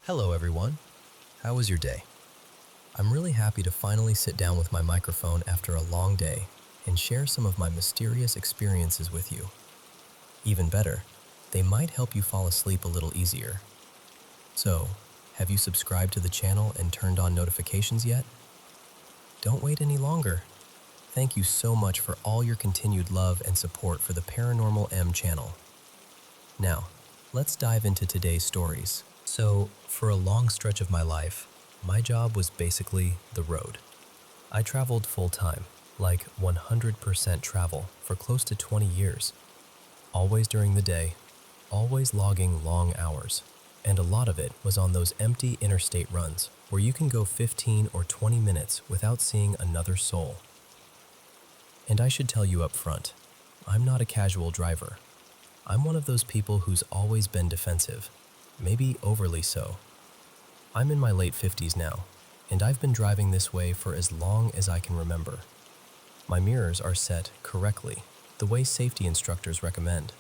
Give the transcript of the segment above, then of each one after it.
Hello everyone, how was your day? I'm really happy to finally sit down with my microphone after a long day and share some of my mysterious experiences with you. Even better, they might help you fall asleep a little easier. So, have you subscribed to the channel and turned on notifications yet? Don't wait any longer. Thank you so much for all your continued love and support for the Paranormal M channel. Now, let's dive into today's stories. So, for a long stretch of my life, my job was basically the road. I traveled full-time, like 100% travel, for close to 20 years. Always during the day, always logging long hours. And a lot of it was on those empty interstate runs, where you can go 15 or 20 minutes without seeing another soul. And I should tell you up front, I'm not a casual driver. I'm one of those people who's always been defensive, maybe overly so. I'm in my late 50s now, and I've been driving this way for as long as I can remember. My mirrors are set correctly, the way safety instructors recommend,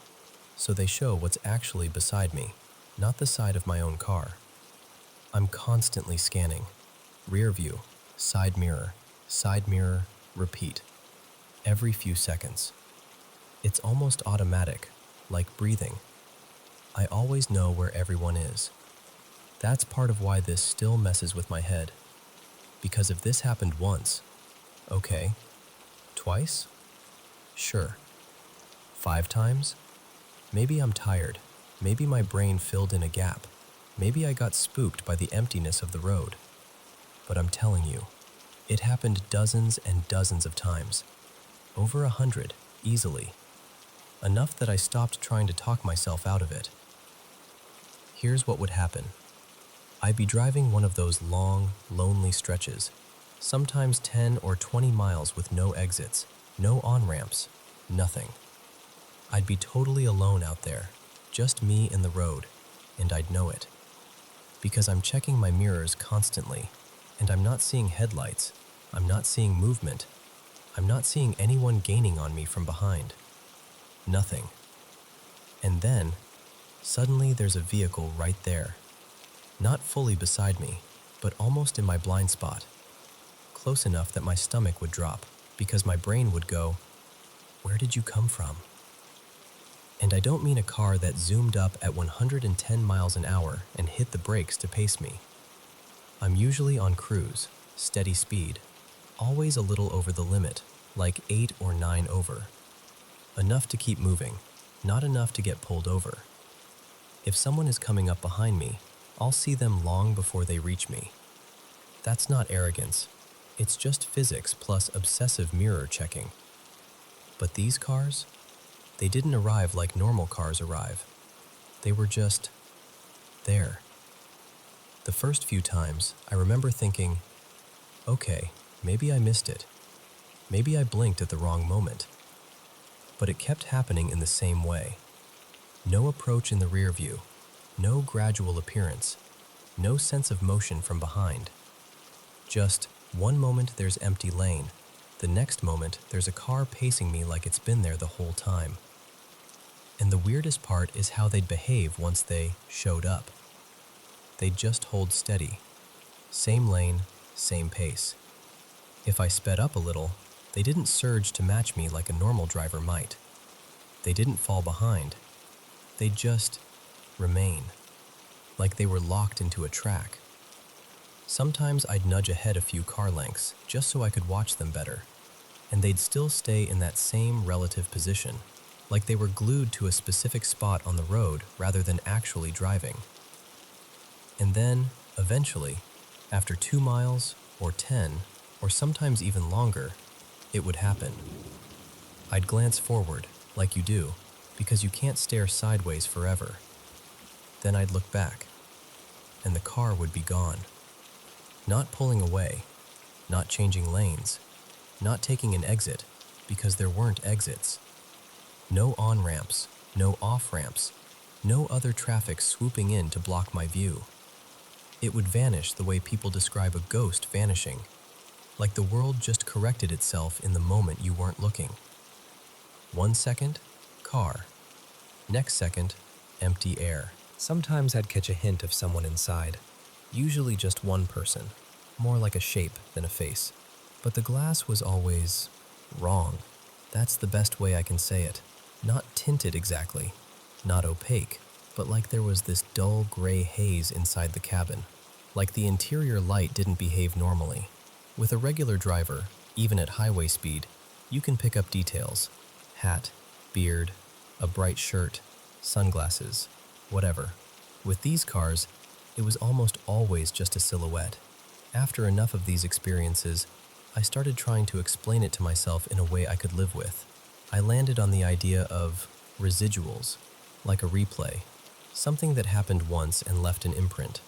so they show what's actually beside me, not the side of my own car. I'm constantly scanning. Rear view, side mirror, repeat. Every few seconds. It's almost automatic, like breathing. I always know where everyone is. That's part of why this still messes with my head. Because if this happened once, okay. Twice? Sure. 5 times? Maybe I'm tired. Maybe my brain filled in a gap. Maybe I got spooked by the emptiness of the road. But I'm telling you, it happened dozens and dozens of times. Over 100, easily. Enough that I stopped trying to talk myself out of it. Here's what would happen. I'd be driving one of those long, lonely stretches, sometimes 10 or 20 miles with no exits, no on-ramps, nothing. I'd be totally alone out there, just me and the road, and I'd know it. Because I'm checking my mirrors constantly, and I'm not seeing headlights, I'm not seeing movement, I'm not seeing anyone gaining on me from behind. Nothing. And then, suddenly there's a vehicle right there. Not fully beside me, but almost in my blind spot. Close enough that my stomach would drop, because my brain would go, "Where did you come from?" And I don't mean a car that zoomed up at 110 miles an hour and hit the brakes to pace me. I'm usually on cruise, steady speed, always a little over the limit, like 8 or 9 over. Enough to keep moving, not enough to get pulled over. If someone is coming up behind me, I'll see them long before they reach me. That's not arrogance. It's just physics plus obsessive mirror checking. But these cars? They didn't arrive like normal cars arrive. They were just there. The first few times, I remember thinking, okay, maybe I missed it. Maybe I blinked at the wrong moment. But it kept happening in the same way. No approach in the rear view, no gradual appearance, no sense of motion from behind. Just one moment there's empty lane, the next moment there's a car pacing me like it's been there the whole time. And the weirdest part is how they'd behave once they showed up. They'd just hold steady. Same lane, same pace. If I sped up a little, they didn't surge to match me like a normal driver might. They didn't fall behind. They'd just remain, like they were locked into a track. Sometimes I'd nudge ahead a few car lengths just so I could watch them better, and they'd still stay in that same relative position, like they were glued to a specific spot on the road rather than actually driving. And then, eventually, after 2 miles, or 10, or sometimes even longer, it would happen. I'd glance forward, like you do, because you can't stare sideways forever. Then I'd look back, and the car would be gone. Not pulling away, not changing lanes, not taking an exit, because there weren't exits. No on-ramps, no off-ramps, no other traffic swooping in to block my view. It would vanish the way people describe a ghost vanishing, like the world just corrected itself in the moment you weren't looking. 1 second, car. Next second, empty air. Sometimes I'd catch a hint of someone inside, Usually just one person, more like a shape than a face. But the glass was always wrong. That's the best way I can say it. Not tinted exactly, not opaque, but like there was this dull gray haze inside the cabin. Like the interior light didn't behave normally. With a regular driver, even at highway speed, you can pick up details. Hat, beard, a bright shirt, sunglasses, whatever. With these cars, it was almost always just a silhouette. After enough of these experiences, I started trying to explain it to myself in a way I could live with. I landed on the idea of residuals, like a replay, something that happened once and left an imprint.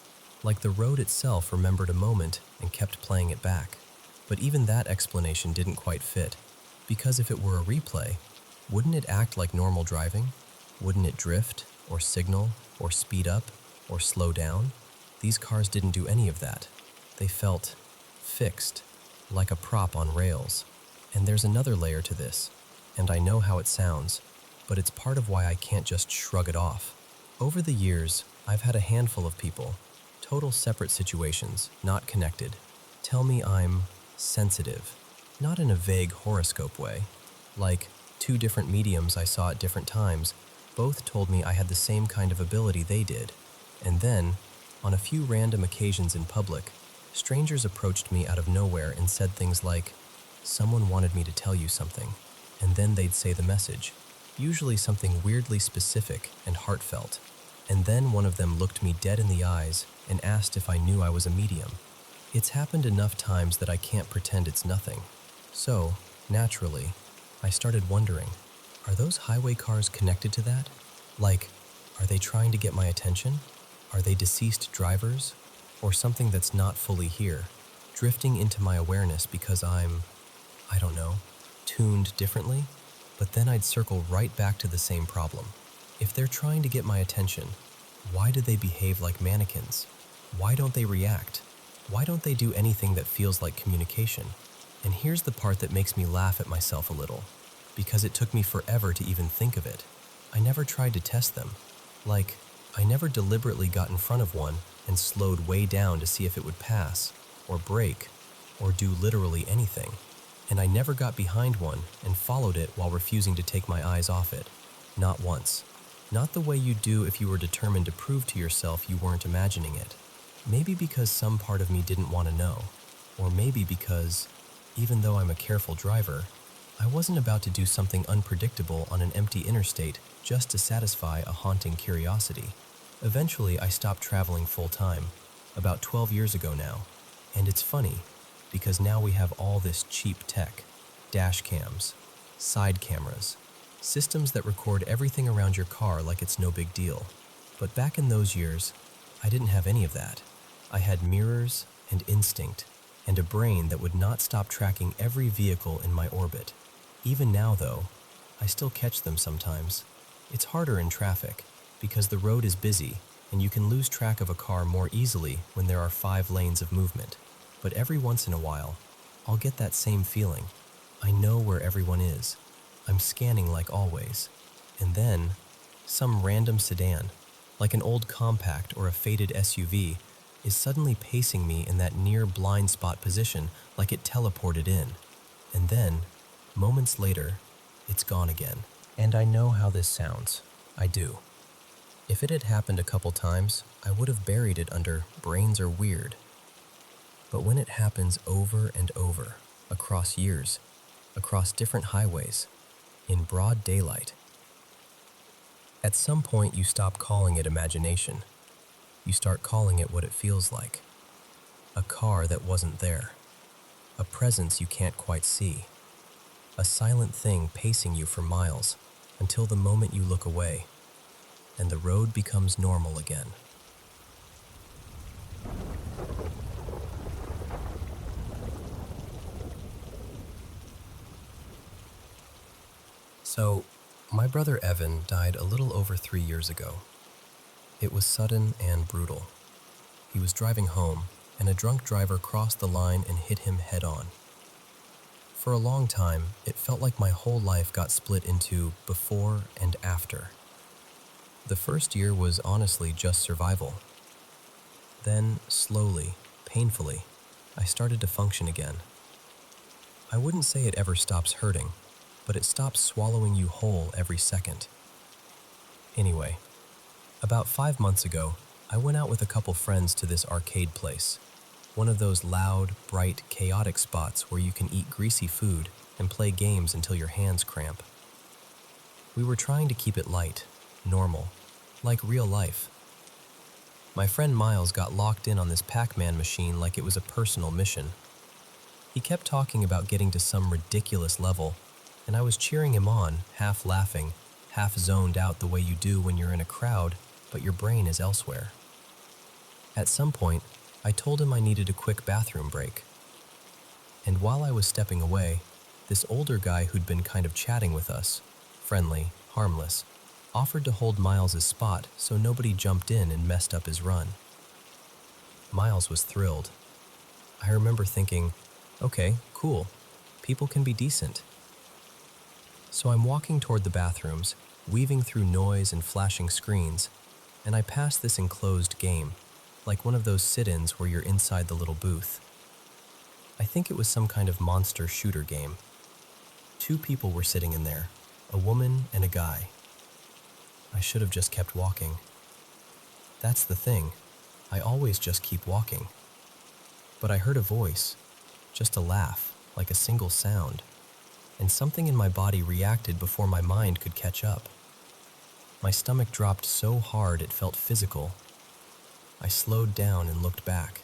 Like the road itself remembered a moment and kept playing it back. But even that explanation didn't quite fit, because if it were a replay, wouldn't it act like normal driving? Wouldn't it drift, or signal, or speed up, or slow down? These cars didn't do any of that. They felt fixed, like a prop on rails. And there's another layer to this, and I know how it sounds, but it's part of why I can't just shrug it off. Over the years, I've had a handful of people, total separate situations, not connected, tell me I'm sensitive, not in a vague horoscope way. Like, two different mediums I saw at different times, both told me I had the same kind of ability they did. And then, on a few random occasions in public, strangers approached me out of nowhere and said things like, "Someone wanted me to tell you something," and then they'd say the message, usually something weirdly specific and heartfelt. And then one of them looked me dead in the eyes and asked if I knew I was a medium. It's happened enough times that I can't pretend it's nothing. So, naturally, I started wondering, are those highway cars connected to that? Like, are they trying to get my attention? Are they deceased drivers? Or something that's not fully here, drifting into my awareness because I'm, I don't know, tuned differently? But then I'd circle right back to the same problem. If they're trying to get my attention, why do they behave like mannequins? Why don't they react? Why don't they do anything that feels like communication? And here's the part that makes me laugh at myself a little, because it took me forever to even think of it. I never tried to test them. Like, I never deliberately got in front of one and slowed way down to see if it would pass, or brake, or do literally anything. And I never got behind one and followed it while refusing to take my eyes off it. Not once. Not the way you do if you were determined to prove to yourself you weren't imagining it. Maybe because some part of me didn't want to know, or maybe because, even though I'm a careful driver, I wasn't about to do something unpredictable on an empty interstate just to satisfy a haunting curiosity. Eventually, I stopped traveling full-time, about 12 years ago now, and it's funny, because now we have all this cheap tech, dash cams, side cameras, systems that record everything around your car like it's no big deal. But back in those years, I didn't have any of that. I had mirrors and instinct, and a brain that would not stop tracking every vehicle in my orbit. Even now, though, I still catch them sometimes. It's harder in traffic, because the road is busy, and you can lose track of a car more easily when there are 5 lanes of movement. But every once in a while, I'll get that same feeling. I know where everyone is. I'm scanning like always. And then, some random sedan, like an old compact or a faded SUV, is suddenly pacing me in that near blind spot position like it teleported in. And then, moments later, it's gone again. And I know how this sounds. I do. If it had happened a couple times, I would have buried it under brains are weird. But when it happens over and over, across years, across different highways, in broad daylight, at some point you stop calling it imagination. You start calling it what it feels like. A car that wasn't there. A presence you can't quite see. A silent thing pacing you for miles until the moment you look away, and the road becomes normal again. So, my brother Evan died a little over 3 years ago. It was sudden and brutal. He was driving home, and a drunk driver crossed the line and hit him head on. For a long time, it felt like my whole life got split into before and after. The first year was honestly just survival. Then, slowly, painfully, I started to function again. I wouldn't say it ever stops hurting, but it stops swallowing you whole every second. Anyway, about 5 months ago, I went out with a couple friends to this arcade place, one of those loud, bright, chaotic spots where you can eat greasy food and play games until your hands cramp. We were trying to keep it light, normal, like real life. My friend Miles got locked in on this Pac-Man machine like it was a personal mission. He kept talking about getting to some ridiculous level, and I was cheering him on, half laughing, half zoned out the way you do when you're in a crowd, but your brain is elsewhere. At some point, I told him I needed a quick bathroom break. And while I was stepping away, this older guy who'd been kind of chatting with us, friendly, harmless, offered to hold Miles's spot so nobody jumped in and messed up his run. Miles was thrilled. I remember thinking, okay, cool, people can be decent. So I'm walking toward the bathrooms, weaving through noise and flashing screens, and I pass this enclosed game, like one of those sit-ins where you're inside the little booth. I think it was some kind of monster shooter game. 2 people were sitting in there, a woman and a guy. I should have just kept walking. That's the thing, I always just keep walking. But I heard a voice, just a laugh, like a single sound, and something in my body reacted before my mind could catch up. My stomach dropped so hard it felt physical. I slowed down and looked back.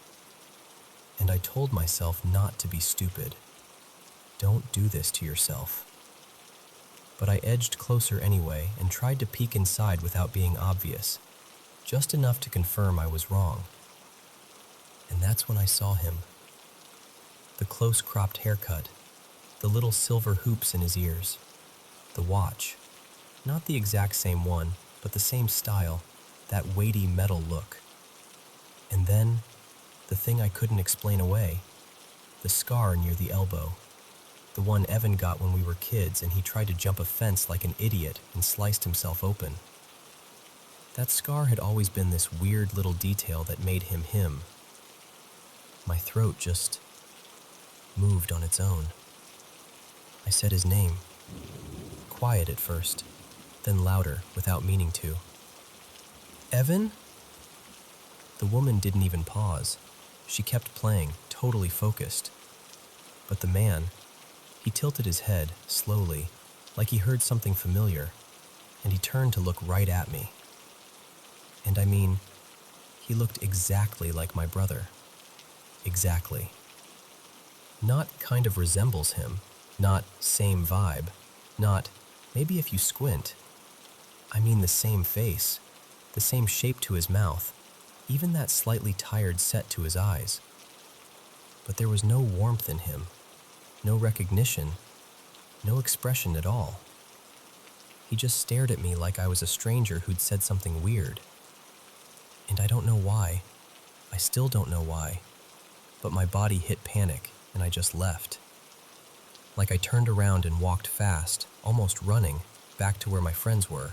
And I told myself not to be stupid. Don't do this to yourself. But I edged closer anyway and tried to peek inside without being obvious, just enough to confirm I was wrong. And that's when I saw him. The close-cropped haircut, the little silver hoops in his ears, the watch. Not the exact same one, but the same style, that weighty metal look. And then, the thing I couldn't explain away, the scar near the elbow, the one Evan got when we were kids and he tried to jump a fence like an idiot and sliced himself open. That scar had always been this weird little detail that made him him. My throat just moved on its own. I said his name, quiet at first, then louder without meaning to. Evan? The woman didn't even pause. She kept playing, totally focused. But the man, he tilted his head, slowly, like he heard something familiar, and he turned to look right at me. And I mean, he looked exactly like my brother. Exactly. Not kind of resembles him, not same vibe, not maybe if you squint. I mean the same face, the same shape to his mouth, even that slightly tired set to his eyes. But there was no warmth in him, no recognition, no expression at all. He just stared at me like I was a stranger who'd said something weird. And I don't know why. I still don't know why. But my body hit panic, and I just left. Like I turned around and walked fast, almost running, back to where my friends were.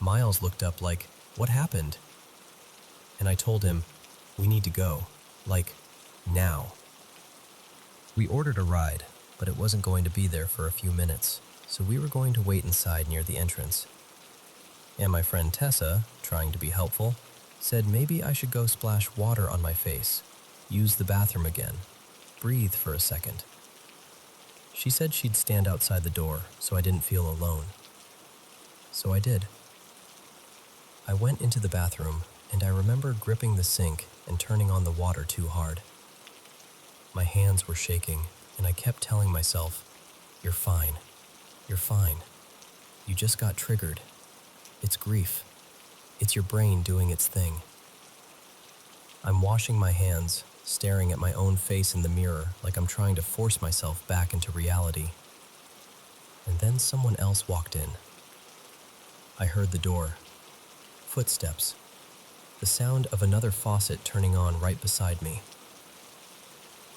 Miles looked up like, "What happened?" And I told him, "We need to go. Like, now." We ordered a ride, but it wasn't going to be there for a few minutes, so we were going to wait inside near the entrance. And my friend Tessa, trying to be helpful, said maybe I should go splash water on my face, use the bathroom again, breathe for a second. She said she'd stand outside the door so I didn't feel alone. So I did. I went into the bathroom, and I remember gripping the sink and turning on the water too hard. My hands were shaking, and I kept telling myself, "You're fine. You're fine. You just got triggered. It's grief. It's your brain doing its thing." I'm washing my hands, staring at my own face in the mirror like I'm trying to force myself back into reality. And then someone else walked in. I heard the door. Footsteps. The sound of another faucet turning on right beside me.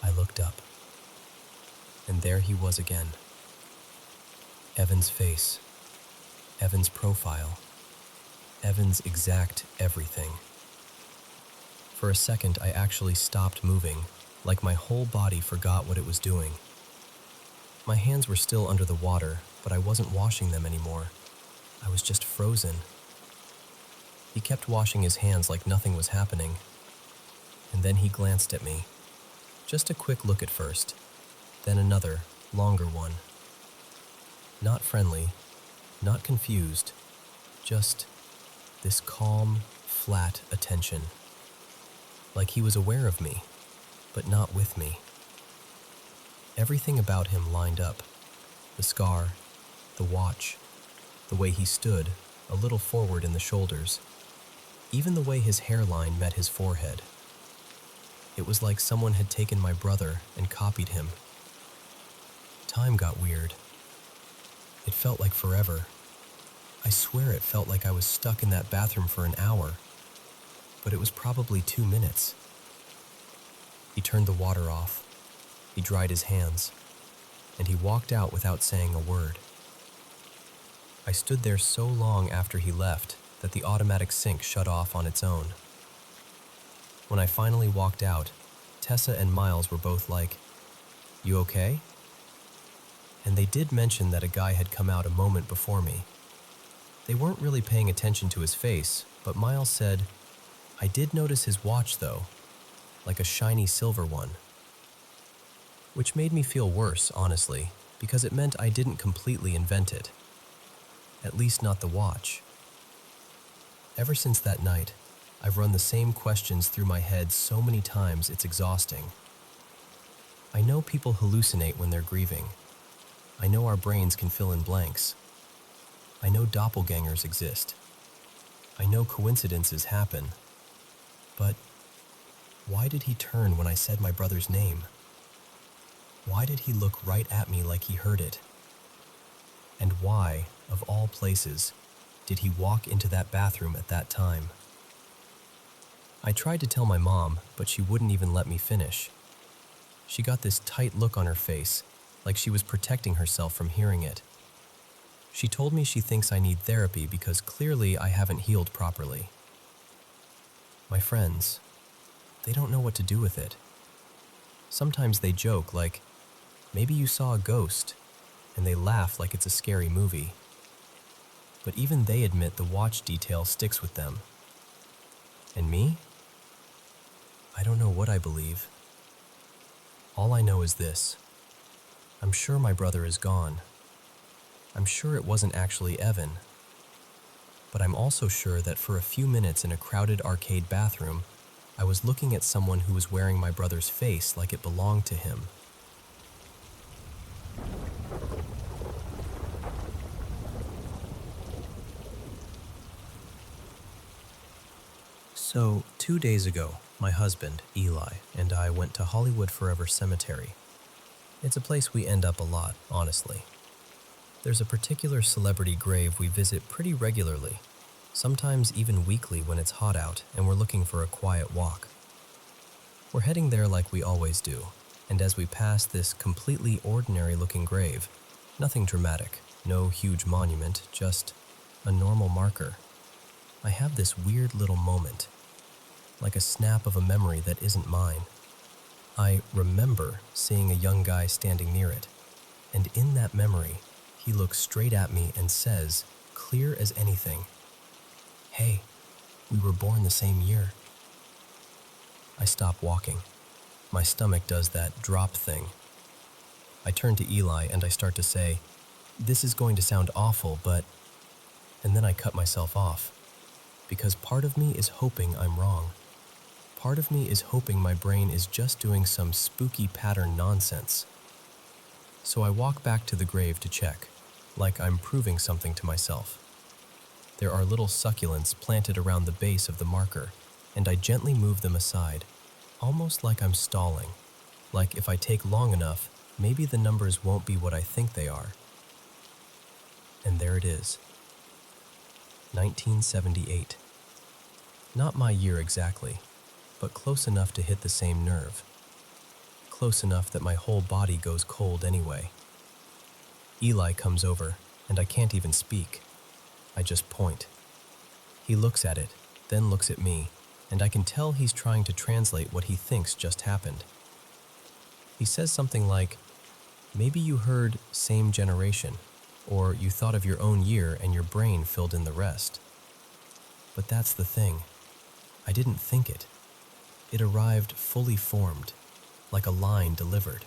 I looked up. And there he was again. Evan's face. Evan's profile. Evan's exact everything. For a second, I actually stopped moving, like my whole body forgot what it was doing. My hands were still under the water, but I wasn't washing them anymore. I was just frozen. He kept washing his hands like nothing was happening, and then he glanced at me. Just a quick look at first, then another, longer one. Not friendly, not confused, just this calm, flat attention. Like he was aware of me, but not with me. Everything about him lined up. The scar, the watch, the way he stood, a little forward in the shoulders, even the way his hairline met his forehead. It was like someone had taken my brother and copied him. Time got weird. It felt like forever. I swear it felt like I was stuck in that bathroom for an hour, but it was probably 2 minutes. He turned the water off. He dried his hands, and he walked out without saying a word. I stood there so long after he left that the automatic sink shut off on its own. When I finally walked out, Tessa and Miles were both like, "You okay?" And they did mention that a guy had come out a moment before me. They weren't really paying attention to his face, but Miles said, "I did notice his watch though, like a shiny silver one." Which made me feel worse, honestly, because it meant I didn't completely invent it. At least not the watch. Ever since that night, I've run the same questions through my head so many times it's exhausting. I know people hallucinate when they're grieving. I know our brains can fill in blanks. I know doppelgangers exist. I know coincidences happen. But why did he turn when I said my brother's name? Why did he look right at me like he heard it? And why, of all places, did he walk into that bathroom at that time? I tried to tell my mom, but she wouldn't even let me finish. She got this tight look on her face, like she was protecting herself from hearing it. She told me she thinks I need therapy because clearly I haven't healed properly. My friends, they don't know what to do with it. Sometimes they joke like, maybe you saw a ghost, and they laugh like it's a scary movie. But even they admit the watch detail sticks with them. And me? I don't know what I believe. All I know is this. I'm sure my brother is gone. I'm sure it wasn't actually Evan. But I'm also sure that for a few minutes in a crowded arcade bathroom, I was looking at someone who was wearing my brother's face like it belonged to him. So, 2 days ago, my husband, Eli, and I went to Hollywood Forever Cemetery. It's a place we end up a lot, honestly. There's a particular celebrity grave we visit pretty regularly, sometimes even weekly when it's hot out and we're looking for a quiet walk. We're heading there like we always do, and as we pass this completely ordinary-looking grave, nothing dramatic, no huge monument, just a normal marker, I have this weird little moment, like a snap of a memory that isn't mine. I remember seeing a young guy standing near it, and in that memory, he looks straight at me and says, clear as anything, "Hey, we were born the same year." I stop walking. My stomach does that drop thing. I turn to Eli and I start to say, "This is going to sound awful, but..." And then I cut myself off, because part of me is hoping I'm wrong. Part of me is hoping my brain is just doing some spooky pattern nonsense. So I walk back to the grave to check, like I'm proving something to myself. There are little succulents planted around the base of the marker, and I gently move them aside, almost like I'm stalling, like if I take long enough, maybe the numbers won't be what I think they are. And there it is. 1978. Not my year exactly, but close enough to hit the same nerve. Close enough that my whole body goes cold anyway. Eli comes over, and I can't even speak. I just point. He looks at it, then looks at me, and I can tell he's trying to translate what he thinks just happened. He says something like, "Maybe you heard same generation, or you thought of your own year and your brain filled in the rest." But that's the thing. I didn't think it. It arrived fully formed, like a line delivered.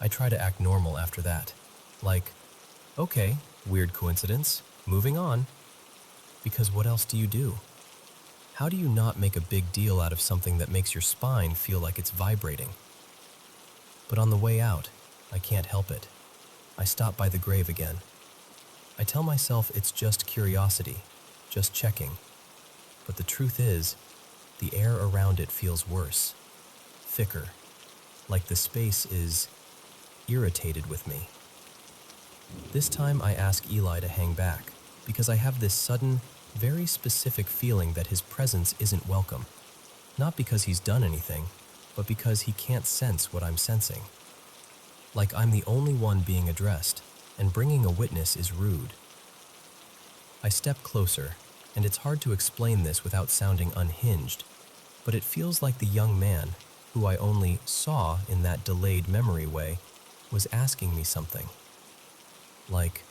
I try to act normal after that, like, okay, weird coincidence, moving on. Because what else do you do? How do you not make a big deal out of something that makes your spine feel like it's vibrating? But on the way out, I can't help it. I stop by the grave again. I tell myself it's just curiosity, just checking. But the truth is, the air around it feels worse, thicker, like the space is irritated with me. This time I ask Eli to hang back, because I have this sudden, very specific feeling that his presence isn't welcome. Not because he's done anything, but because he can't sense what I'm sensing. Like I'm the only one being addressed, and bringing a witness is rude. I step closer, and it's hard to explain this without sounding unhinged, but it feels like the young man, who I only saw in that delayed memory way, was asking me something. Like,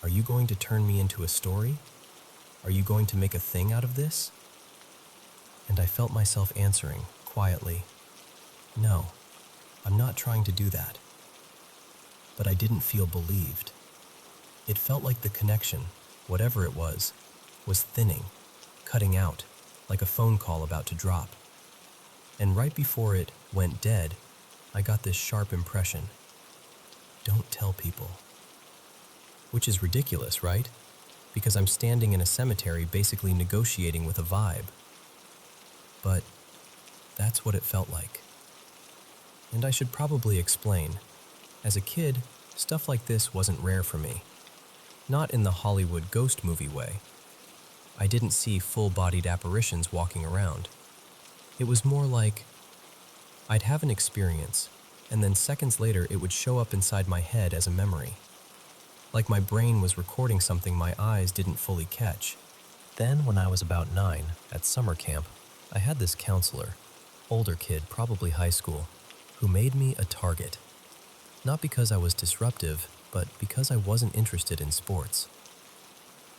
are you going to turn me into a story? Are you going to make a thing out of this? And I felt myself answering, quietly, no, I'm not trying to do that. But I didn't feel believed. It felt like the connection, whatever it was thinning, cutting out, like a phone call about to drop. And right before it went dead, I got this sharp impression. Don't tell people. Which is ridiculous, right? Because I'm standing in a cemetery basically negotiating with a vibe. But that's what it felt like. And I should probably explain. As a kid, stuff like this wasn't rare for me. Not in the Hollywood ghost movie way. I didn't see full-bodied apparitions walking around. It was more like I'd have an experience, and then seconds later it would show up inside my head as a memory. Like my brain was recording something my eyes didn't fully catch. Then, when I was about 9, at summer camp, I had this counselor, older kid, probably high school, who made me a target. Not because I was disruptive, but because I wasn't interested in sports.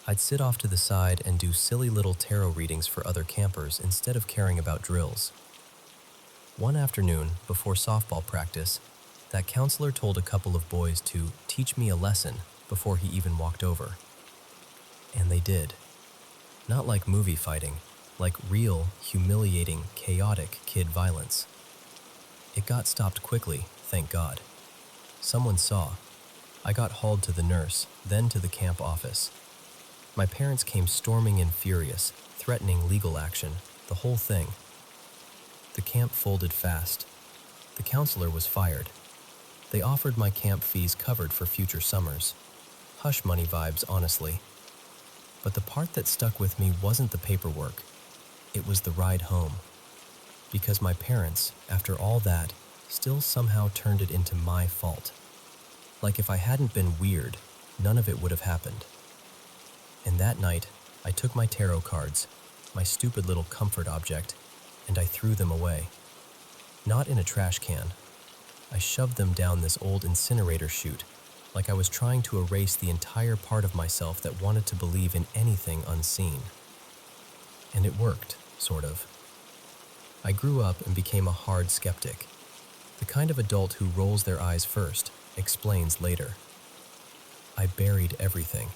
I'd sit off to the side and do silly little tarot readings for other campers instead of caring about drills. One afternoon, before softball practice, that counselor told a couple of boys to teach me a lesson before he even walked over. And they did. Not like movie fighting, like real, humiliating, chaotic kid violence. It got stopped quickly, thank God. Someone saw. I got hauled to the nurse, then to the camp office. My parents came storming in furious, threatening legal action, the whole thing. The camp folded fast. The counselor was fired. They offered my camp fees covered for future summers. Hush money vibes, honestly. But the part that stuck with me wasn't the paperwork. It was the ride home. Because my parents, after all that, still somehow turned it into my fault. Like if I hadn't been weird, none of it would have happened. And that night, I took my tarot cards, my stupid little comfort object, and I threw them away. Not in a trash can. I shoved them down this old incinerator chute, like I was trying to erase the entire part of myself that wanted to believe in anything unseen. And it worked, sort of. I grew up and became a hard skeptic. The kind of adult who rolls their eyes first, explains later. I buried everything.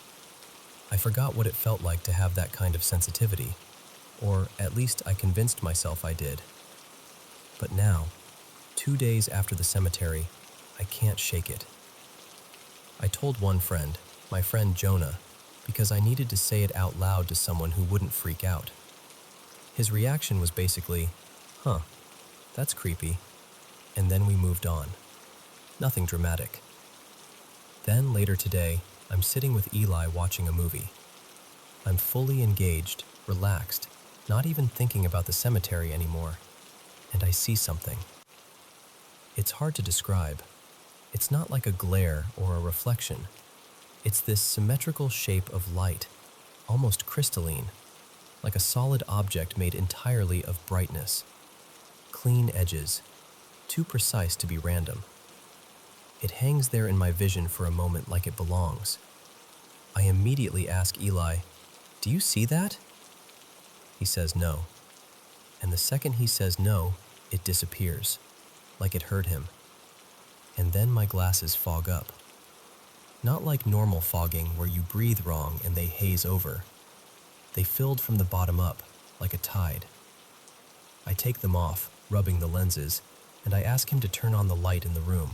I forgot what it felt like to have that kind of sensitivity, or at least I convinced myself I did. But now, 2 days after the cemetery, I can't shake it. I told one friend, my friend Jonah, because I needed to say it out loud to someone who wouldn't freak out. His reaction was basically, "Huh, that's creepy," and then we moved on. Nothing dramatic. Then later today, I'm sitting with Eli watching a movie. I'm fully engaged, relaxed, not even thinking about the cemetery anymore, and I see something. It's hard to describe. It's not like a glare or a reflection. It's this symmetrical shape of light, almost crystalline. like a solid object made entirely of brightness. Clean edges, too precise to be random. It hangs there in my vision for a moment like it belongs. I immediately ask Eli, "Do you see that?" He says no. And the second he says no, it disappears, like it hurt him. And then my glasses fog up. Not like normal fogging where you breathe wrong and they haze over. They filled from the bottom up, like a tide. I take them off, rubbing the lenses, and I ask him to turn on the light in the room.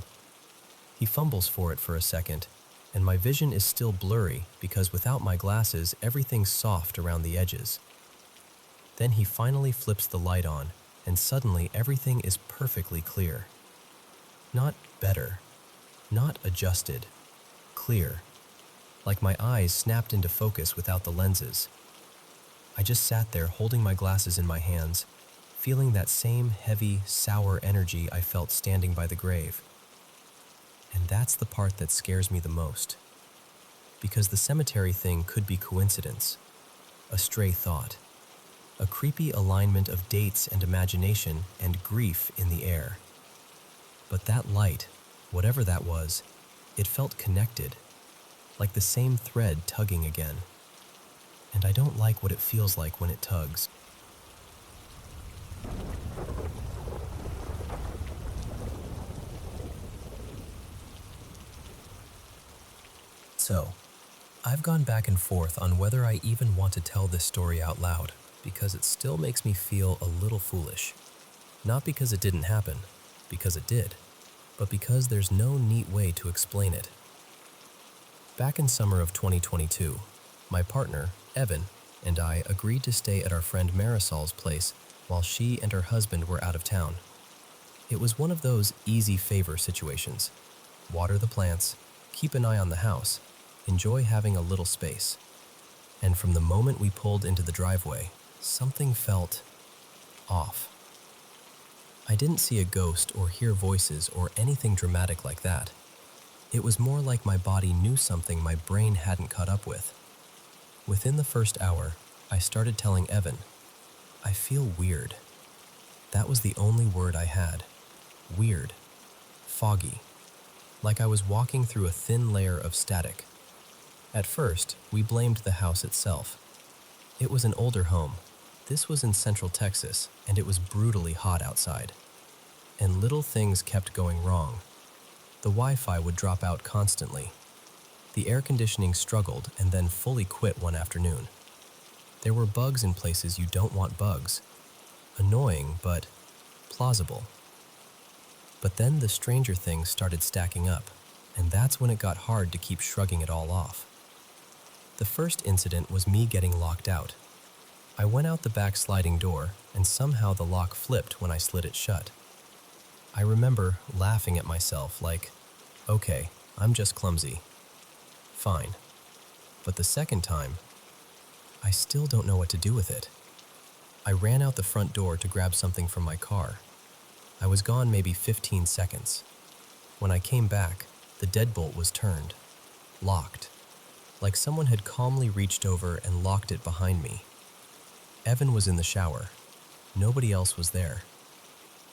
He fumbles for it for a second, and my vision is still blurry because without my glasses, everything's soft around the edges. Then he finally flips the light on, and suddenly everything is perfectly clear. Not better, not adjusted, clear, like my eyes snapped into focus without the lenses. I just sat there holding my glasses in my hands, feeling that same heavy, sour energy I felt standing by the grave. And that's the part that scares me the most. Because the cemetery thing could be coincidence, a stray thought, a creepy alignment of dates and imagination and grief in the air. But that light, whatever that was, it felt connected, like the same thread tugging again. And I don't like what it feels like when it tugs. So, I've gone back and forth on whether I even want to tell this story out loud, because it still makes me feel a little foolish. Not because it didn't happen, because it did, but because there's no neat way to explain it. Back in summer of 2022, my partner, Evan, and I agreed to stay at our friend Marisol's place while she and her husband were out of town. It was one of those easy favor situations. Water the plants, keep an eye on the house, enjoy having a little space. And from the moment we pulled into the driveway, something felt off. I didn't see a ghost or hear voices or anything dramatic like that. It was more like my body knew something my brain hadn't caught up with. Within the first hour, I started telling Evan, "I feel weird." That was the only word I had. Weird. Foggy. Like I was walking through a thin layer of static. At first, we blamed the house itself. It was an older home. This was in Central Texas, and it was brutally hot outside. And little things kept going wrong. The Wi-Fi would drop out constantly. The air conditioning struggled and then fully quit one afternoon. There were bugs in places you don't want bugs. Annoying, but plausible. But then the stranger things started stacking up, and that's when it got hard to keep shrugging it all off. The first incident was me getting locked out. I went out the back sliding door, and somehow the lock flipped when I slid it shut. I remember laughing at myself like, okay, I'm just clumsy. Fine. But the second time, I still don't know what to do with it. I ran out the front door to grab something from my car. I was gone maybe 15 seconds. When I came back, the deadbolt was turned, locked, like someone had calmly reached over and locked it behind me. Evan was in the shower. Nobody else was there.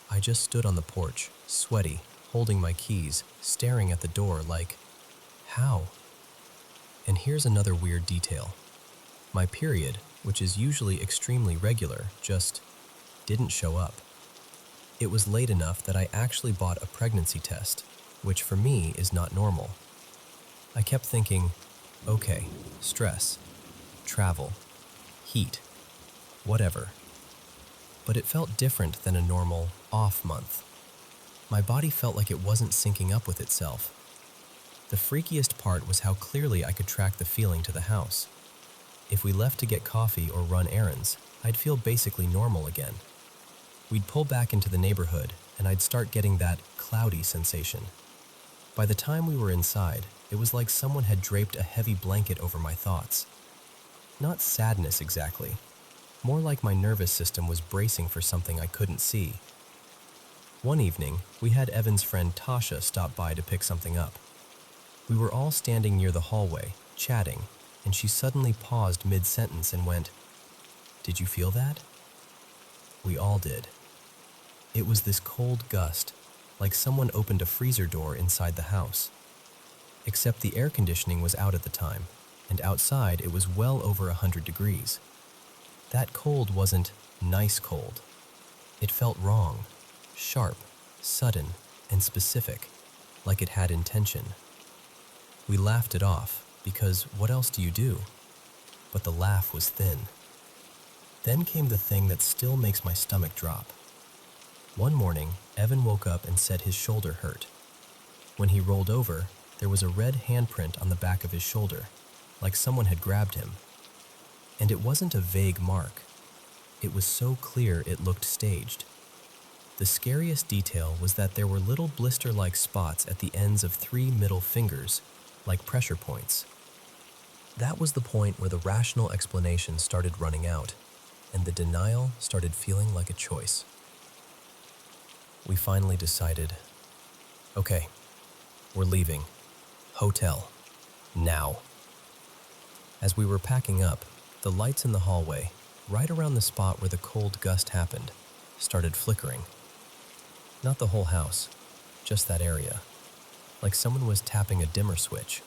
I just stood on the porch, sweaty, holding my keys, staring at the door like, how? And here's another weird detail. My period, which is usually extremely regular, just didn't show up. It was late enough that I actually bought a pregnancy test, which for me is not normal. I kept thinking, okay, stress, travel, heat, whatever. But it felt different than a normal off month. My body felt like it wasn't syncing up with itself. The freakiest part was how clearly I could track the feeling to the house. If we left to get coffee or run errands, I'd feel basically normal again. We'd pull back into the neighborhood, and I'd start getting that cloudy sensation. By the time we were inside, it was like someone had draped a heavy blanket over my thoughts. Not sadness exactly, more like my nervous system was bracing for something I couldn't see. One evening, we had Evan's friend Tasha stop by to pick something up. We were all standing near the hallway, chatting, and she suddenly paused mid-sentence and went, Did you feel that? We all did. It was this cold gust, like someone opened a freezer door inside the house. Except the air conditioning was out at the time, and outside it was well over 100 degrees. That cold wasn't nice cold. It felt wrong, sharp, sudden, and specific, like it had intention. We laughed it off, because what else do you do? But the laugh was thin. Then came the thing that still makes my stomach drop. One morning, Evan woke up and said his shoulder hurt. When he rolled over, there was a red handprint on the back of his shoulder, like someone had grabbed him. And it wasn't a vague mark. It was so clear it looked staged. The scariest detail was that there were little blister-like spots at the ends of 3 middle fingers, like pressure points. That was the point where the rational explanation started running out, and the denial started feeling like a choice. We finally decided, okay, we're leaving. Hotel. Now. As we were packing up, the lights in the hallway, right around the spot where the cold gust happened, started flickering. Not the whole house, just that area, like someone was tapping a dimmer switch.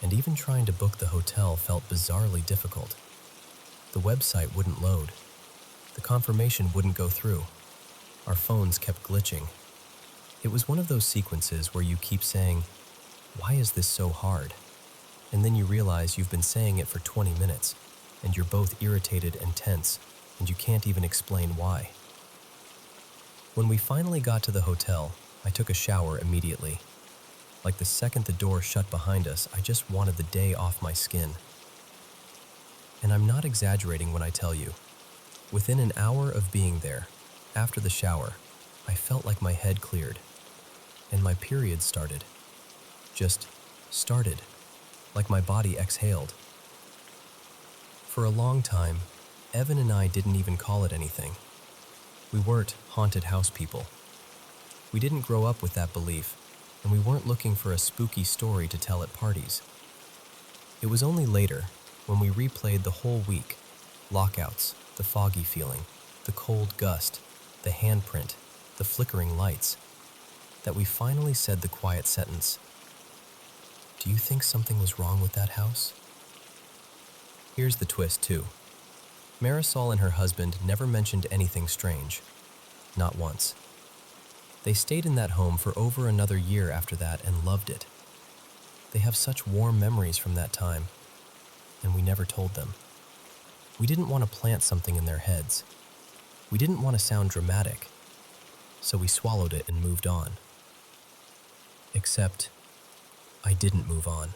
And even trying to book the hotel felt bizarrely difficult. The website wouldn't load. The confirmation wouldn't go through. Our phones kept glitching. It was one of those sequences where you keep saying, "Why is this so hard?" And then you realize you've been saying it for 20 minutes, and you're both irritated and tense, and you can't even explain why. When we finally got to the hotel, I took a shower immediately. Like the second the door shut behind us, I just wanted the day off my skin. And I'm not exaggerating when I tell you, within an hour of being there, after the shower, I felt like my head cleared, and my period started. Just started, like my body exhaled. For a long time, Evan and I didn't even call it anything. We weren't haunted house people. We didn't grow up with that belief, and we weren't looking for a spooky story to tell at parties. It was only later, when we replayed the whole week, lockouts, the foggy feeling, the cold gust, the handprint, the flickering lights, that we finally said the quiet sentence, "Do you think something was wrong with that house?" Here's the twist, too. Marisol and her husband never mentioned anything strange. Not once. They stayed in that home for over another year after that and loved it. They have such warm memories from that time, and we never told them. We didn't want to plant something in their heads. We didn't want to sound dramatic, so we swallowed it and moved on. Except, I didn't move on.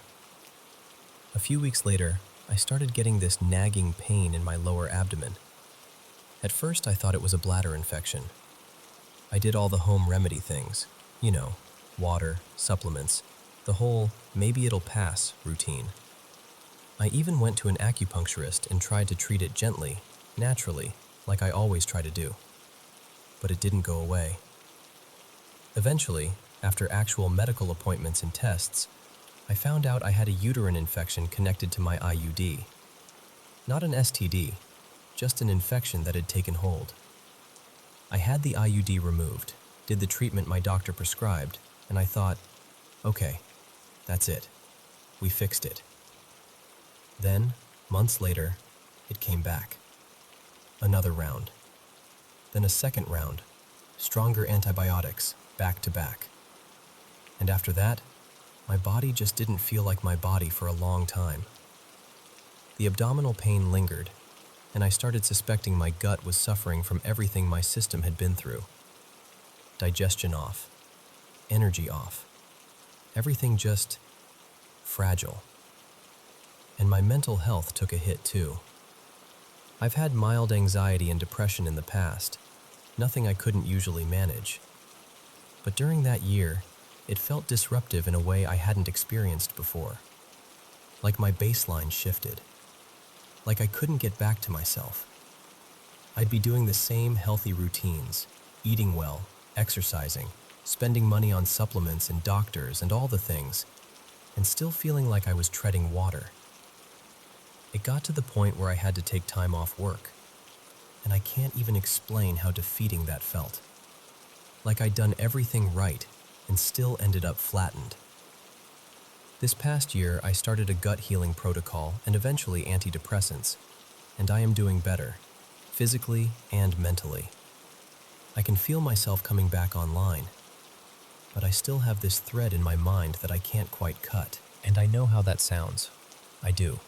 A few weeks later, I started getting this nagging pain in my lower abdomen. At first, I thought it was a bladder infection. I did all the home remedy things, water, supplements, the whole "maybe it'll pass" routine. I even went to an acupuncturist and tried to treat it gently, naturally, like I always try to do. But it didn't go away. Eventually, after actual medical appointments and tests, I found out I had a uterine infection connected to my IUD. Not an STD, just an infection that had taken hold. I had the IUD removed, did the treatment my doctor prescribed, and I thought, okay, that's it. We fixed it. Then, months later, it came back. Another round. Then a second round, stronger antibiotics, back to back. And after that, my body just didn't feel like my body for a long time. The abdominal pain lingered, and I started suspecting my gut was suffering from everything my system had been through. Digestion off, energy off, everything just fragile. And my mental health took a hit too. I've had mild anxiety and depression in the past, nothing I couldn't usually manage. But during that year, it felt disruptive in a way I hadn't experienced before. Like my baseline shifted. Like I couldn't get back to myself. I'd be doing the same healthy routines, eating well, exercising, spending money on supplements and doctors and all the things, and still feeling like I was treading water. It got to the point where I had to take time off work, and I can't even explain how defeating that felt. Like I'd done everything right and still ended up flattened. This past year, I started a gut healing protocol and eventually antidepressants, and I am doing better, physically and mentally. I can feel myself coming back online, but I still have this thread in my mind that I can't quite cut. And I know how that sounds. I do.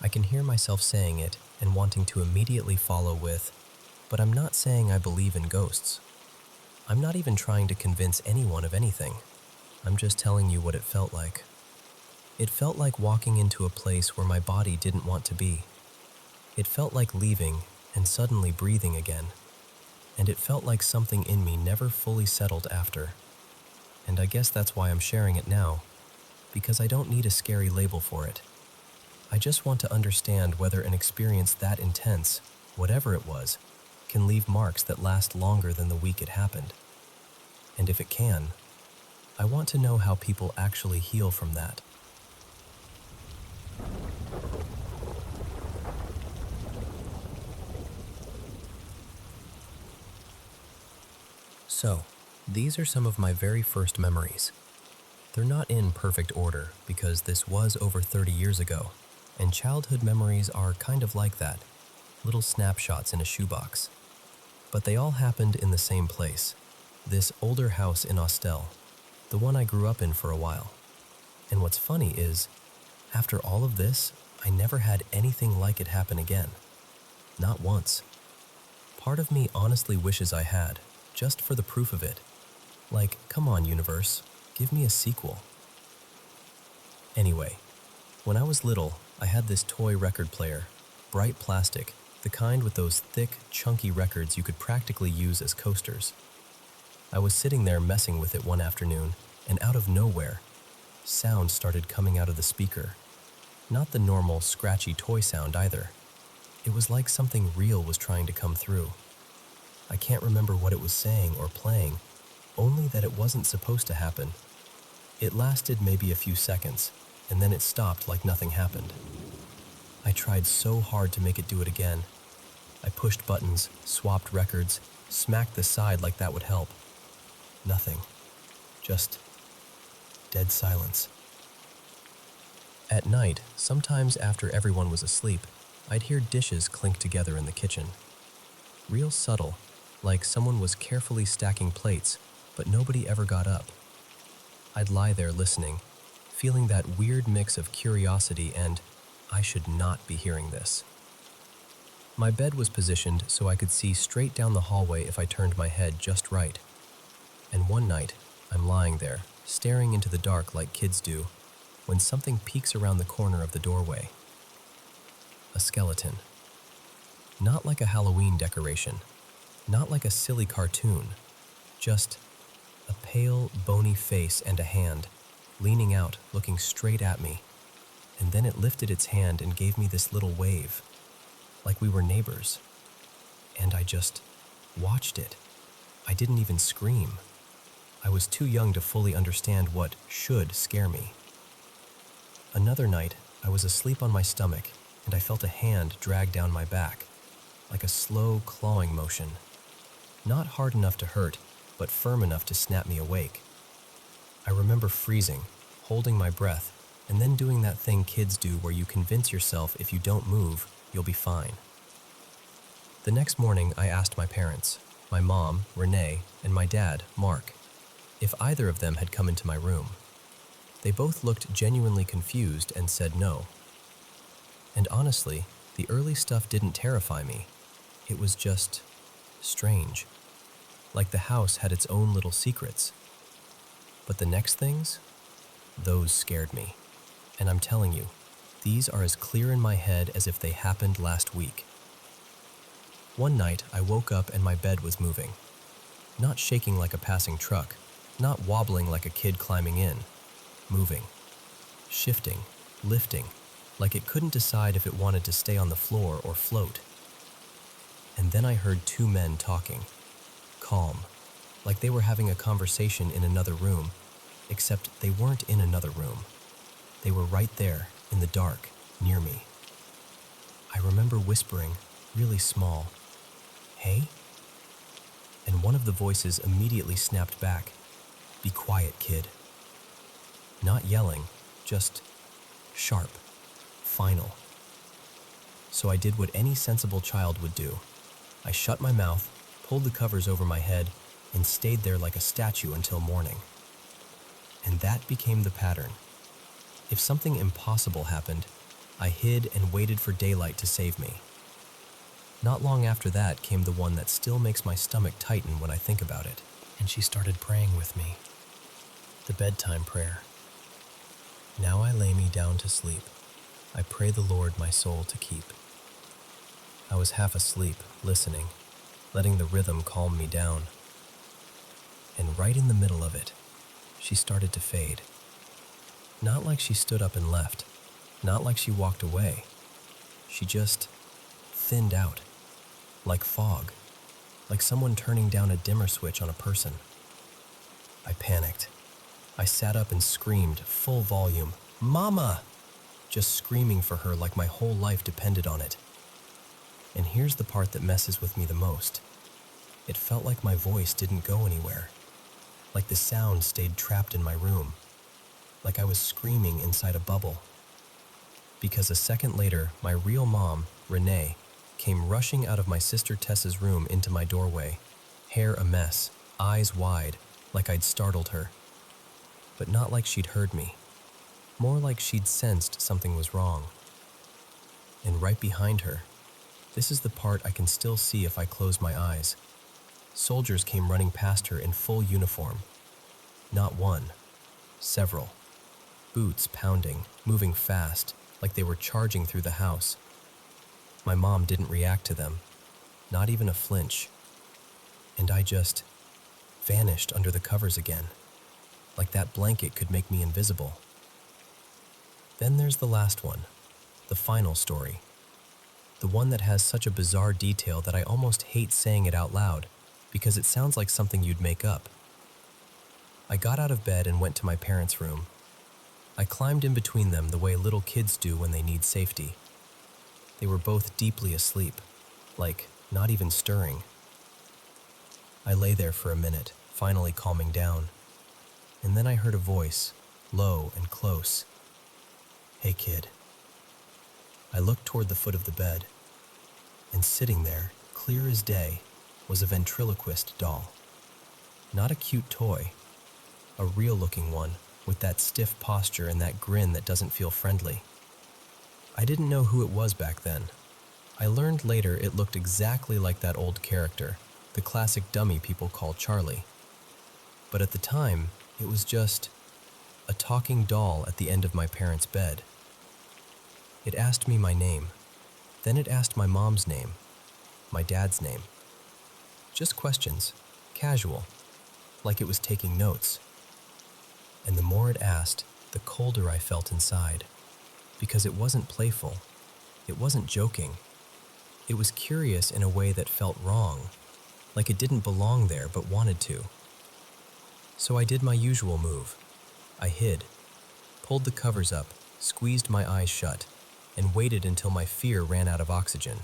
I can hear myself saying it and wanting to immediately follow with, but I'm not saying I believe in ghosts. I'm not even trying to convince anyone of anything. I'm just telling you what it felt like. It felt like walking into a place where my body didn't want to be. It felt like leaving and suddenly breathing again. And it felt like something in me never fully settled after. And I guess that's why I'm sharing it now, because I don't need a scary label for it. I just want to understand whether an experience that intense, whatever it was, can leave marks that last longer than the week it happened. And if it can, I want to know how people actually heal from that. So, these are some of my very first memories. They're not in perfect order because this was over 30 years ago, and childhood memories are kind of like that, little snapshots in a shoebox. But they all happened in the same place, this older house in Austell, the one I grew up in for a while. And what's funny is, after all of this, I never had anything like it happen again. Not once. Part of me honestly wishes I had, just for the proof of it. Like, come on, universe, give me a sequel. Anyway, when I was little, I had this toy record player, bright plastic, the kind with those thick, chunky records you could practically use as coasters. I was sitting there messing with it one afternoon, and out of nowhere, sound started coming out of the speaker. Not the normal, scratchy toy sound either. It was like something real was trying to come through. I can't remember what it was saying or playing, only that it wasn't supposed to happen. It lasted maybe a few seconds, and then it stopped like nothing happened. I tried so hard to make it do it again. I pushed buttons, swapped records, smacked the side like that would help. Nothing. Just dead silence. At night, sometimes after everyone was asleep, I'd hear dishes clink together in the kitchen. Real subtle, like someone was carefully stacking plates, but nobody ever got up. I'd lie there listening, feeling that weird mix of curiosity and, I should not be hearing this. My bed was positioned so I could see straight down the hallway if I turned my head just right. And one night, I'm lying there, staring into the dark like kids do, when something peeks around the corner of the doorway. A skeleton. Not like a Halloween decoration, not like a silly cartoon, just a pale, bony face and a hand, leaning out, looking straight at me. And then it lifted its hand and gave me this little wave, like we were neighbors. And I just watched it. I didn't even scream. I was too young to fully understand what should scare me. Another night, I was asleep on my stomach, and I felt a hand drag down my back, like a slow clawing motion. Not hard enough to hurt, but firm enough to snap me awake. I remember freezing, holding my breath, and then doing that thing kids do where you convince yourself if you don't move, you'll be fine. The next morning, I asked my parents, my mom, Renee, and my dad, Mark, if either of them had come into my room. They both looked genuinely confused and said no. And honestly, the early stuff didn't terrify me. It was just strange. Like the house had its own little secrets. But the next things? Those scared me. And I'm telling you, these are as clear in my head as if they happened last week. One night, I woke up and my bed was moving. Not shaking like a passing truck, not wobbling like a kid climbing in. Moving, shifting, lifting, like it couldn't decide if it wanted to stay on the floor or float. And then I heard two men talking, calm, like they were having a conversation in another room, except they weren't in another room. They were right there, in the dark, near me. I remember whispering, really small, "Hey?" And one of the voices immediately snapped back, "Be quiet, kid." Not yelling, just sharp, final. So I did what any sensible child would do. I shut my mouth, pulled the covers over my head, and stayed there like a statue until morning. And that became the pattern. If something impossible happened, I hid and waited for daylight to save me. Not long after that came the one that still makes my stomach tighten when I think about it. And she started praying with me. The bedtime prayer. Now I lay me down to sleep. I pray the Lord my soul to keep. I was half asleep, listening, letting the rhythm calm me down. And right in the middle of it, she started to fade. Not like she stood up and left, not like she walked away. She just thinned out, like fog, like someone turning down a dimmer switch on a person. I panicked. I sat up and screamed, full volume, "Mama!" Just screaming for her like my whole life depended on it. And here's the part that messes with me the most. It felt like my voice didn't go anywhere, like the sound stayed trapped in my room, like I was screaming inside a bubble. Because a second later, my real mom, Renee, came rushing out of my sister Tessa's room into my doorway, hair a mess, eyes wide, like I'd startled her. But not like she'd heard me, more like she'd sensed something was wrong. And right behind her, this is the part I can still see if I close my eyes. Soldiers came running past her in full uniform. Not one, several. Boots pounding, moving fast, like they were charging through the house. My mom didn't react to them, not even a flinch. And I just vanished under the covers again, like that blanket could make me invisible. Then there's the last one, the final story. The one that has such a bizarre detail that I almost hate saying it out loud, because it sounds like something you'd make up. I got out of bed and went to my parents' room. I climbed in between them the way little kids do when they need safety. They were both deeply asleep, like not even stirring. I lay there for a minute, finally calming down. And then I heard a voice, low and close. "Hey, kid." I looked toward the foot of the bed, and sitting there, clear as day, was a ventriloquist doll. Not a cute toy, a real-looking one with that stiff posture and that grin that doesn't feel friendly. I didn't know who it was back then. I learned later it looked exactly like that old character, the classic dummy people call Charlie. But at the time, it was just a talking doll at the end of my parents' bed. It asked me my name. Then it asked my mom's name, my dad's name. Just questions, casual, like it was taking notes. And the more it asked, the colder I felt inside, because it wasn't playful, it wasn't joking. It was curious in a way that felt wrong, like it didn't belong there but wanted to. So I did my usual move. I hid, pulled the covers up, squeezed my eyes shut, and waited until my fear ran out of oxygen.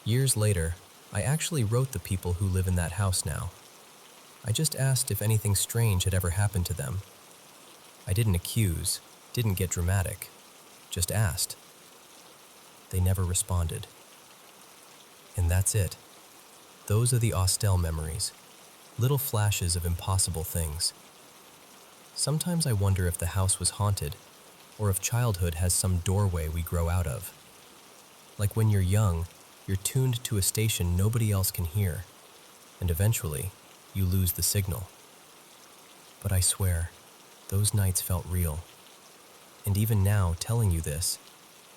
Years later, I actually wrote the people who live in that house now. I just asked if anything strange had ever happened to them. I didn't accuse, didn't get dramatic, just asked. They never responded. And that's it. Those are the Austell memories, little flashes of impossible things. Sometimes I wonder if the house was haunted, or if childhood has some doorway we grow out of. Like when you're young, you're tuned to a station nobody else can hear, and eventually, you lose the signal. But I swear, those nights felt real. And even now, telling you this,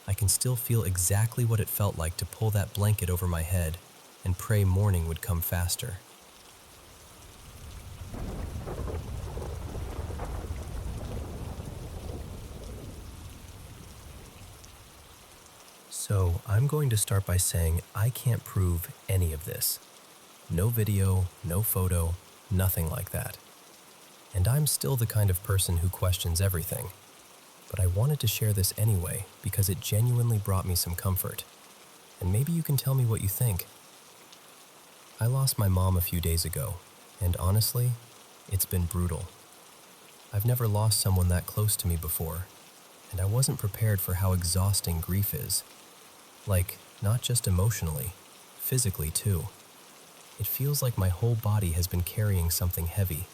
I can still feel exactly what it felt like to pull that blanket over my head and pray morning would come faster. So I'm going to start by saying I can't prove any of this. No video, no photo, nothing like that. And I'm still the kind of person who questions everything. but I wanted to share this anyway because it genuinely brought me some comfort. And maybe you can tell me what you think. I lost my mom a few days ago, and honestly, it's been brutal. I've never lost someone that close to me before, and I wasn't prepared for how exhausting grief is. Like, not just emotionally, physically too. It feels like my whole body has been carrying something heavy.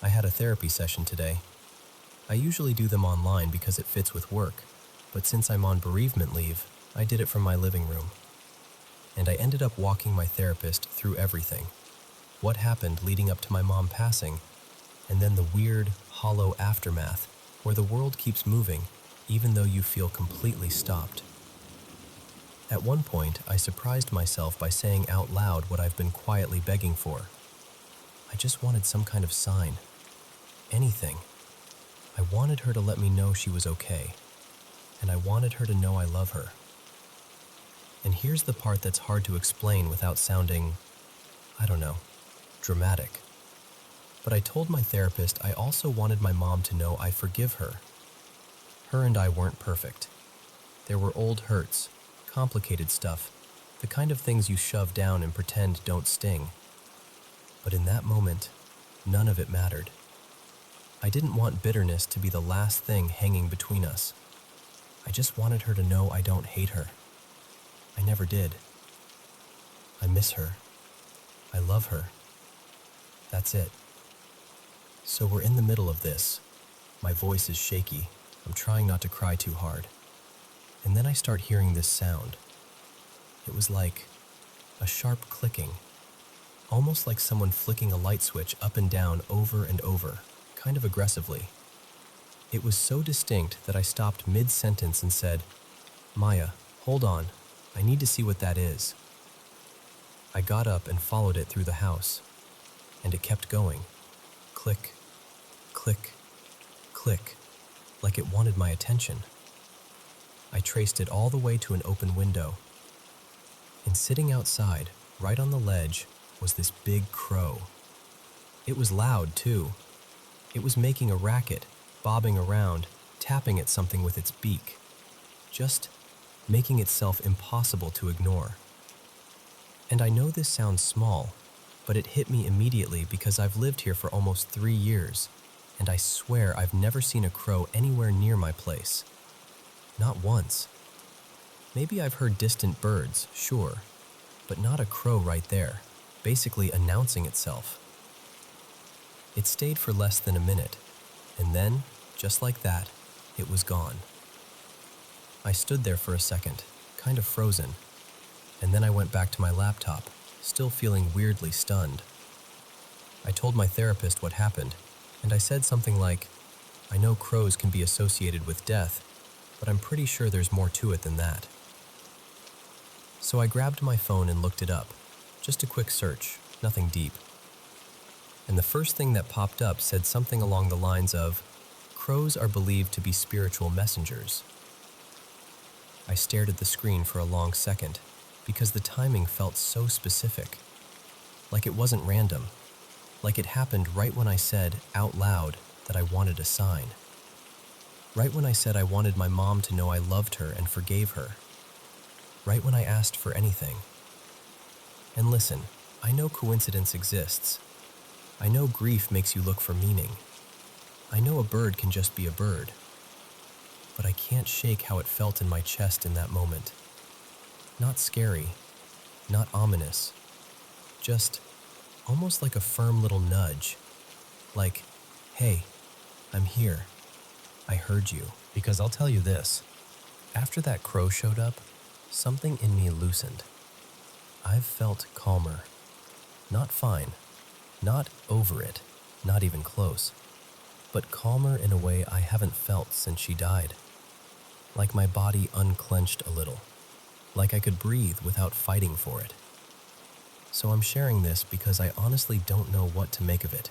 I had a therapy session today. I usually do them online because it fits with work, but since I'm on bereavement leave, I did it from my living room. And I ended up walking my therapist through everything. What happened leading up to my mom passing, and then the weird, hollow aftermath where the world keeps moving even though you feel completely stopped. At one point, I surprised myself by saying out loud what I've been quietly begging for. I just wanted some kind of sign. Anything. I wanted her to let me know she was okay, and I wanted her to know I love her. And here's the part that's hard to explain without sounding, I don't know, dramatic. But I told my therapist I also wanted my mom to know I forgive her. Her and I weren't perfect. There were old hurts, complicated stuff, the kind of things you shove down and pretend don't sting. But in that moment, none of it mattered. I didn't want bitterness to be the last thing hanging between us. I just wanted her to know I don't hate her. I never did. I miss her. I love her. That's it. So we're in the middle of this. My voice is shaky. I'm trying not to cry too hard. And then I start hearing this sound. It was like a sharp clicking, almost like someone flicking a light switch up and down over and over, kind of aggressively. It was so distinct that I stopped mid-sentence and said, "Maya, hold on. I need to see what that is." I got up and followed it through the house, and it kept going. Click, click, click, like it wanted my attention. I traced it all the way to an open window. And sitting outside, right on the ledge, was this big crow. It was loud, too. It was making a racket, bobbing around, tapping at something with its beak, just making itself impossible to ignore. And I know this sounds small, but it hit me immediately because I've lived here for almost 3 years, and I swear I've never seen a crow anywhere near my place. Not once. Maybe I've heard distant birds, sure, but not a crow right there, basically announcing itself. It stayed for less than a minute, and then, just like that, it was gone. I stood there for a second, kind of frozen, and then I went back to my laptop, still feeling weirdly stunned. I told my therapist what happened, and I said something like, "I know crows can be associated with death, but I'm pretty sure there's more to it than that." So I grabbed my phone and looked it up, just a quick search, nothing deep. And the first thing that popped up said something along the lines of, "Crows are believed to be spiritual messengers." I stared at the screen for a long second, because the timing felt so specific. Like it wasn't random. Like it happened right when I said, out loud, that I wanted a sign. Right when I said I wanted my mom to know I loved her and forgave her. Right when I asked for anything. And listen, I know coincidence exists. I know grief makes you look for meaning. I know a bird can just be a bird. But I can't shake how it felt in my chest in that moment. Not scary, not ominous, just almost like a firm little nudge. Like, "Hey, I'm here. I heard you." Because I'll tell you this, after that crow showed up, something in me loosened. I've felt calmer. Not fine, not over it, not even close, but calmer in a way I haven't felt since she died. Like my body unclenched a little, like I could breathe without fighting for it. So I'm sharing this because I honestly don't know what to make of it,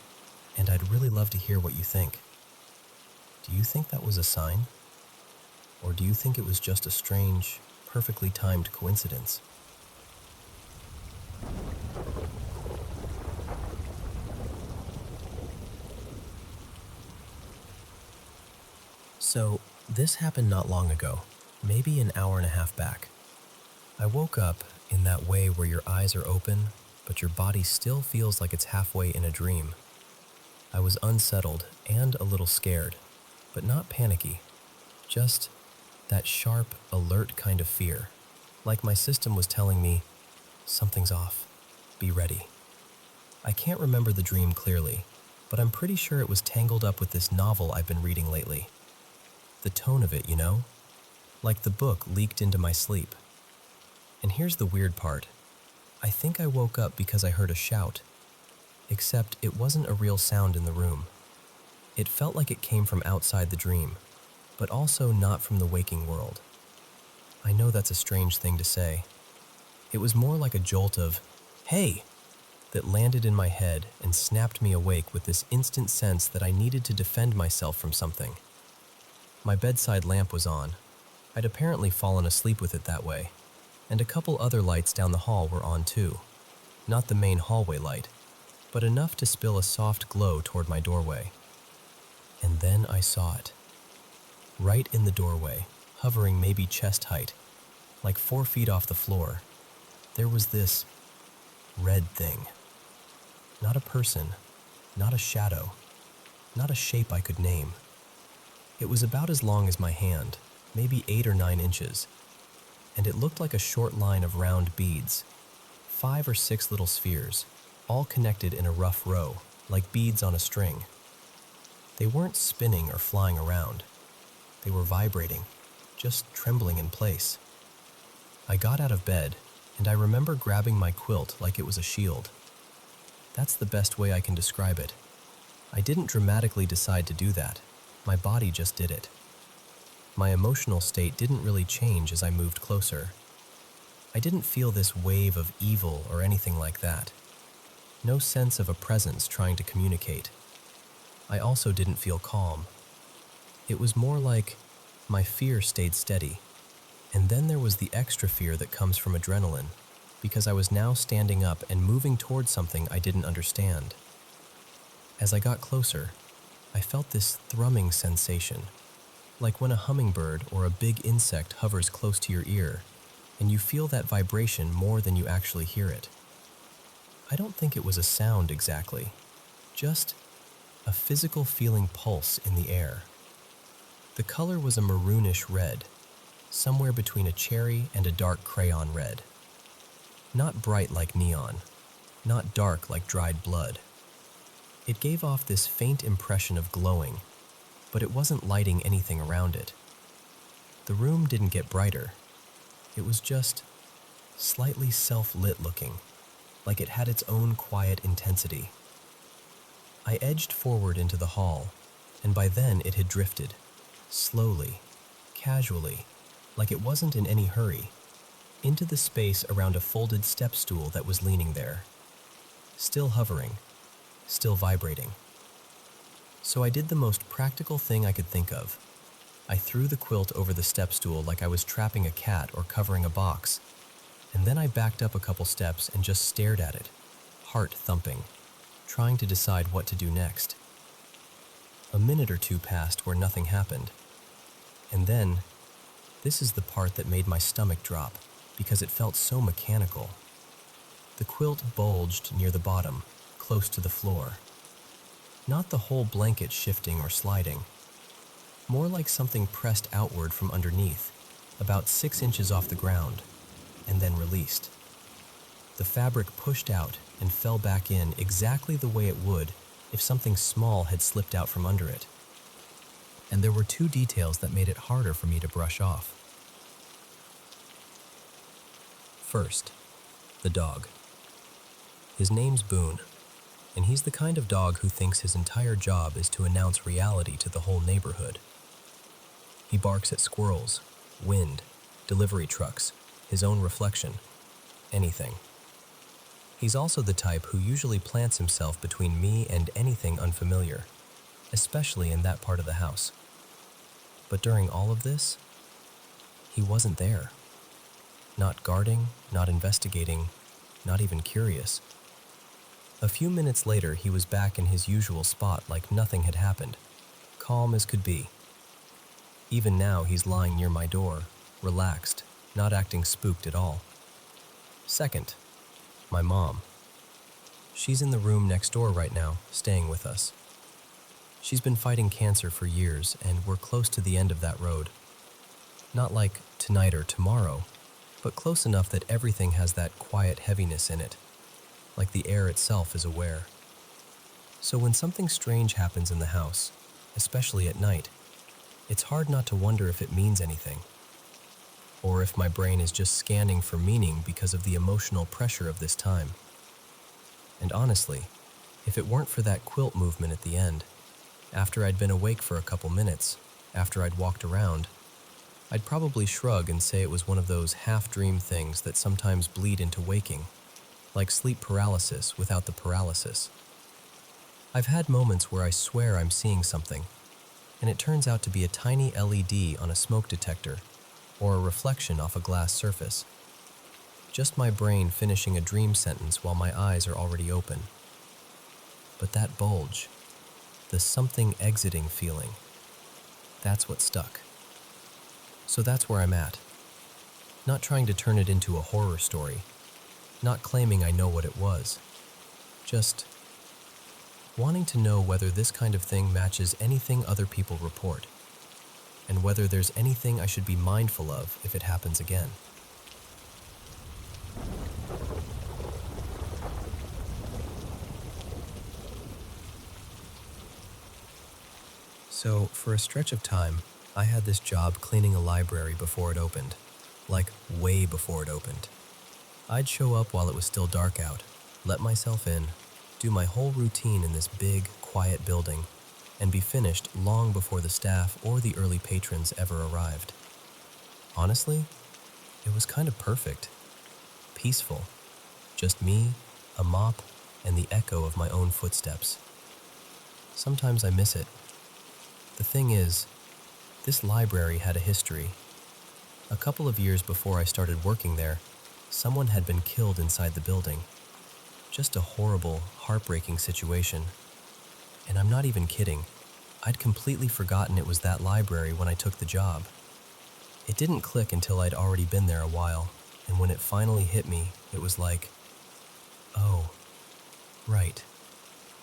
and I'd really love to hear what you think. Do you think that was a sign? Or do you think it was just a strange, perfectly timed coincidence? So, this happened not long ago, maybe an hour and a half back. I woke up in that way where your eyes are open, but your body still feels like it's halfway in a dream. I was unsettled and a little scared, but not panicky, just that sharp, alert kind of fear, like my system was telling me, something's off, be ready. I can't remember the dream clearly, but I'm pretty sure it was tangled up with this novel I've been reading lately. The tone of it, like the book leaked into my sleep. And here's the weird part. I think I woke up because I heard a shout, except it wasn't a real sound in the room. It felt like it came from outside the dream, but also not from the waking world. I know that's a strange thing to say. It was more like a jolt of, "Hey!" that landed in my head and snapped me awake with this instant sense that I needed to defend myself from something. My bedside lamp was on. I'd apparently fallen asleep with it that way, and a couple other lights down the hall were on too. Not the main hallway light, but enough to spill a soft glow toward my doorway. And then I saw it. Right in the doorway, hovering maybe chest height, like 4 feet off the floor, there was this red thing. Not a person, not a shadow, not a shape I could name. It was about as long as my hand, maybe 8 or 9 inches, and it looked like a short line of round beads, 5 or 6 little spheres, all connected in a rough row, like beads on a string. They weren't spinning or flying around. They were vibrating, just trembling in place. I got out of bed, and I remember grabbing my quilt like it was a shield. That's the best way I can describe it. I didn't dramatically decide to do that. My body just did it. My emotional state didn't really change as I moved closer. I didn't feel this wave of evil or anything like that. No sense of a presence trying to communicate. I also didn't feel calm. It was more like my fear stayed steady. And then there was the extra fear that comes from adrenaline, because I was now standing up and moving towards something I didn't understand. As I got closer, I felt this thrumming sensation, like when a hummingbird or a big insect hovers close to your ear, and you feel that vibration more than you actually hear it. I don't think it was a sound exactly, just a physical feeling pulse in the air. The color was a maroonish red, somewhere between a cherry and a dark crayon red. Not bright like neon, not dark like dried blood. It gave off this faint impression of glowing, but it wasn't lighting anything around it. The room didn't get brighter. It was just slightly self-lit looking, like it had its own quiet intensity. I edged forward into the hall, and by then it had drifted, slowly, casually, like it wasn't in any hurry, into the space around a folded step stool that was leaning there. Still hovering, still vibrating. So I did the most practical thing I could think of. I threw the quilt over the step stool like I was trapping a cat or covering a box, and then I backed up a couple steps and just stared at it, heart thumping, trying to decide what to do next. A minute or two passed where nothing happened. And then, this is the part that made my stomach drop, because it felt so mechanical. The quilt bulged near the bottom, close to the floor. Not the whole blanket shifting or sliding. More like something pressed outward from underneath, about 6 inches off the ground, and then released. The fabric pushed out and fell back in exactly the way it would if something small had slipped out from under it. And there were 2 details that made it harder for me to brush off. First, the dog. His name's Boone, and he's the kind of dog who thinks his entire job is to announce reality to the whole neighborhood. He barks at squirrels, wind, delivery trucks, his own reflection, anything. He's also the type who usually plants himself between me and anything unfamiliar, especially in that part of the house. But during all of this, he wasn't there. Not guarding, not investigating, not even curious. A few minutes later, he was back in his usual spot like nothing had happened, calm as could be. Even now, he's lying near my door, relaxed, not acting spooked at all. Second, my mom. She's in the room next door right now, staying with us. She's been fighting cancer for years, and we're close to the end of that road. Not like tonight or tomorrow, but close enough that everything has that quiet heaviness in it, like the air itself is aware. So when something strange happens in the house, especially at night, it's hard not to wonder if it means anything, or if my brain is just scanning for meaning because of the emotional pressure of this time. And honestly, if it weren't for that quilt movement at the end, after I'd been awake for a couple minutes, after I'd walked around, I'd probably shrug and say it was one of those half-dream things that sometimes bleed into waking, like sleep paralysis without the paralysis. I've had moments where I swear I'm seeing something, and it turns out to be a tiny LED on a smoke detector or a reflection off a glass surface. Just my brain finishing a dream sentence while my eyes are already open. But that bulge, the something exiting feeling, that's what stuck. So that's where I'm at. Not trying to turn it into a horror story, not claiming I know what it was, just wanting to know whether this kind of thing matches anything other people report, and whether there's anything I should be mindful of if it happens again. So, for a stretch of time, I had this job cleaning a library before it opened, like way before it opened. I'd show up while it was still dark out, let myself in, do my whole routine in this big, quiet building, and be finished long before the staff or the early patrons ever arrived. Honestly, it was kind of perfect. Peaceful. Just me, a mop, and the echo of my own footsteps. Sometimes I miss it. The thing is, this library had a history. A couple of years before I started working there, someone had been killed inside the building. Just a horrible, heartbreaking situation. And I'm not even kidding. I'd completely forgotten it was that library when I took the job. It didn't click until I'd already been there a while, and when it finally hit me, it was like, oh, right,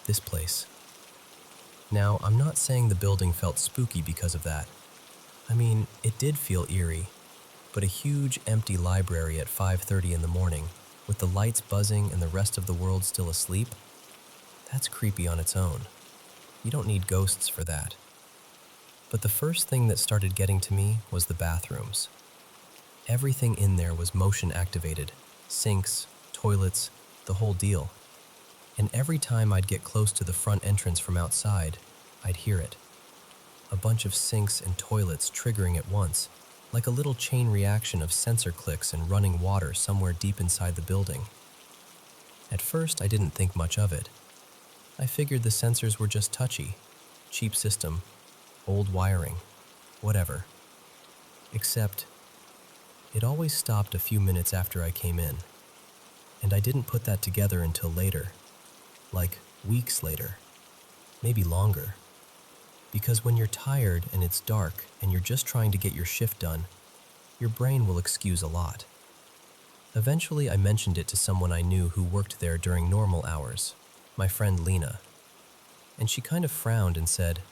this place. Now, I'm not saying the building felt spooky because of that. I mean, it did feel eerie, but a huge, empty library at 5:30 in the morning, with the lights buzzing and the rest of the world still asleep, that's creepy on its own. You don't need ghosts for that. But the first thing that started getting to me was the bathrooms. Everything in there was motion activated, sinks, toilets, the whole deal. And every time I'd get close to the front entrance from outside, I'd hear it. A bunch of sinks and toilets triggering at once, like a little chain reaction of sensor clicks and running water somewhere deep inside the building. At first, I didn't think much of it. I figured the sensors were just touchy, cheap system, old wiring, whatever. Except, it always stopped a few minutes after I came in, and I didn't put that together until later, like weeks later, maybe longer. Because when you're tired and it's dark and you're just trying to get your shift done, your brain will excuse a lot. Eventually, I mentioned it to someone I knew who worked there during normal hours, my friend Lena. And she kind of frowned and said,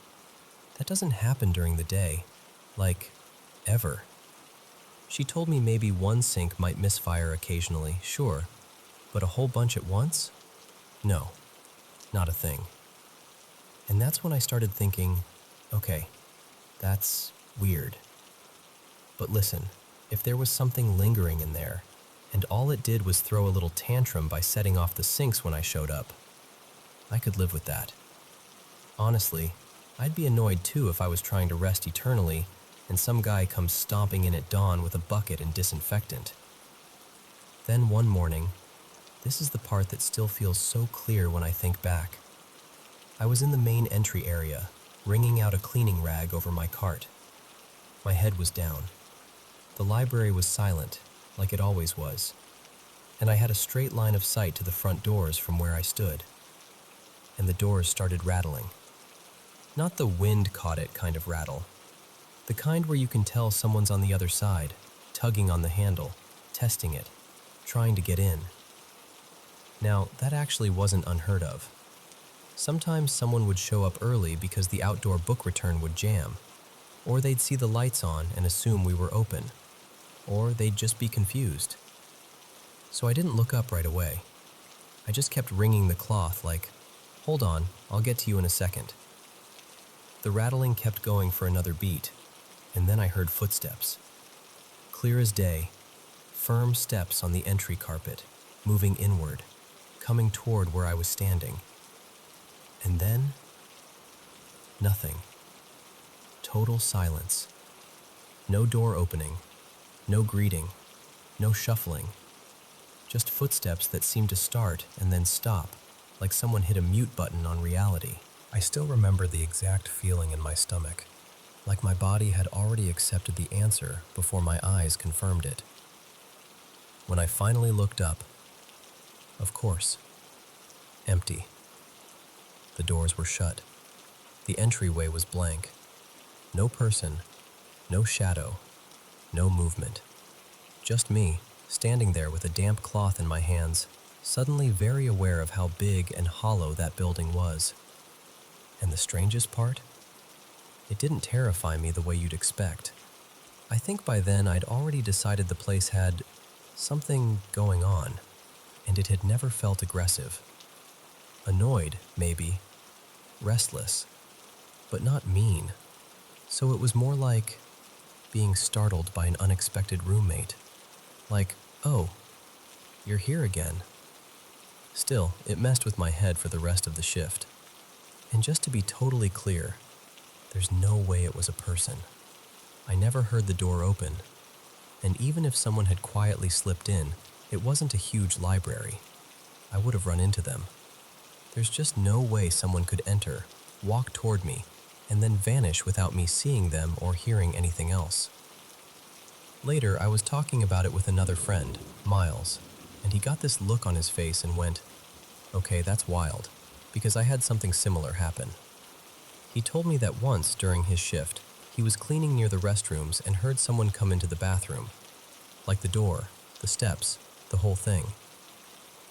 "That doesn't happen during the day, like, ever." She told me maybe one sink might misfire occasionally, sure, but a whole bunch at once? No, not a thing. And that's when I started thinking, okay, that's weird. But listen, if there was something lingering in there, and all it did was throw a little tantrum by setting off the sinks when I showed up, I could live with that. Honestly, I'd be annoyed too if I was trying to rest eternally and some guy comes stomping in at dawn with a bucket and disinfectant. Then one morning, this is the part that still feels so clear when I think back. I was in the main entry area, wringing out a cleaning rag over my cart. My head was down. The library was silent, like it always was, and I had a straight line of sight to the front doors from where I stood. And the doors started rattling. Not the wind caught it kind of rattle, The kind where you can tell someone's on the other side, tugging on the handle, testing it, trying to get in. Now, that actually wasn't unheard of. Sometimes someone would show up early because the outdoor book return would jam, or they'd see the lights on and assume we were open, or they'd just be confused. So I didn't look up right away. I just kept wringing the cloth like, "Hold on, I'll get to you in a second." The rattling kept going for another beat, and then I heard footsteps. Clear as day, firm steps on the entry carpet, moving inward, coming toward where I was standing. And then, nothing. Total silence. No door opening, no greeting, no shuffling. Just footsteps that seemed to start and then stop, like someone hit a mute button on reality. I still remember the exact feeling in my stomach, like my body had already accepted the answer before my eyes confirmed it. When I finally looked up, of course, empty. The doors were shut. The entryway was blank. No person, no shadow, no movement. Just me, standing there with a damp cloth in my hands, suddenly very aware of how big and hollow that building was. And the strangest part? It didn't terrify me the way you'd expect. I think by then I'd already decided the place had something going on, and it had never felt aggressive. Annoyed, maybe. Restless. But not mean. So it was more like being startled by an unexpected roommate. Like, "Oh, you're here again." Still, it messed with my head for the rest of the shift. And just to be totally clear, there's no way it was a person. I never heard the door open. And even if someone had quietly slipped in, it wasn't a huge library. I would have run into them. There's just no way someone could enter, walk toward me, and then vanish without me seeing them or hearing anything else. Later, I was talking about it with another friend, Miles, and he got this look on his face and went, "Okay, that's wild," because I had something similar happen. He told me that once during his shift, he was cleaning near the restrooms and heard someone come into the bathroom. Like the door, the steps, the whole thing.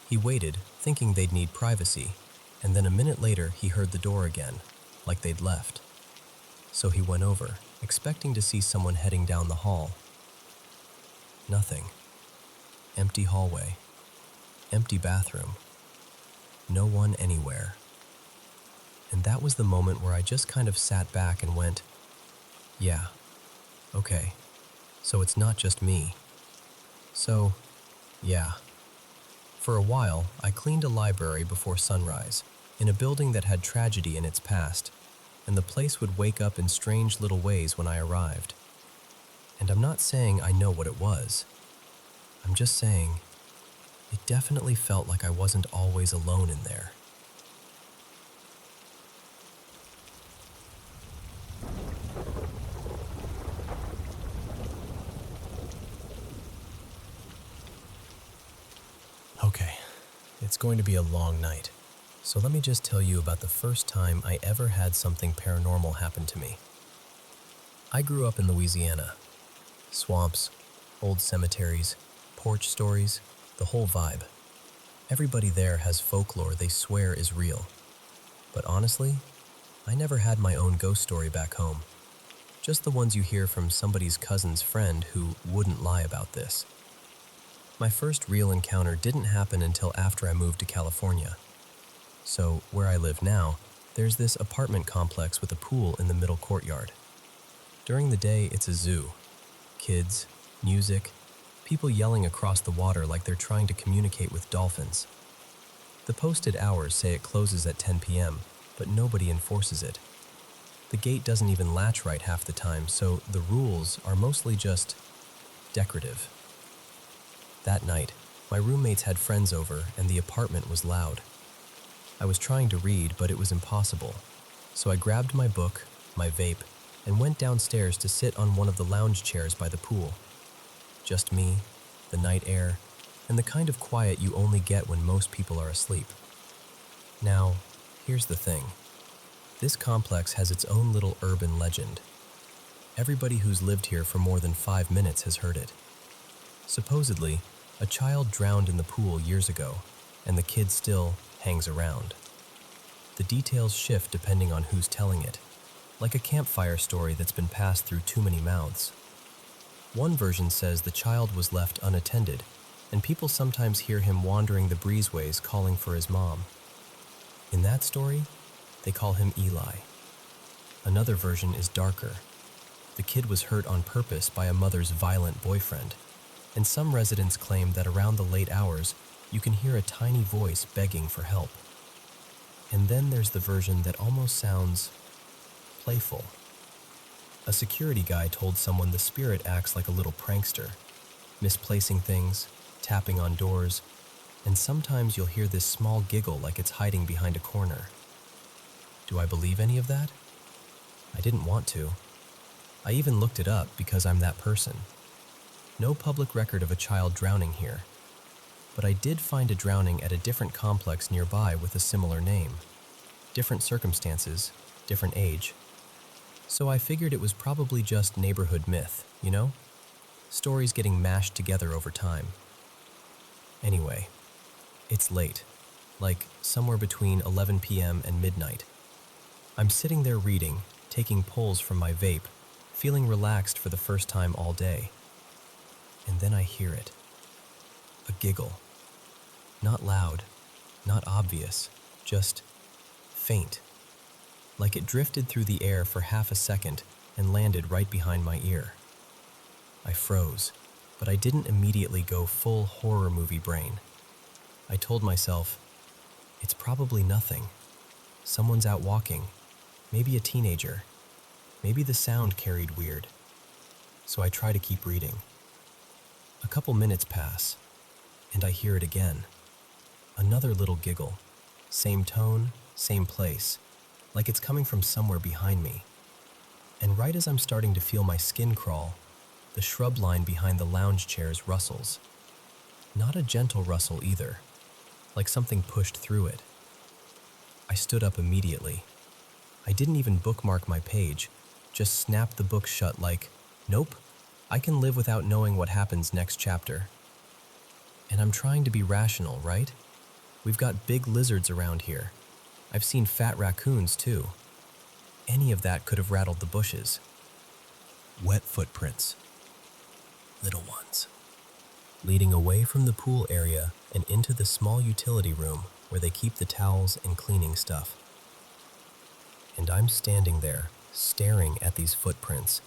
He waited, thinking they'd need privacy, and then a minute later he heard the door again, like they'd left. So he went over, expecting to see someone heading down the hall. Nothing. Empty hallway. Empty bathroom. No one anywhere. And that was the moment where I just kind of sat back and went, "Yeah, okay, so it's not just me. So, yeah." For a while, I cleaned a library before sunrise, in a building that had tragedy in its past, and the place would wake up in strange little ways when I arrived. And I'm not saying I know what it was. I'm just saying, it definitely felt like I wasn't always alone in there. Okay, it's going to be a long night, so let me just tell you about the first time I ever had something paranormal happen to me. I grew up in Louisiana. Swamps, old cemeteries, porch stories, the whole vibe. Everybody there has folklore they swear is real. But honestly, I never had my own ghost story back home. Just the ones you hear from somebody's cousin's friend who wouldn't lie about this. My first real encounter didn't happen until after I moved to California. So, where I live now, there's this apartment complex with a pool in the middle courtyard. During the day, it's a zoo. Kids, music, people yelling across the water like they're trying to communicate with dolphins. The posted hours say it closes at 10 p.m., but nobody enforces it. The gate doesn't even latch right half the time, so the rules are mostly just decorative. That night, my roommates had friends over and the apartment was loud. I was trying to read, but it was impossible. So I grabbed my book, my vape, and went downstairs to sit on one of the lounge chairs by the pool. Just me, the night air, and the kind of quiet you only get when most people are asleep. Now, here's the thing. This complex has its own little urban legend. Everybody who's lived here for more than 5 minutes has heard it. Supposedly, a child drowned in the pool years ago, and the kid still hangs around. The details shift depending on who's telling it, like a campfire story that's been passed through too many mouths. One version says the child was left unattended, and people sometimes hear him wandering the breezeways calling for his mom. In that story, they call him Eli. Another version is darker. The kid was hurt on purpose by a mother's violent boyfriend, and some residents claim that around the late hours, you can hear a tiny voice begging for help. And then there's the version that almost sounds playful. A security guy told someone the spirit acts like a little prankster, misplacing things, tapping on doors, and sometimes you'll hear this small giggle like it's hiding behind a corner. Do I believe any of that? I didn't want to. I even looked it up because I'm that person. No public record of a child drowning here, but I did find a drowning at a different complex nearby with a similar name. Different circumstances, different age. So I figured it was probably just neighborhood myth, you know? Stories getting mashed together over time. Anyway, it's late, like somewhere between 11 p.m. and midnight. I'm sitting there reading, taking pulls from my vape, feeling relaxed for the first time all day. And then I hear it. A giggle. Not loud, not obvious, just faint. Like it drifted through the air for half a second and landed right behind my ear. I froze, but I didn't immediately go full horror movie brain. I told myself, it's probably nothing. Someone's out walking, maybe a teenager. Maybe the sound carried weird. So I try to keep reading. A couple minutes pass, and I hear it again. Another little giggle. Same tone, same place, like it's coming from somewhere behind me. And right as I'm starting to feel my skin crawl, the shrub line behind the lounge chairs rustles. Not a gentle rustle either, like something pushed through it. I stood up immediately. I didn't even bookmark my page, just snapped the book shut like, nope, I can live without knowing what happens next chapter. And I'm trying to be rational, right? We've got big lizards around here. I've seen fat raccoons too. Any of that could have rattled the bushes. Wet footprints. Little ones. Leading away from the pool area and into the small utility room where they keep the towels and cleaning stuff. And I'm standing there, staring at these footprints,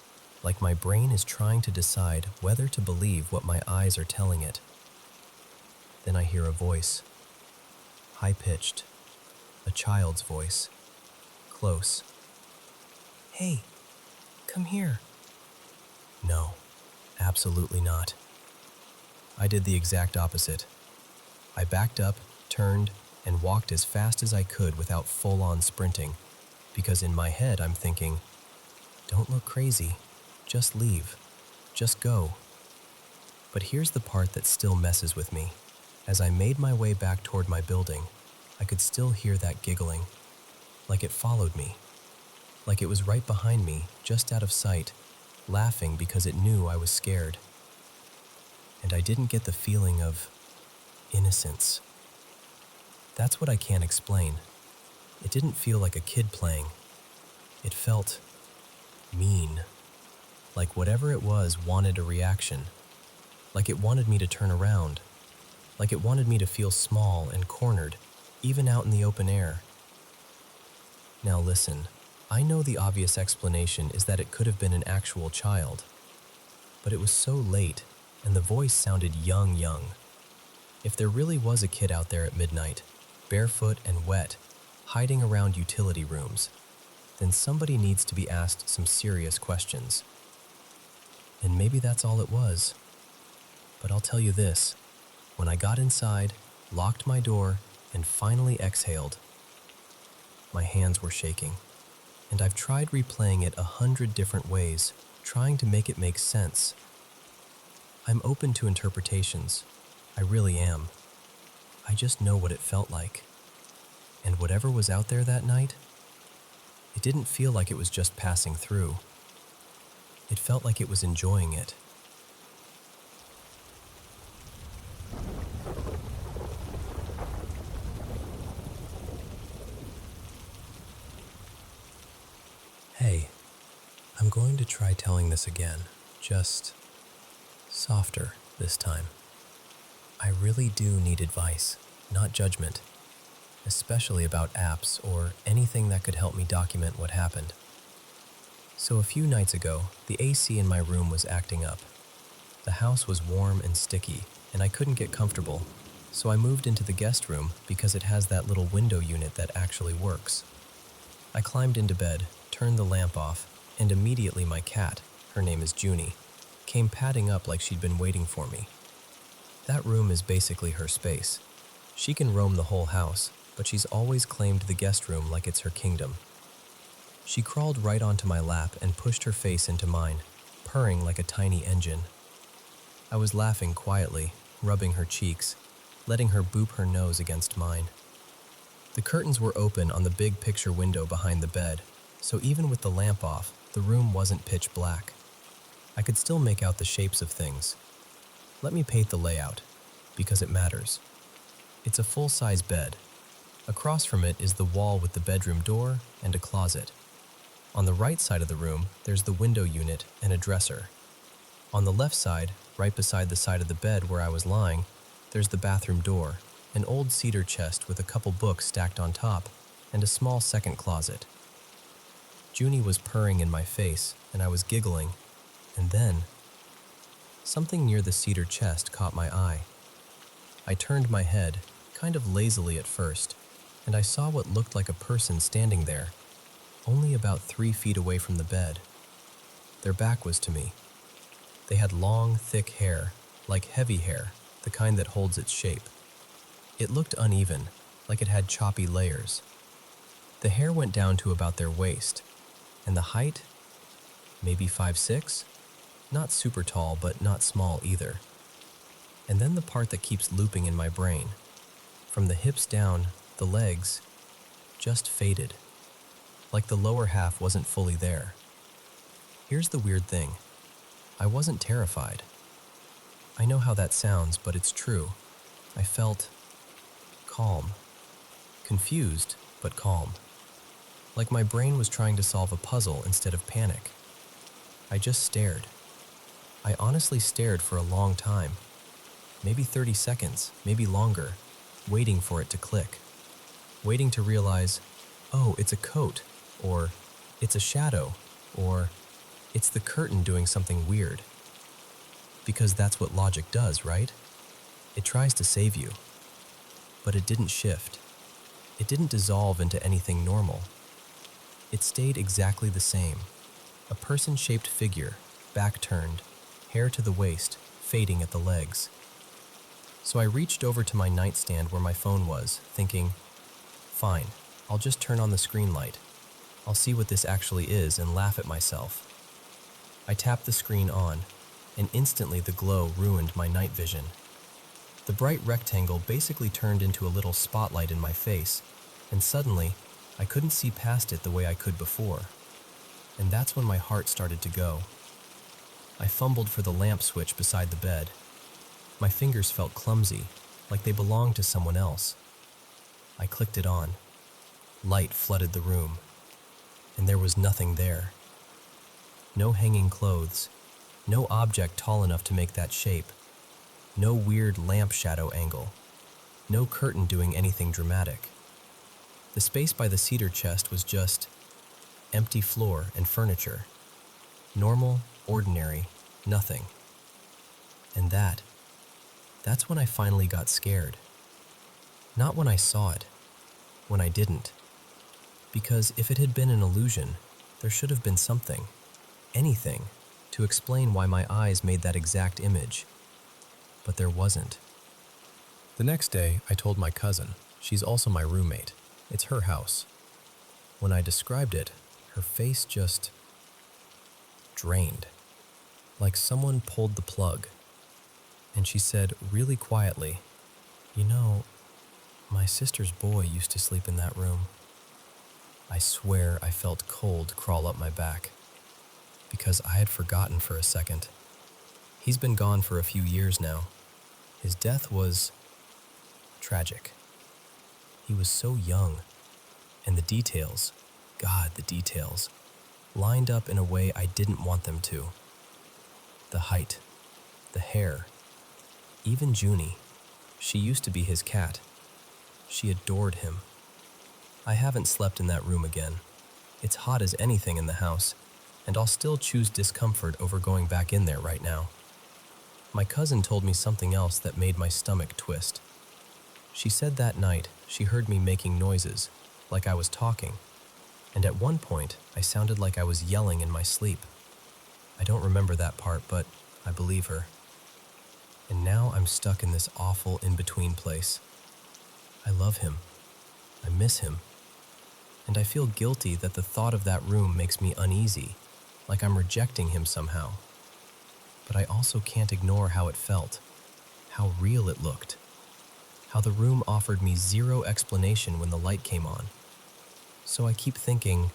like my brain is trying to decide whether to believe what my eyes are telling it. Then I hear a voice. High-pitched. A child's voice. Close. Hey, come here. No, absolutely not. I did the exact opposite. I backed up, turned, and walked as fast as I could without full-on sprinting, because in my head I'm thinking, don't look crazy, just leave, just go. But here's the part that still messes with me. As I made my way back toward my building, I could still hear that giggling, like it followed me, like it was right behind me, just out of sight, laughing because it knew I was scared. And I didn't get the feeling of innocence. That's what I can't explain. It didn't feel like a kid playing. It felt mean, like whatever it was wanted a reaction, like it wanted me to turn around, like it wanted me to feel small and cornered, even out in the open air. Now listen, I know the obvious explanation is that it could have been an actual child, but it was so late, and the voice sounded young. If there really was a kid out there at midnight, barefoot and wet, hiding around utility rooms, then somebody needs to be asked some serious questions. And maybe that's all it was. But I'll tell you this, when I got inside, locked my door, and finally exhaled, my hands were shaking. And I've tried replaying it 100 different ways, trying to make it make sense. I'm open to interpretations. I really am. I just know what it felt like. And whatever was out there that night, it didn't feel like it was just passing through. It felt like it was enjoying it. Hey, I'm going to try telling this again, just softer this time. I really do need advice, not judgment, especially about apps or anything that could help me document what happened. So a few nights ago, the AC in my room was acting up. The house was warm and sticky, and I couldn't get comfortable, so I moved into the guest room because it has that little window unit that actually works. I climbed into bed, turned the lamp off, and immediately my cat, her name is Junie, came padding up like she'd been waiting for me. That room is basically her space. She can roam the whole house, but she's always claimed the guest room like it's her kingdom. She crawled right onto my lap and pushed her face into mine, purring like a tiny engine. I was laughing quietly, rubbing her cheeks, letting her boop her nose against mine. The curtains were open on the big picture window behind the bed, so even with the lamp off, the room wasn't pitch black. I could still make out the shapes of things. Let me paint the layout, because it matters. It's a full-size bed. Across from it is the wall with the bedroom door and a closet. On the right side of the room, there's the window unit and a dresser. On the left side, right beside the side of the bed where I was lying, there's the bathroom door, an old cedar chest with a couple books stacked on top, and a small second closet. Junie was purring in my face, and I was giggling, and then something near the cedar chest caught my eye. I turned my head, kind of lazily at first, and I saw what looked like a person standing there, only about 3 feet away from the bed. Their back was to me. They had long, thick hair, like heavy hair, the kind that holds its shape. It looked uneven, like it had choppy layers. The hair went down to about their waist, and the height, maybe 5'6"? Not super tall, but not small either. And then the part that keeps looping in my brain. From the hips down, the legs just faded, like the lower half wasn't fully there. Here's the weird thing. I wasn't terrified. I know how that sounds, but it's true. I felt calm. Confused, but calm. Like my brain was trying to solve a puzzle instead of panic. I just stared. I honestly stared for a long time. Maybe 30 seconds, maybe longer, waiting for it to click. Waiting to realize, oh, it's a coat, or it's a shadow, or it's the curtain doing something weird. Because that's what logic does, right? It tries to save you. But it didn't shift. It didn't dissolve into anything normal. It stayed exactly the same. A person-shaped figure, back turned, hair to the waist, fading at the legs. So I reached over to my nightstand where my phone was, thinking, fine, I'll just turn on the screen light. I'll see what this actually is and laugh at myself. I tapped the screen on, and instantly the glow ruined my night vision. The bright rectangle basically turned into a little spotlight in my face, and suddenly, I couldn't see past it the way I could before. And that's when my heart started to go. I fumbled for the lamp switch beside the bed. My fingers felt clumsy, like they belonged to someone else. I clicked it on. Light flooded the room, and there was nothing there. No hanging clothes, no object tall enough to make that shape, no weird lamp shadow angle, no curtain doing anything dramatic. The space by the cedar chest was just empty floor and furniture. Normal, ordinary, nothing. And that's when I finally got scared. Not when I saw it, when I didn't. Because if it had been an illusion, there should have been something, anything, to explain why my eyes made that exact image. But there wasn't. The next day, I told my cousin. She's also my roommate. It's her house. When I described it, her face just drained, like someone pulled the plug. And she said really quietly, "You know, my sister's boy used to sleep in that room." I swear I felt cold crawl up my back. because I had forgotten for a second. He's been gone for a few years now. His death was tragic. He was so young, and the details, God, the details, lined up in a way I didn't want them to. The height, the hair, even Junie. She used to be his cat. She adored him. I haven't slept in that room again. It's hot as anything in the house, and I'll still choose discomfort over going back in there right now. My cousin told me something else that made my stomach twist. She said that night she heard me making noises, like I was talking, and at one point I sounded like I was yelling in my sleep. I don't remember that part, but I believe her. And now I'm stuck in this awful in-between place. I love him. I miss him. And I feel guilty that the thought of that room makes me uneasy, like I'm rejecting him somehow. But I also can't ignore how it felt, how real it looked, how the room offered me zero explanation when the light came on. So I keep thinking,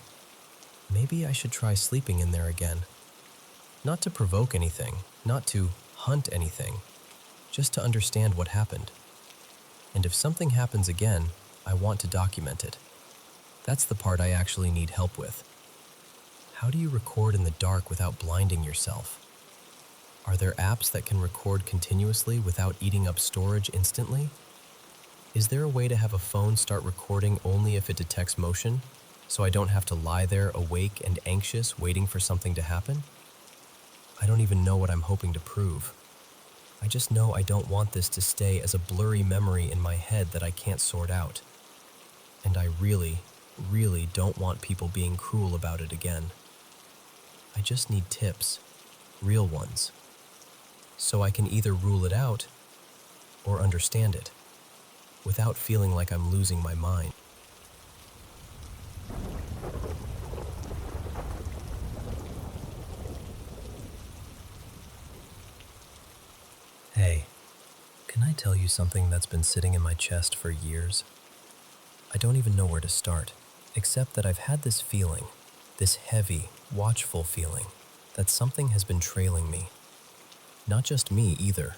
maybe I should try sleeping in there again. Not to provoke anything, not to hunt anything, just to understand what happened. And if something happens again, I want to document it. That's the part I actually need help with. How do you record in the dark without blinding yourself? Are there apps that can record continuously without eating up storage instantly? Is there a way to have a phone start recording only if it detects motion, so I don't have to lie there awake and anxious waiting for something to happen? I don't even know what I'm hoping to prove. I just know I don't want this to stay as a blurry memory in my head that I can't sort out. And I really don't want people being cruel about it again. I just need tips, real ones, so I can either rule it out or understand it without feeling like I'm losing my mind. Hey, can I tell you something that's been sitting in my chest for years? I don't even know where to start, except that I've had this feeling, this heavy, watchful feeling, that something has been trailing me. Not just me either,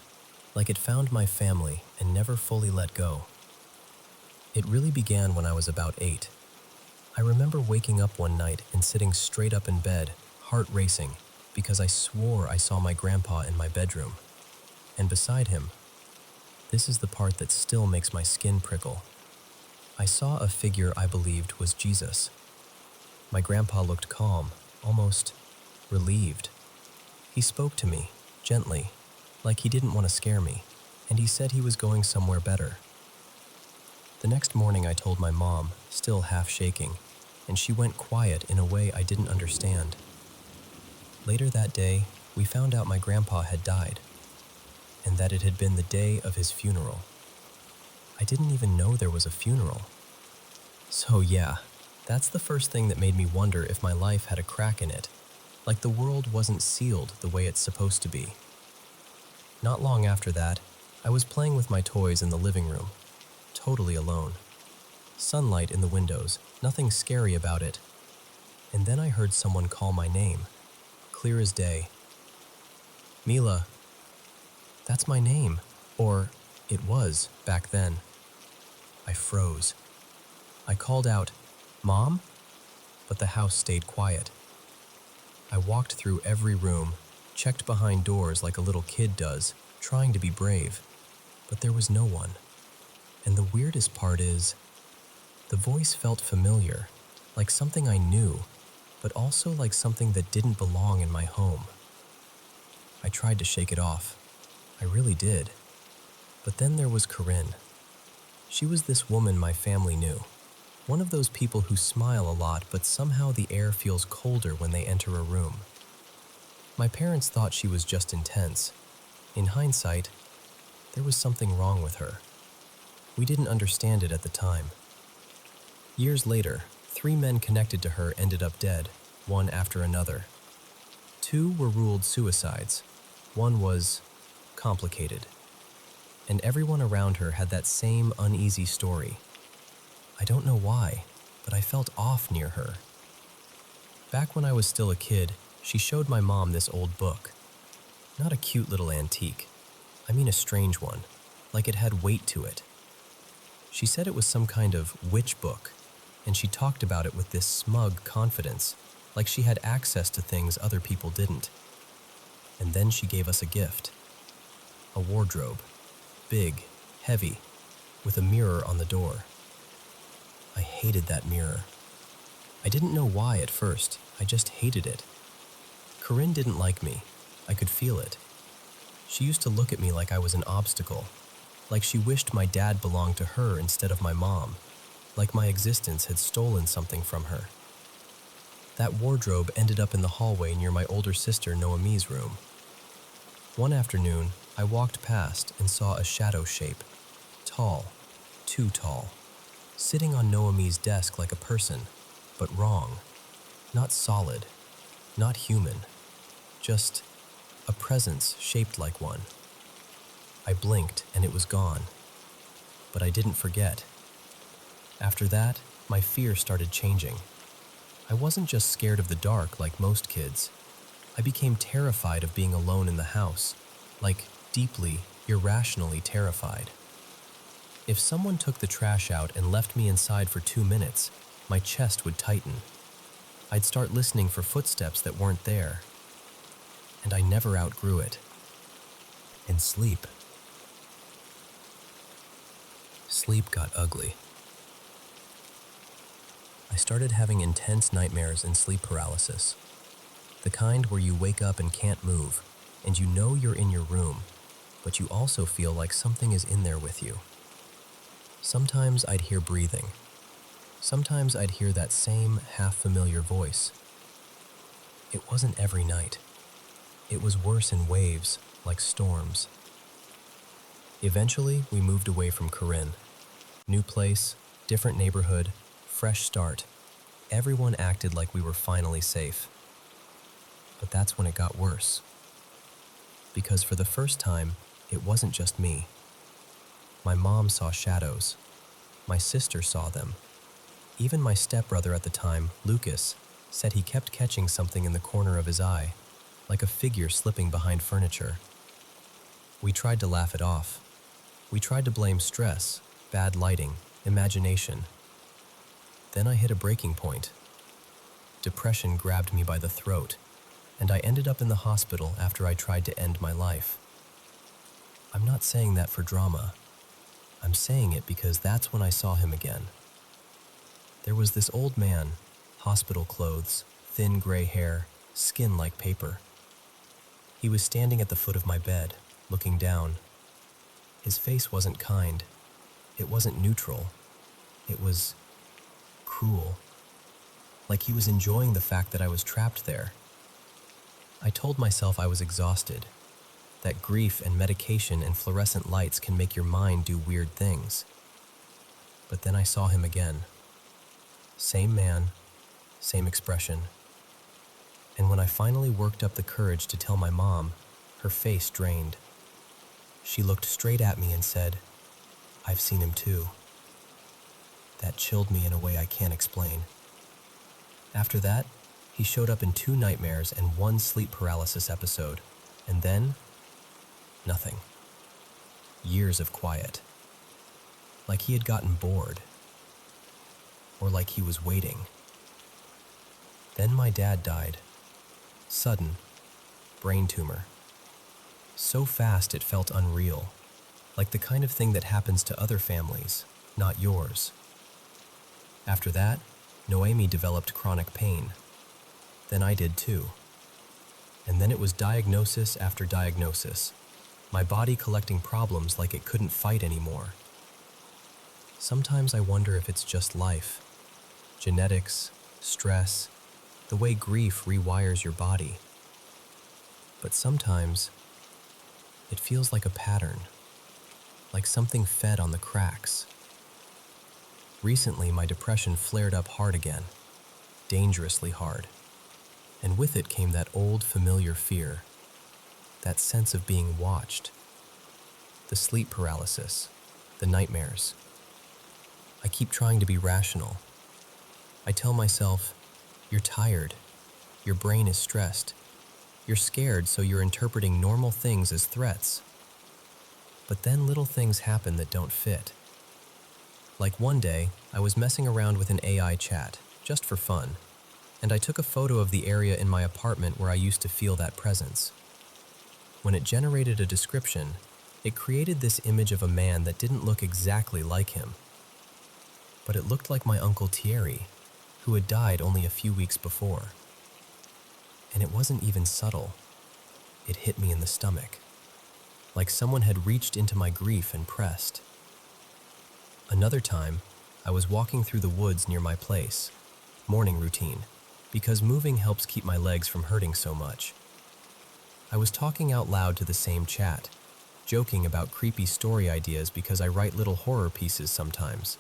like it found my family and never fully let go. It really began when I was about 8. I remember waking up one night and sitting straight up in bed, heart racing, because I swore I saw my grandpa in my bedroom. And beside him, this is the part that still makes my skin prickle. I saw a figure I believed was Jesus. My grandpa looked calm, almost relieved. He spoke to me, gently, like he didn't want to scare me, and he said he was going somewhere better. The next morning I told my mom, still half shaking, and she went quiet in a way I didn't understand. Later that day, we found out my grandpa had died, and that it had been the day of his funeral. I didn't even know there was a funeral. So yeah, that's the first thing that made me wonder if my life had a crack in it, like the world wasn't sealed the way it's supposed to be. Not long after that, I was playing with my toys in the living room, totally alone. Sunlight in the windows, nothing scary about it. And then I heard someone call my name, clear as day. Mila. That's my name, or it was back then. I froze. I called out, "Mom?" But the house stayed quiet. I walked through every room, checked behind doors like a little kid does, trying to be brave, but there was no one. And the weirdest part is, the voice felt familiar, like something I knew, but also like something that didn't belong in my home. I tried to shake it off. I really did. But then there was Corinne. She was this woman my family knew. One of those people who smile a lot, but somehow the air feels colder when they enter a room. My parents thought she was just intense. In hindsight, there was something wrong with her. We didn't understand it at the time. Years later, 3 men connected to her ended up dead, one after another. 2 were ruled suicides. One was complicated. And everyone around her had that same uneasy story. I don't know why, but I felt off near her. Back when I was still a kid, She showed my mom this old book. Not a cute little antique. I mean a strange one, like it had weight to it. She said it was some kind of witch book, and she talked about it with this smug confidence, like she had access to things other people didn't. And then she gave us a gift. A wardrobe. Big, heavy, with a mirror on the door. I hated that mirror. I didn't know why at first, I just hated it. Corinne didn't like me. I could feel it. She used to look at me like I was an obstacle, like she wished my dad belonged to her instead of my mom, like my existence had stolen something from her. That wardrobe ended up in the hallway near my older sister Noemi's room. One afternoon, I walked past and saw a shadow shape, tall, too tall, sitting on Noemi's desk like a person, but wrong, not solid, not human, just a presence shaped like one. I blinked and it was gone, but I didn't forget. After that, my fear started changing. I wasn't just scared of the dark like most kids. I became terrified of being alone in the house, like deeply, irrationally terrified. If someone took the trash out and left me inside for 2 minutes, my chest would tighten. I'd start listening for footsteps that weren't there. And I never outgrew it. And sleep. Sleep got ugly. I started having intense nightmares and sleep paralysis. The kind where you wake up and can't move, and you know you're in your room, but you also feel like something is in there with you. Sometimes I'd hear breathing. Sometimes I'd hear that same half-familiar voice. It wasn't every night. It was worse in waves, like storms. Eventually, we moved away from Corinne. New place, different neighborhood, fresh start. Everyone acted like we were finally safe. But that's when it got worse. Because for the first time, it wasn't just me. My mom saw shadows. My sister saw them. Even my stepbrother at the time, Lucas, said he kept catching something in the corner of his eye, like a figure slipping behind furniture. We tried to laugh it off. We tried to blame stress, bad lighting, imagination. Then I hit a breaking point. Depression grabbed me by the throat, and I ended up in the hospital after I tried to end my life. I'm not saying that for drama. I'm saying it because that's when I saw him again. There was this old man, hospital clothes, thin gray hair, skin like paper. He was standing at the foot of my bed, looking down. His face wasn't kind. It wasn't neutral. It was cruel. Like he was enjoying the fact that I was trapped there. I told myself I was exhausted, that grief and medication and fluorescent lights can make your mind do weird things. But then I saw him again. Same man, same expression. And when I finally worked up the courage to tell my mom, her face drained. She looked straight at me and said, "I've seen him too." That chilled me in a way I can't explain. After that, he showed up in 2 nightmares and 1 sleep paralysis episode, and then, nothing. Years of quiet. Like he had gotten bored. Or like he was waiting. Then my dad died. Sudden. Brain tumor. So fast it felt unreal. Like the kind of thing that happens to other families, not yours. After that, Noemi developed chronic pain. Then I did too. And then it was diagnosis after diagnosis. My body collecting problems like it couldn't fight anymore. Sometimes I wonder if it's just life. Genetics, stress, the way grief rewires your body. But sometimes, it feels like a pattern, like something fed on the cracks. Recently, my depression flared up hard again, dangerously hard. And with it came that old familiar fear, that sense of being watched, the sleep paralysis, the nightmares. I keep trying to be rational. I tell myself, "You're tired. Your brain is stressed. You're scared, so you're interpreting normal things as threats. But then little things happen that don't fit. Like one day, I was messing around with an AI chat, just for fun, and I took a photo of the area in my apartment where I used to feel that presence. When it generated a description, it created this image of a man that didn't look exactly like him. But it looked like my Uncle Thierry, who had died only a few weeks before. And it wasn't even subtle. It hit me in the stomach, like someone had reached into my grief and pressed. Another time, I was walking through the woods near my place, morning routine, because moving helps keep my legs from hurting so much. I was talking out loud to the same chat, joking about creepy story ideas because I write little horror pieces sometimes.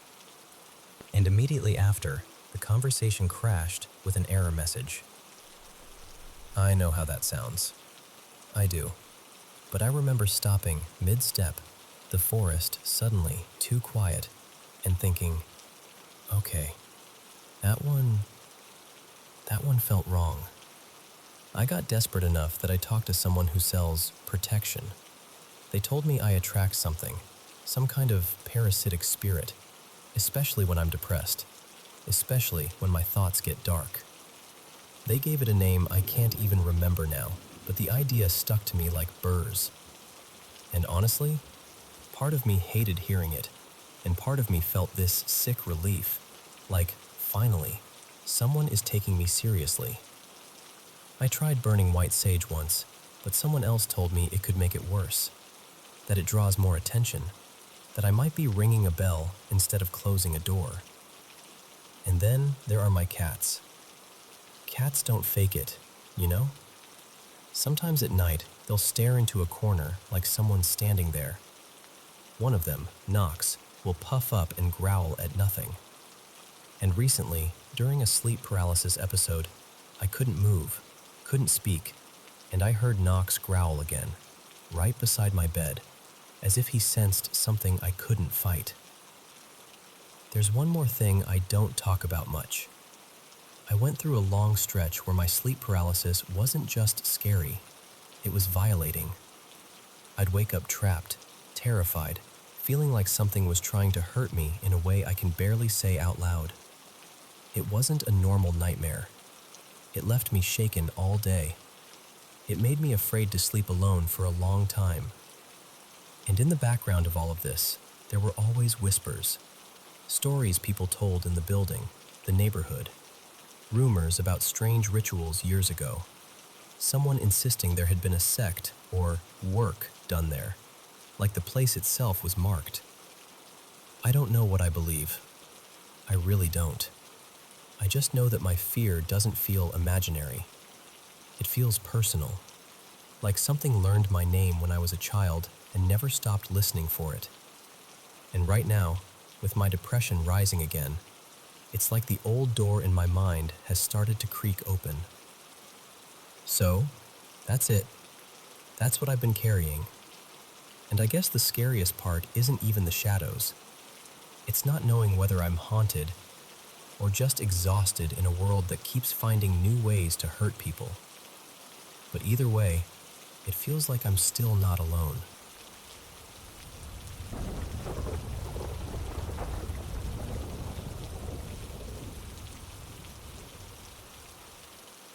And immediately after, the conversation crashed with an error message. I know how that sounds. I do. But I remember stopping mid-step, the forest suddenly too quiet, and thinking, okay, that one felt wrong. I got desperate enough that I talked to someone who sells protection. They told me I attract something, some kind of parasitic spirit, especially when I'm depressed, especially when my thoughts get dark. They gave it a name I can't even remember now, but the idea stuck to me like burrs. And honestly, part of me hated hearing it, and part of me felt this sick relief, like, finally, someone is taking me seriously. I tried burning white sage once, but someone else told me it could make it worse, that it draws more attention, that I might be ringing a bell instead of closing a door. And then there are my cats. Cats don't fake it, you know? Sometimes at night, they'll stare into a corner like someone's standing there. One of them, Knox, will puff up and growl at nothing. And recently, during a sleep paralysis episode, I couldn't move, couldn't speak, and I heard Knox growl again, right beside my bed, as if he sensed something I couldn't fight. There's one more thing I don't talk about much. I went through a long stretch where my sleep paralysis wasn't just scary, it was violating. I'd wake up trapped, terrified, feeling like something was trying to hurt me in a way I can barely say out loud. It wasn't a normal nightmare. It left me shaken all day. It made me afraid to sleep alone for a long time. And in the background of all of this, there were always whispers. Stories people told in the building, the neighborhood. Rumors about strange rituals years ago. Someone insisting there had been a sect or work done there, like the place itself was marked. I don't know what I believe. I really don't. I just know that my fear doesn't feel imaginary. It feels personal, like something learned my name when I was a child and never stopped listening for it. And right now, with my depression rising again, it's like the old door in my mind has started to creak open. So, that's it. That's what I've been carrying. And I guess the scariest part isn't even the shadows. It's not knowing whether I'm haunted or just exhausted in a world that keeps finding new ways to hurt people. But either way, it feels like I'm still not alone.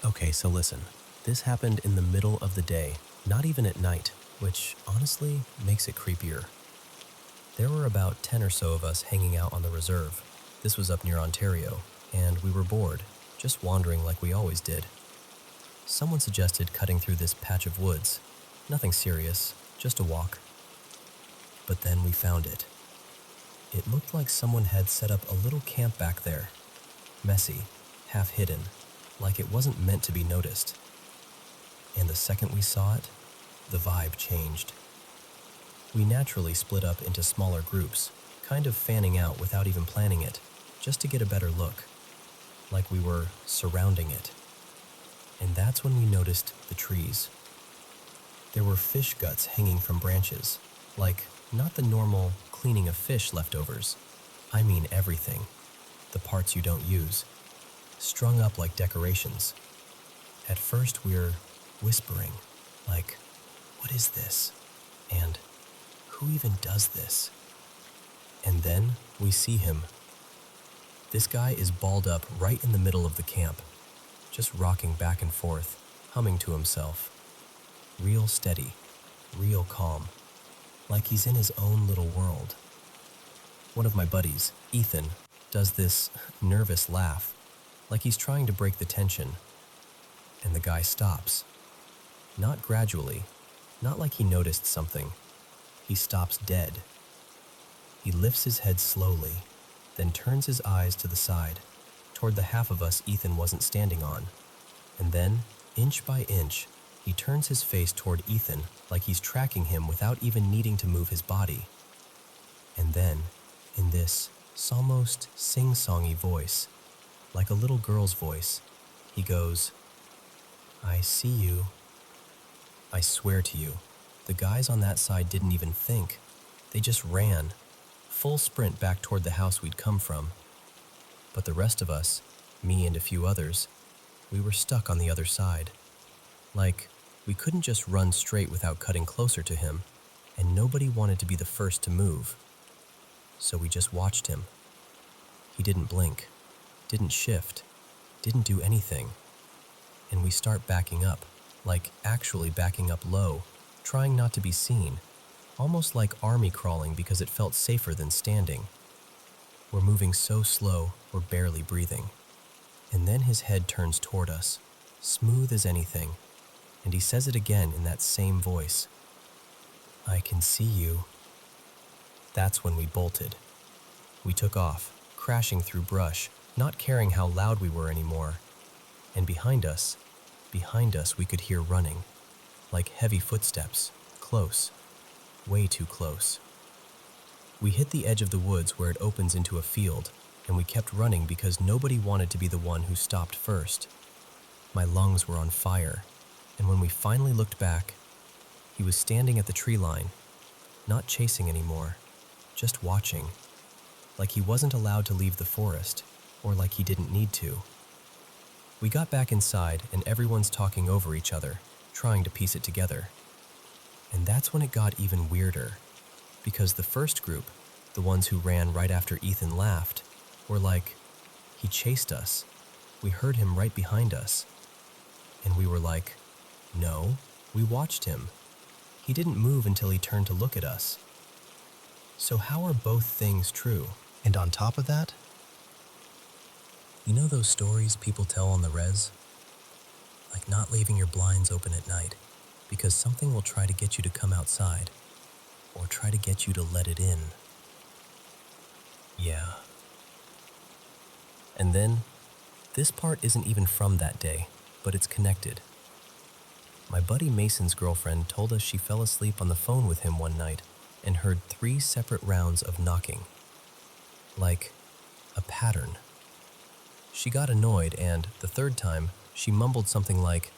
Okay, so listen. This happened in the middle of the day, not even at night, which honestly makes it creepier. There were about 10 or so of us hanging out on the reserve. This was up near Ontario, and we were bored, just wandering like we always did. Someone suggested cutting through this patch of woods. Nothing serious, just a walk. But then we found it. It looked like someone had set up a little camp back there. Messy, half hidden, like it wasn't meant to be noticed. And the second we saw it, the vibe changed. We naturally split up into smaller groups, kind of fanning out without even planning it, just to get a better look, like we were surrounding it. And that's when we noticed the trees. There were fish guts hanging from branches, like not the normal cleaning of fish leftovers. I mean everything, the parts you don't use, strung up like decorations. At first we're whispering, like, what is this? And who even does this? And then we see him. This guy is balled up right in the middle of the camp, just rocking back and forth, humming to himself. Real steady, real calm, like he's in his own little world. One of my buddies, Ethan, does this nervous laugh, like he's trying to break the tension, and the guy stops. Not gradually, not like he noticed something. He stops dead. He lifts his head slowly, then turns his eyes to the side, toward the half of us Ethan wasn't standing on. And then, inch by inch, he turns his face toward Ethan like he's tracking him without even needing to move his body. And then, in this almost sing-songy voice, like a little girl's voice, he goes, "I see you." I swear to you, the guys on that side didn't even think. They just ran, full sprint back toward the house we'd come from. But the rest of us, me and a few others, we were stuck on the other side. Like, we couldn't just run straight without cutting closer to him, and nobody wanted to be the first to move. So we just watched him. He didn't blink, didn't shift, didn't do anything. And we start backing up, like actually backing up low, trying not to be seen, almost like army crawling because it felt safer than standing. We're moving so slow, we're barely breathing. And then his head turns toward us, smooth as anything, and he says it again in that same voice. "I can see you." That's when we bolted. We took off, crashing through brush, not caring how loud we were anymore. And behind us we could hear running, like heavy footsteps, close, way too close. We hit the edge of the woods where it opens into a field, and we kept running because nobody wanted to be the one who stopped first. My lungs were on fire, and when we finally looked back, he was standing at the tree line, not chasing anymore, just watching, like he wasn't allowed to leave the forest, or like he didn't need to. We got back inside, and everyone's talking over each other, trying to piece it together. And that's when it got even weirder, because the first group, the ones who ran right after Ethan laughed, were like, he chased us. We heard him right behind us. And we were like, no, we watched him. He didn't move until he turned to look at us. So how are both things true? And on top of that, you know those stories people tell on the res? Like not leaving your blinds open at night because something will try to get you to come outside or try to get you to let it in. Yeah. And then, this part isn't even from that day, but it's connected. My buddy Mason's girlfriend told us she fell asleep on the phone with him one night and heard 3 separate rounds of knocking. Like a pattern. She got annoyed and, the third time, she mumbled something like,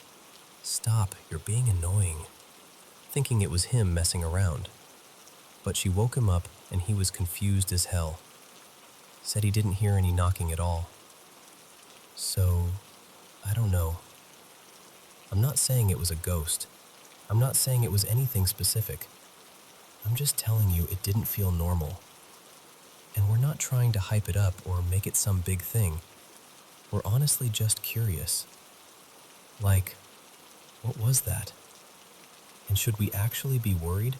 "Stop, you're being annoying," thinking it was him messing around. But she woke him up and he was confused as hell. Said he didn't hear any knocking at all. So, I don't know. I'm not saying it was a ghost. I'm not saying it was anything specific. I'm just telling you it didn't feel normal. And we're not trying to hype it up or make it some big thing. We're honestly just curious. Like, what was that? And should we actually be worried?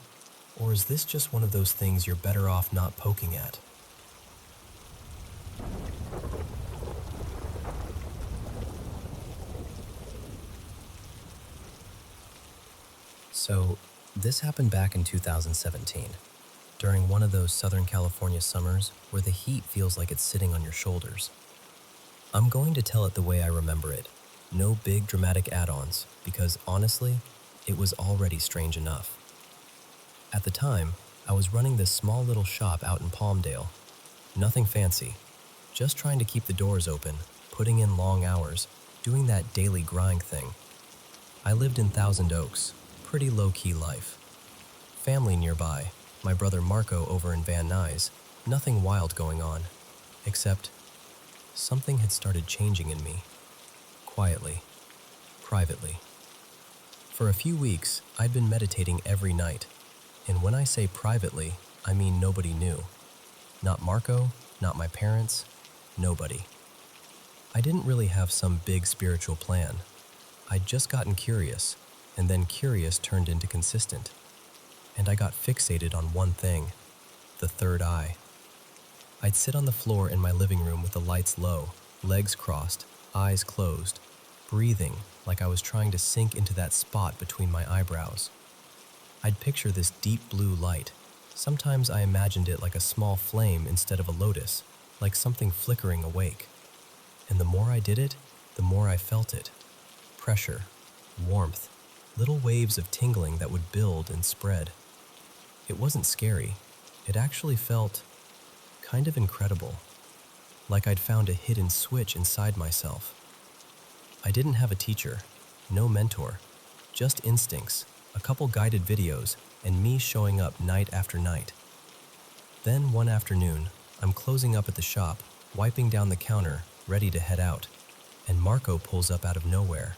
Or is this just one of those things you're better off not poking at? So, this happened back in 2017, during one of those Southern California summers where the heat feels like it's sitting on your shoulders. I'm going to tell it the way I remember it. No big dramatic add-ons, because honestly, it was already strange enough. At the time, I was running this small little shop out in Palmdale. Nothing fancy, just trying to keep the doors open, putting in long hours, doing that daily grind thing. I lived in Thousand Oaks, pretty low-key life. Family nearby, my brother Marco over in Van Nuys, nothing wild going on, except something had started changing in me. Quietly, privately. For a few weeks, I'd been meditating every night, and when I say privately, I mean nobody knew. Not Marco, not my parents, nobody. I didn't really have some big spiritual plan. I'd just gotten curious, and then curious turned into consistent. And I got fixated on one thing, the third eye. I'd sit on the floor in my living room with the lights low, legs crossed, eyes closed, breathing like I was trying to sink into that spot between my eyebrows. I'd picture this deep blue light. Sometimes I imagined it like a small flame instead of a lotus, like something flickering awake. And the more I did it, the more I felt it. Pressure, warmth, little waves of tingling that would build and spread. It wasn't scary. It actually felt kind of incredible, like I'd found a hidden switch inside myself. I didn't have a teacher, no mentor, just instincts, a couple guided videos, and me showing up night after night. Then one afternoon, I'm closing up at the shop, wiping down the counter, ready to head out, and Marco pulls up out of nowhere.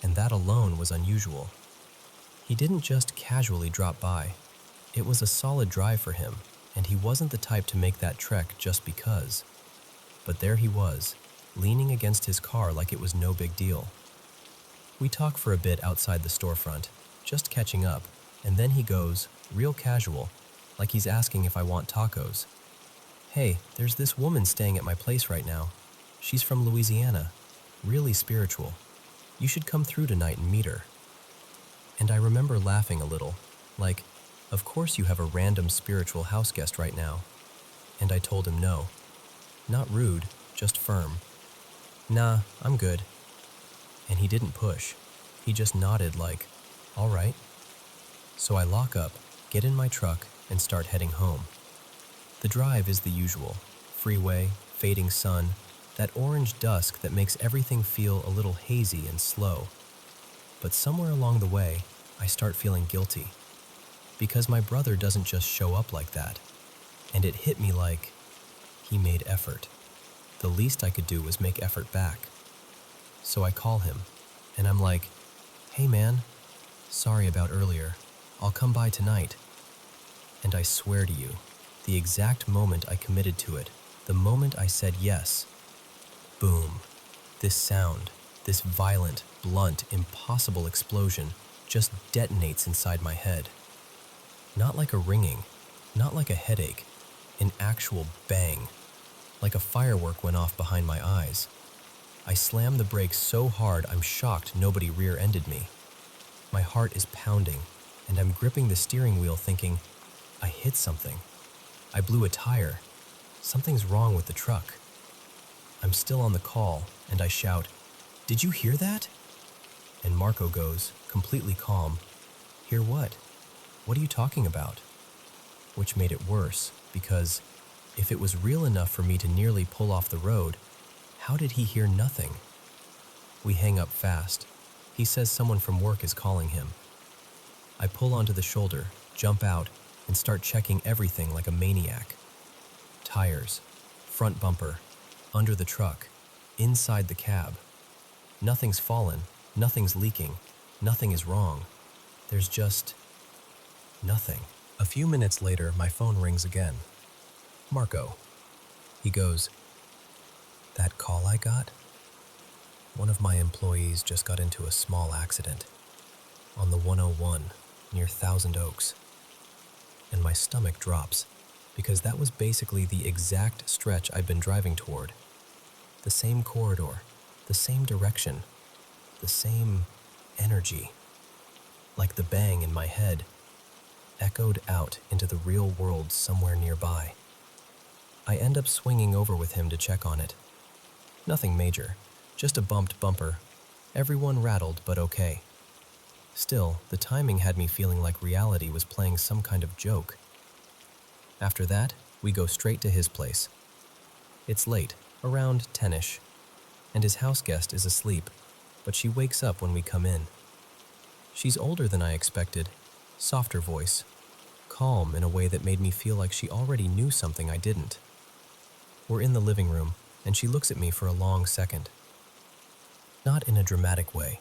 And that alone was unusual. He didn't just casually drop by. It was a solid drive for him, and he wasn't the type to make that trek just because. But there he was, leaning against his car like it was no big deal. We talk for a bit outside the storefront, just catching up, and then he goes, real casual, like he's asking if I want tacos. Hey, there's this woman staying at my place right now. She's from Louisiana, really spiritual. You should come through tonight and meet her. And I remember laughing a little, like, of course you have a random spiritual house guest right now. And I told him no. Not rude, just firm. Nah, I'm good. And he didn't push. He just nodded like, all right. So I lock up, get in my truck, and start heading home. The drive is the usual. Freeway, fading sun, that orange dusk that makes everything feel a little hazy and slow. But somewhere along the way, I start feeling guilty. Because my brother doesn't just show up like that. And it hit me like, he made effort. The least I could do was make effort back. So I call him, and I'm like, hey man, sorry about earlier. I'll come by tonight. And I swear to you, the exact moment I committed to it, the moment I said yes, boom, this sound, this violent, blunt, impossible explosion just detonates inside my head. Not like a ringing, not like a headache, an actual bang, like a firework went off behind my eyes. I slammed the brakes so hard I'm shocked nobody rear-ended me. My heart is pounding, and I'm gripping the steering wheel thinking, I hit something. I blew a tire. Something's wrong with the truck. I'm still on the call, and I shout, did you hear that? And Marco goes, completely calm, hear what? What are you talking about? Which made it worse, because if it was real enough for me to nearly pull off the road, how did he hear nothing? We hang up fast. He says someone from work is calling him. I pull onto the shoulder, jump out, and start checking everything like a maniac. Tires, front bumper, under the truck, inside the cab. Nothing's fallen, nothing's leaking, nothing is wrong. There's just nothing. A few minutes later, my phone rings again. Marco. He goes, that call I got? One of my employees just got into a small accident on the 101 near Thousand Oaks. And my stomach drops because that was basically the exact stretch I'd been driving toward. The same corridor, the same direction, the same energy. Like the bang in my head echoed out into the real world somewhere nearby. I end up swinging over with him to check on it. Nothing major, just a bumped bumper. Everyone rattled, but okay. Still, the timing had me feeling like reality was playing some kind of joke. After that, we go straight to his place. It's late, around 10-ish, and his house guest is asleep, but she wakes up when we come in. She's older than I expected, softer voice, calm in a way that made me feel like she already knew something I didn't. We're in the living room, and she looks at me for a long second. Not in a dramatic way,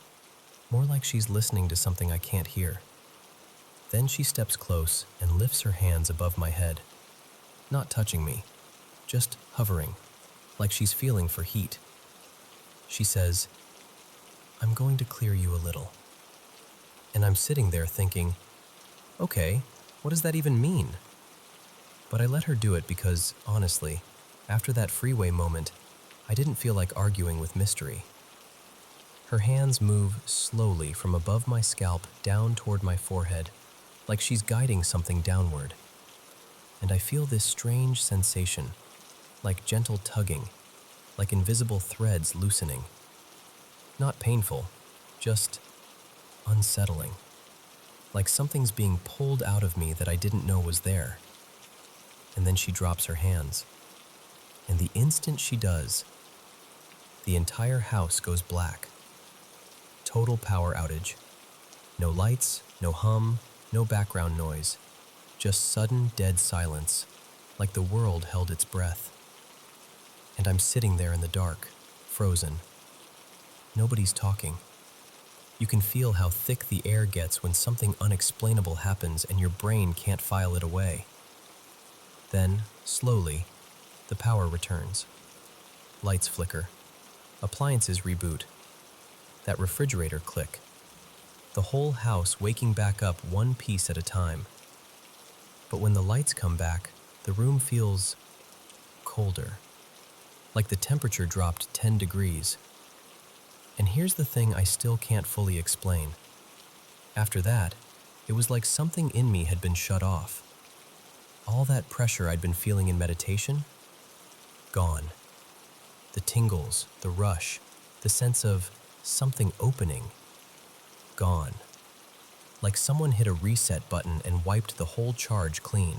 more like she's listening to something I can't hear. Then she steps close and lifts her hands above my head, not touching me, just hovering, like she's feeling for heat. She says, "I'm going to clear you a little." And I'm sitting there thinking, okay, what does that even mean? But I let her do it because, honestly, after that freeway moment, I didn't feel like arguing with mystery. Her hands move slowly from above my scalp down toward my forehead, like she's guiding something downward. And I feel this strange sensation, like gentle tugging, like invisible threads loosening. Not painful, just unsettling. Like something's being pulled out of me that I didn't know was there. And then she drops her hands. And the instant she does, the entire house goes black. Total power outage. No lights, no hum, no background noise. Just sudden dead silence, like the world held its breath. And I'm sitting there in the dark, frozen. Nobody's talking. You can feel how thick the air gets when something unexplainable happens and your brain can't file it away. Then, slowly, the power returns. Lights flicker. Appliances reboot. That refrigerator click. The whole house waking back up one piece at a time. But when the lights come back, the room feels colder. Like the temperature dropped 10 degrees. And here's the thing I still can't fully explain. After that, it was like something in me had been shut off. All that pressure I'd been feeling in meditation? Gone. The tingles, the rush, the sense of something opening? Gone. Like someone hit a reset button and wiped the whole charge clean.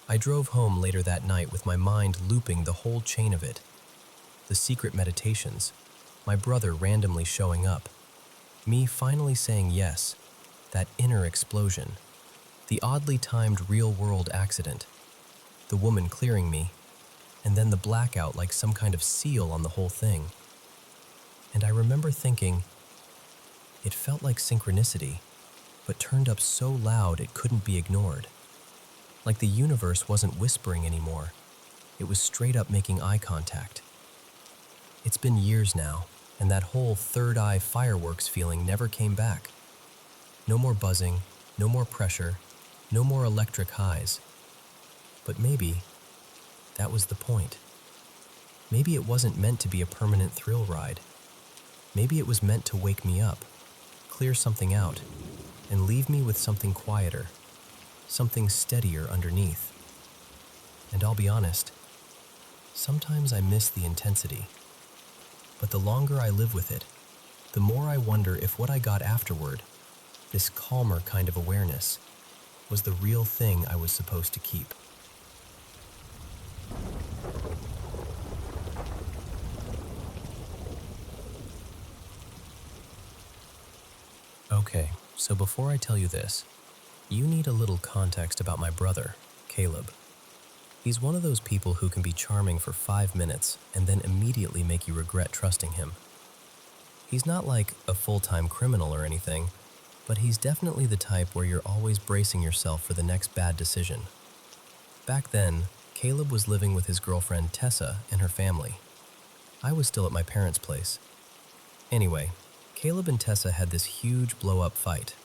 I drove home later that night with my mind looping the whole chain of it. The secret meditations, my brother randomly showing up, me finally saying yes, that inner explosion, the oddly timed real-world accident, the woman clearing me, and then the blackout like some kind of seal on the whole thing. And I remember thinking, it felt like synchronicity, but turned up so loud it couldn't be ignored. Like the universe wasn't whispering anymore, it was straight up making eye contact. It's been years now, and that whole third eye fireworks feeling never came back. No more buzzing, no more pressure, no more electric highs. But maybe that was the point. Maybe it wasn't meant to be a permanent thrill ride. Maybe it was meant to wake me up, clear something out, and leave me with something quieter, something steadier underneath. And I'll be honest, sometimes I miss the intensity. But the longer I live with it, the more I wonder if what I got afterward, this calmer kind of awareness, was the real thing I was supposed to keep. Okay, so before I tell you this, you need a little context about my brother, Caleb. He's one of those people who can be charming for 5 minutes and then immediately make you regret trusting him. He's not like a full-time criminal or anything, but he's definitely the type where you're always bracing yourself for the next bad decision. Back then, Caleb was living with his girlfriend Tessa and her family. I was still at my parents' place. Anyway, Caleb and Tessa had this huge blow-up fight.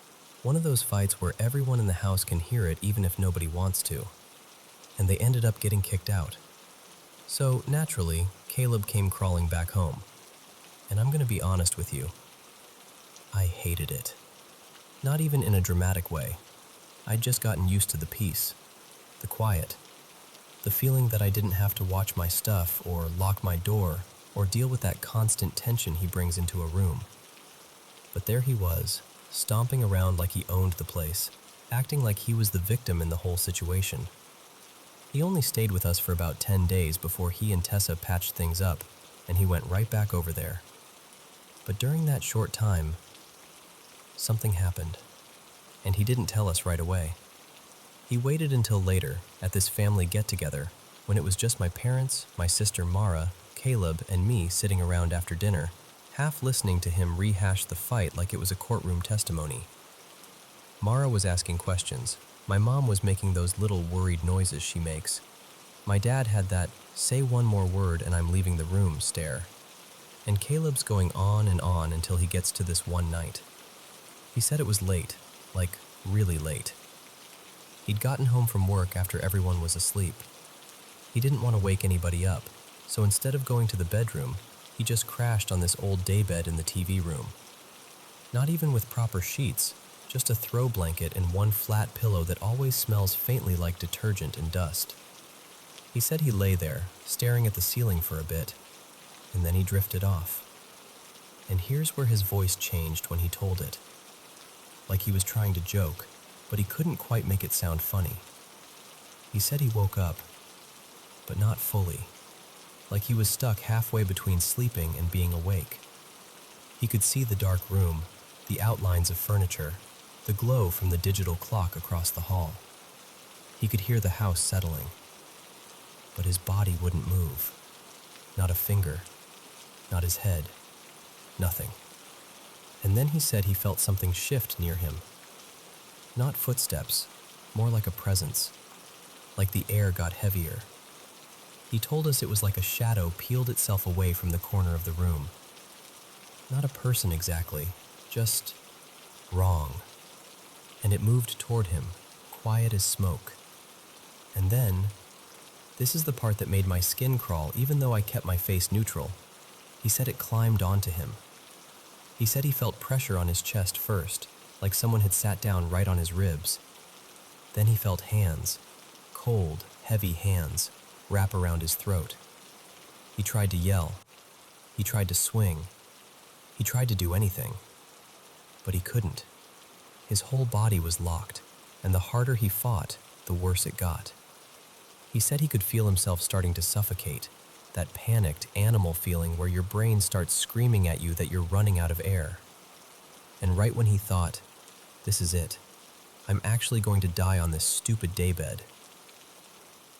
One of those fights where everyone in the house can hear it even if nobody wants to. And they ended up getting kicked out. So, naturally, Caleb came crawling back home. And I'm going to be honest with you. I hated it. Not even in a dramatic way. I'd just gotten used to the peace, the quiet, the feeling that I didn't have to watch my stuff or lock my door or deal with that constant tension he brings into a room. But there he was, stomping around like he owned the place, acting like he was the victim in the whole situation. He only stayed with us for about 10 days before he and Tessa patched things up, and he went right back over there. But during that short time, something happened, and he didn't tell us right away. He waited until later, at this family get-together, when it was just my parents, my sister Mara, Caleb, and me sitting around after dinner, half listening to him rehash the fight like it was a courtroom testimony. Mara was asking questions. My mom was making those little worried noises she makes. My dad had that "say one more word and I'm leaving the room" stare. And Caleb's going on and on until he gets to this one night. He said it was late, like really late. He'd gotten home from work after everyone was asleep. He didn't want to wake anybody up, so instead of going to the bedroom, he just crashed on this old daybed in the TV room. Not even with proper sheets, just a throw blanket and one flat pillow that always smells faintly like detergent and dust. He said he lay there, staring at the ceiling for a bit, and then he drifted off. And here's where his voice changed when he told it. Like he was trying to joke, but he couldn't quite make it sound funny. He said he woke up, but not fully, like he was stuck halfway between sleeping and being awake. He could see the dark room, the outlines of furniture, the glow from the digital clock across the hall. He could hear the house settling, but his body wouldn't move. Not a finger, not his head, nothing. And then he said he felt something shift near him. Not footsteps, more like a presence, like the air got heavier. He told us it was like a shadow peeled itself away from the corner of the room. Not a person exactly, just wrong. And it moved toward him, quiet as smoke. And then, this is the part that made my skin crawl even though I kept my face neutral. He said it climbed onto him. He said he felt pressure on his chest first, like someone had sat down right on his ribs. Then he felt hands, cold, heavy hands, wrap around his throat. He tried to yell. He tried to swing. He tried to do anything. But he couldn't. His whole body was locked, and the harder he fought, the worse it got. He said he could feel himself starting to suffocate, that panicked animal feeling where your brain starts screaming at you that you're running out of air. And right when he thought, this is it, I'm actually going to die on this stupid daybed,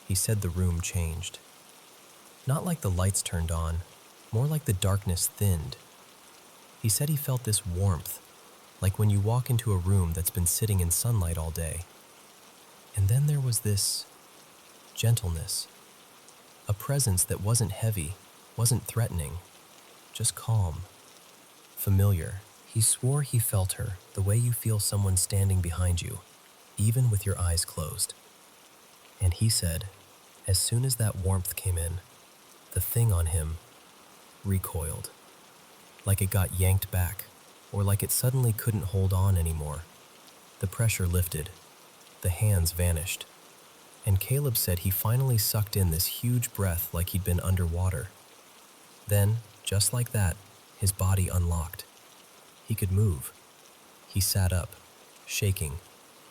he said the room changed. Not like the lights turned on, more like the darkness thinned. He said he felt this warmth, like when you walk into a room that's been sitting in sunlight all day. And then there was this gentleness, a presence that wasn't heavy, wasn't threatening, just calm, familiar. He swore he felt her the way you feel someone standing behind you, even with your eyes closed. And he said, as soon as that warmth came in, the thing on him recoiled, like it got yanked back, or like it suddenly couldn't hold on anymore. The pressure lifted, the hands vanished, and Caleb said he finally sucked in this huge breath like he'd been underwater. Then, just like that, his body unlocked. He could move. He sat up, shaking,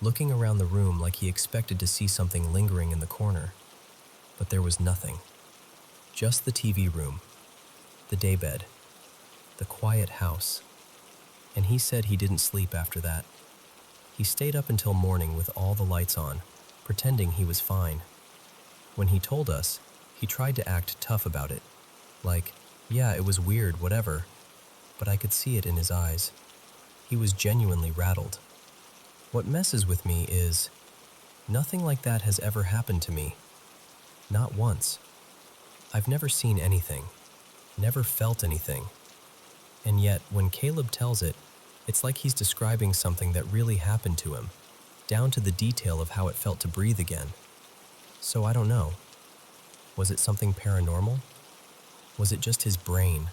looking around the room like he expected to see something lingering in the corner. But there was nothing. Just the TV room, the daybed, the quiet house. And he said he didn't sleep after that. He stayed up until morning with all the lights on, pretending he was fine. When he told us, he tried to act tough about it. Like, yeah, it was weird, whatever. But I could see it in his eyes. He was genuinely rattled. What messes with me is, nothing like that has ever happened to me. Not once. I've never seen anything, never felt anything. And yet, when Caleb tells it, it's like he's describing something that really happened to him, down to the detail of how it felt to breathe again. So I don't know. Was it something paranormal? Was it just his brain?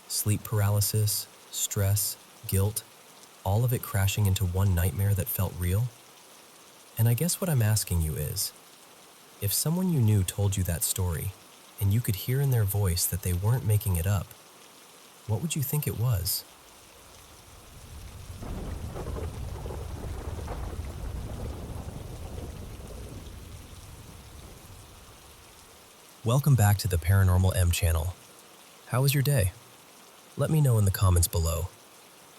Sleep paralysis, stress, guilt, all of it crashing into one nightmare that felt real? And I guess what I'm asking you is, if someone you knew told you that story, and you could hear in their voice that they weren't making it up, what would you think it was? Welcome back to the Paranormal M channel. How was your day? Let me know in the comments below.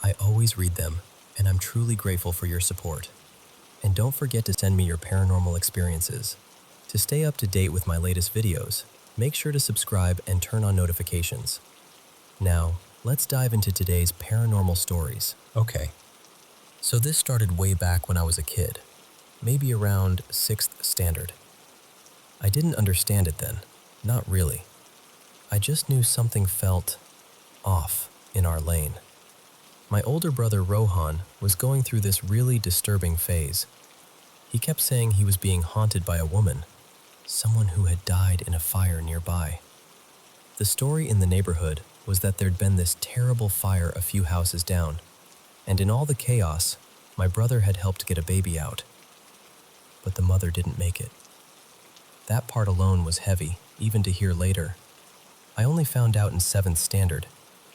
I always read them, and I'm truly grateful for your support. And don't forget to send me your paranormal experiences. To stay up to date with my latest videos, make sure to subscribe and turn on notifications. Now, Let's dive into today's paranormal stories. Okay. So this started way back when I was a kid, maybe around 6th standard. I didn't understand it then, not really. I just knew something felt off in our lane. My older brother Rohan was going through this really disturbing phase. He kept saying he was being haunted by a woman, someone who had died in a fire nearby. The story in the neighborhood was that there'd been this terrible fire a few houses down, and in all the chaos, my brother had helped get a baby out. But the mother didn't make it. That part alone was heavy, even to hear later. I only found out in 7th standard,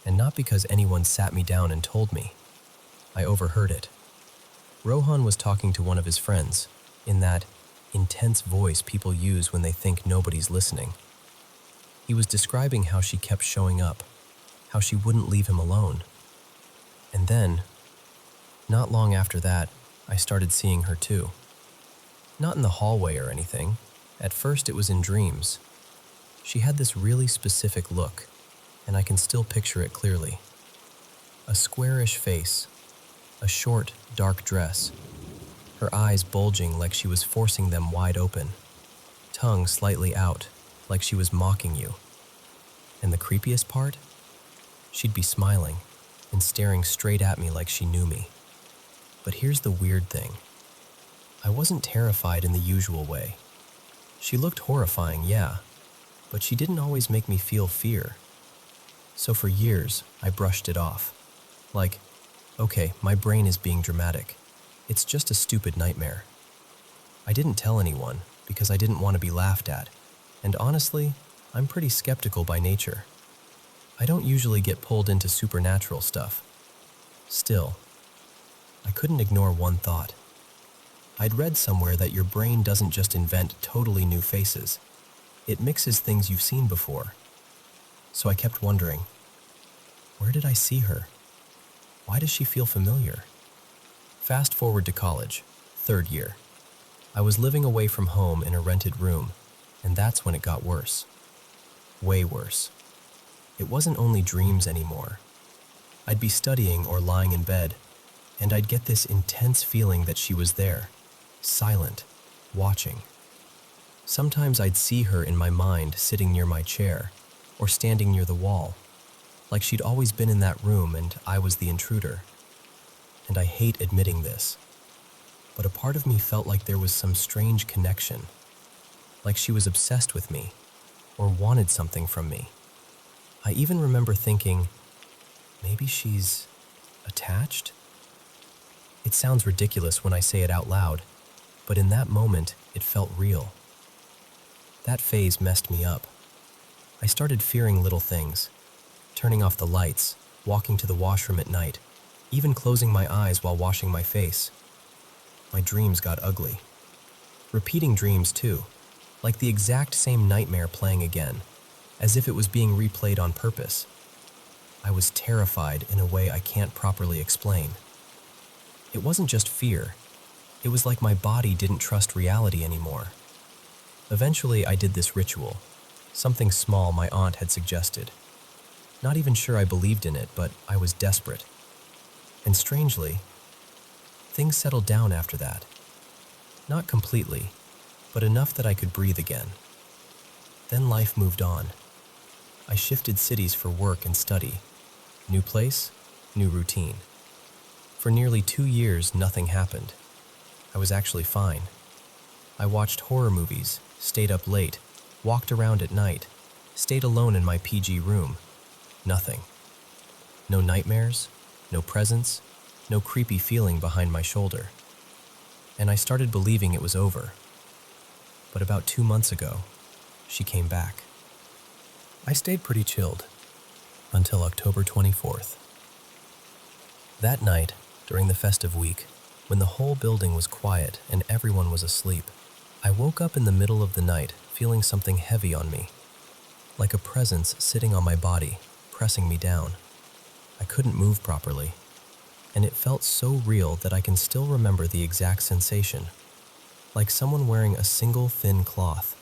and not because anyone sat me down and told me. I overheard it. Rohan was talking to one of his friends, in that intense voice people use when they think nobody's listening. He was describing how she kept showing up, how she wouldn't leave him alone. And then, not long after that, I started seeing her too. Not in the hallway or anything. At first it was in dreams. She had this really specific look, and I can still picture it clearly. A squarish face, a short, dark dress, her eyes bulging like she was forcing them wide open, tongue slightly out like she was mocking you. And the creepiest part? She'd be smiling and staring straight at me like she knew me. But here's the weird thing. I wasn't terrified in the usual way. She looked horrifying, yeah, but she didn't always make me feel fear. So for years, I brushed it off. Like, okay, my brain is being dramatic. It's just a stupid nightmare. I didn't tell anyone because I didn't want to be laughed at, and honestly, I'm pretty skeptical by nature. I don't usually get pulled into supernatural stuff. Still, I couldn't ignore one thought. I'd read somewhere that your brain doesn't just invent totally new faces. It mixes things you've seen before. So I kept wondering, where did I see her? Why does she feel familiar? Fast forward to college, 3rd year. I was living away from home in a rented room, and that's when it got worse. Way worse. It wasn't only dreams anymore. I'd be studying or lying in bed, and I'd get this intense feeling that she was there, silent, watching. Sometimes I'd see her in my mind sitting near my chair, or standing near the wall, like she'd always been in that room and I was the intruder. And I hate admitting this, but a part of me felt like there was some strange connection, like she was obsessed with me, or wanted something from me. I even remember thinking, maybe she's attached? It sounds ridiculous when I say it out loud, but in that moment, it felt real. That phase messed me up. I started fearing little things, turning off the lights, walking to the washroom at night, even closing my eyes while washing my face. My dreams got ugly. Repeating dreams too, like the exact same nightmare playing again, as if it was being replayed on purpose. I was terrified in a way I can't properly explain. It wasn't just fear. It was like my body didn't trust reality anymore. Eventually, I did this ritual, something small my aunt had suggested. Not even sure I believed in it, but I was desperate. And strangely, things settled down after that. Not completely, but enough that I could breathe again. Then life moved on. I shifted cities for work and study. New place, new routine. For nearly 2 years, nothing happened. I was actually fine. I watched horror movies, stayed up late, walked around at night, stayed alone in my PG room. Nothing. No nightmares, no presence, no creepy feeling behind my shoulder. And I started believing it was over. But about 2 months ago, she came back. I stayed pretty chilled until October 24th. That night, during the festive week, when the whole building was quiet and everyone was asleep, I woke up in the middle of the night feeling something heavy on me, like a presence sitting on my body, pressing me down. I couldn't move properly, and it felt so real that I can still remember the exact sensation, like someone wearing a single thin cloth,